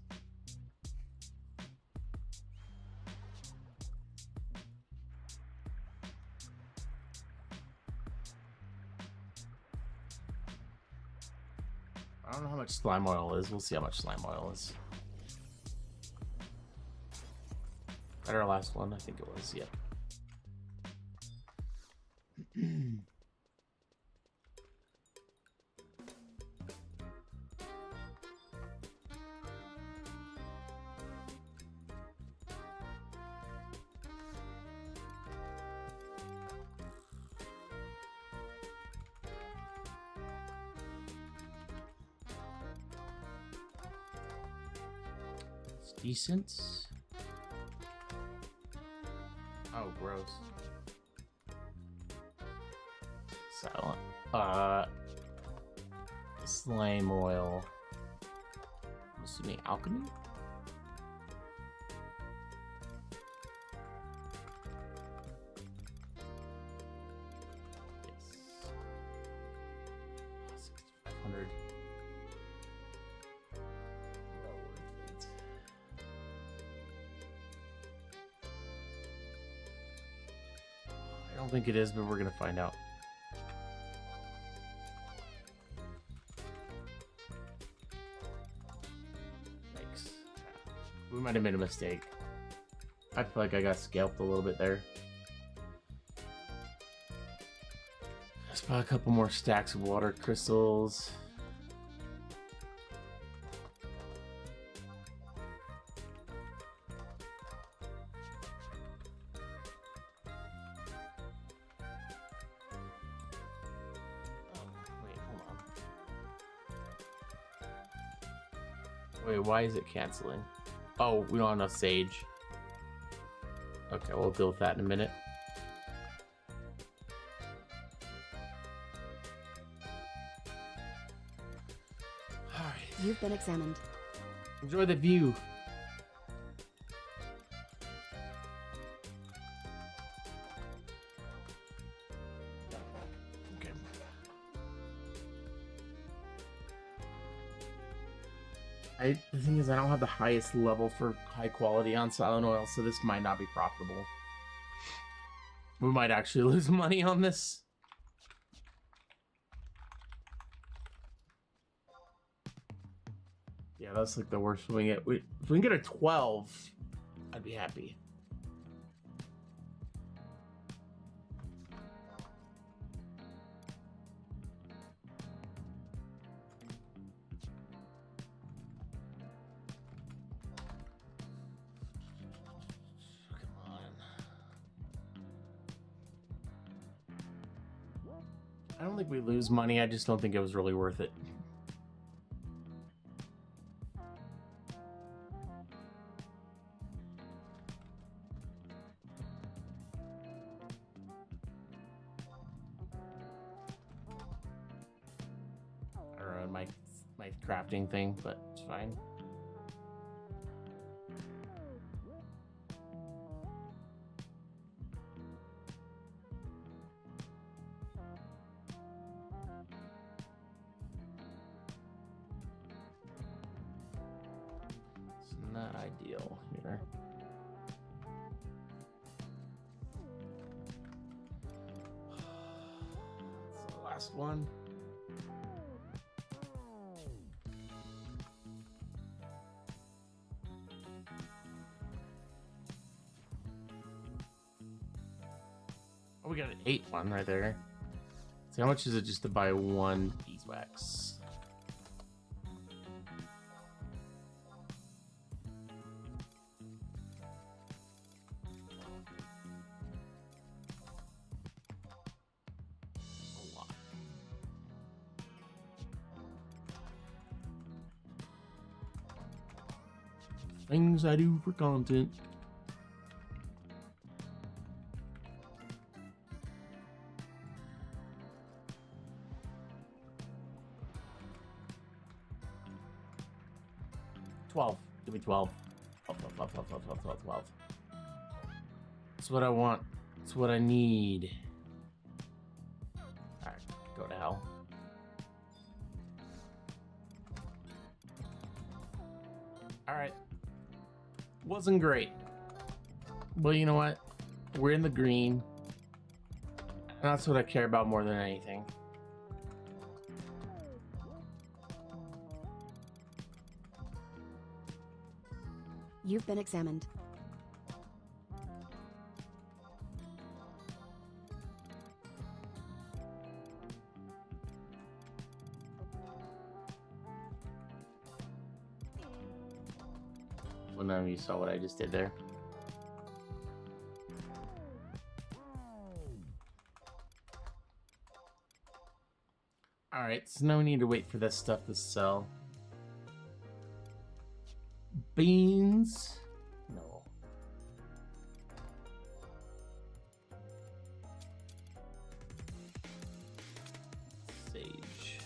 I don't know how much slime oil is. We'll see how much slime oil is. At our last one, I think it was, yeah. Decent. Oh, gross. Silent. Slime oil. I'm assuming alchemy? Yes. 6,500. I don't think it is, but we're gonna find out. Yikes. We might have made a mistake. I feel like I got scalped a little bit there. Let's buy a couple more stacks of water crystals. Wait, why is it canceling? Oh, we don't have enough sage. Okay, we'll deal with that in a minute. Alright. You've been examined. Enjoy the view. Okay. The thing is, I don't have the highest level for high quality on silent oil, so this might not be profitable. We might actually lose money on this. Yeah, that's like the worst we can get. If we can get a 12, I'd be happy. Come on. I don't think we lose money. I just don't think it was really worth it. My crafting thing, but it's fine. It's not ideal here. It's the last one. Oh, we got an 8 one right there. So how much is it just to buy one beeswax? A lot. Things I do for content. Give me 12. 12. That's what I want. That's what I need. Alright, go to hell. Alright. Wasn't great. But you know what? We're in the green. And that's what I care about more than anything. You've been examined. Well, none of you saw what I just did there. Alright, so now we need to wait for this stuff to sell. Beans? No. Sage.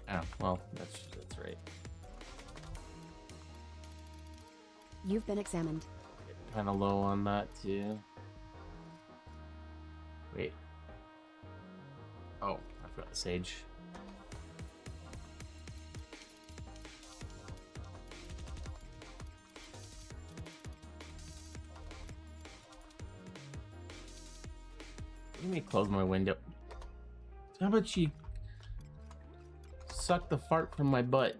Oh, well, that's right. You've been examined. Kind of low on that too. Wait. Oh, I forgot the sage. Let me close my window. How about she suck the fart from my butt?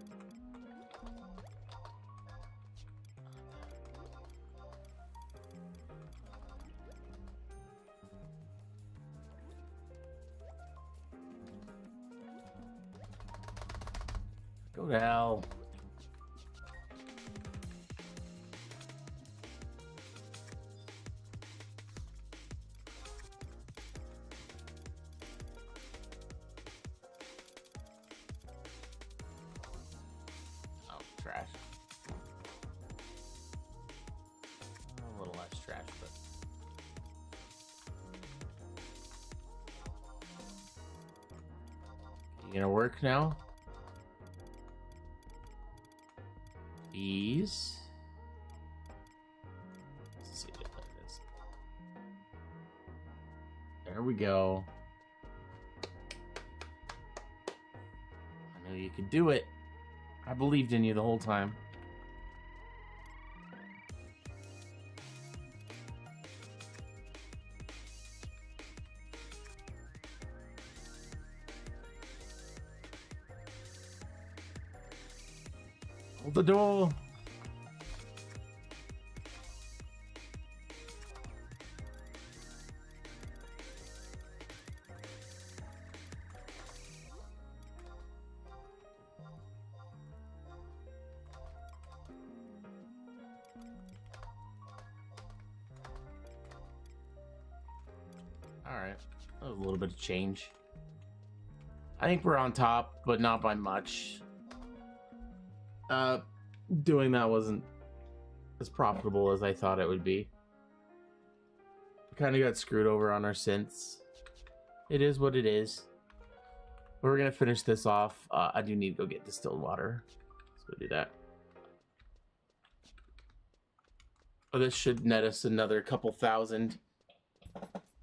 Go to hell. Oh, trash. A little less trash, but you gonna work now? These. Let's see what that is. There we go. I knew you could do it. I believed in you the whole time. Hold the door. All right, a little bit of change. I think we're on top, but not by much. Doing that wasn't as profitable as I thought it would be. We kind of got screwed over on our synths. It is what it is. But we're gonna finish this off. I do need to go get distilled water. Let's go do that. Oh, this should net us another couple thousand.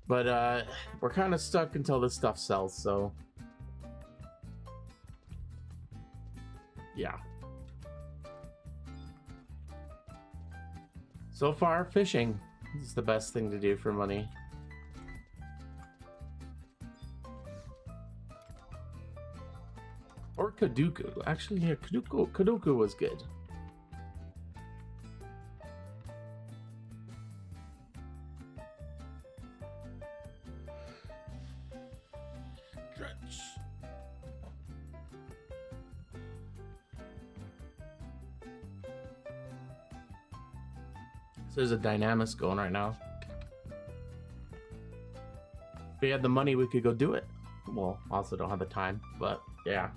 But we're kind of stuck until this stuff sells, so yeah. So far, fishing is the best thing to do for money. Or Kaduku. Actually, yeah, Kaduku was good. Dredge. So there's a dynamis going right now. If we had the money, we could go do it. Well, also don't have the time, but yeah.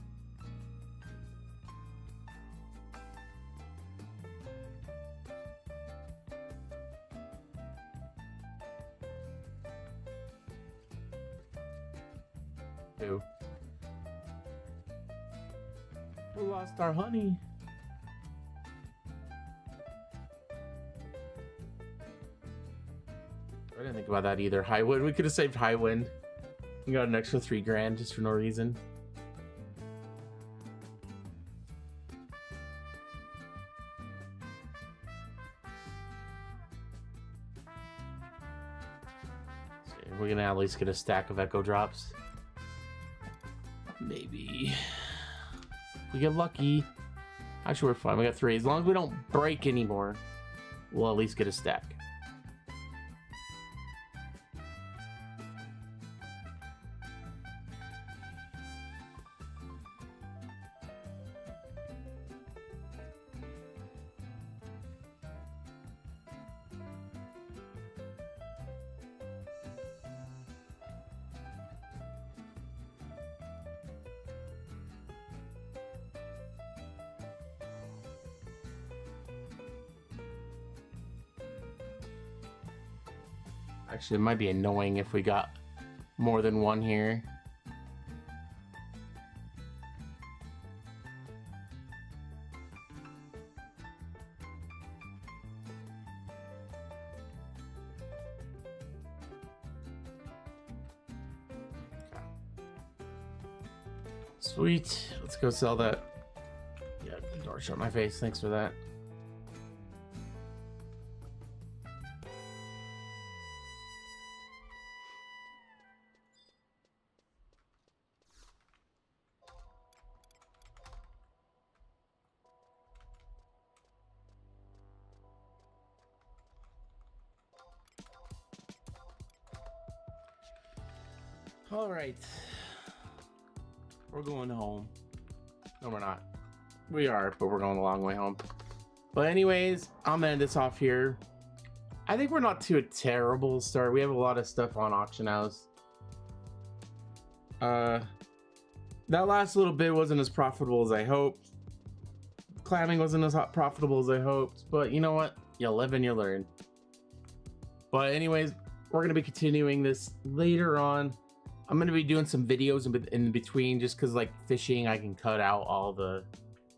Ew. We lost our honey. I didn't think about that either. High wind. We could have saved high wind. We got an extra 3 grand just for no reason. So we're gonna at least get a stack of echo drops. Maybe. If we get lucky. Actually, we're fine. We got 3. As long as we don't break anymore, we'll at least get a stack. Actually, it might be annoying if we got more than one here. Sweet. Let's go sell that. Yeah, the door shut my face. Thanks for that. All right. We're going home. No, we're not. We are, but we're going a long way home. But anyways, I'm gonna end this off here. I think we're not to a terrible start. We have a lot of stuff on auction house. That last little bit wasn't as profitable as I hoped. Clamming wasn't as profitable as I hoped, but you know what? You live and you learn. But anyways, we're gonna be continuing this later on. I'm gonna be doing some videos in between, just because like fishing, I can cut out all the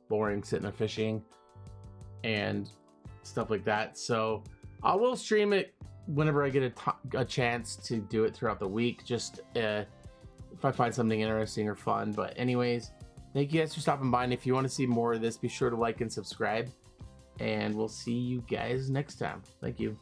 boring sitting there fishing and stuff like that. So I will stream it whenever I get a chance to do it throughout the week, just if I find something interesting or fun. But anyways, thank you guys for stopping by, and if you want to see more of this, be sure to like and subscribe, and we'll see you guys next time. Thank you.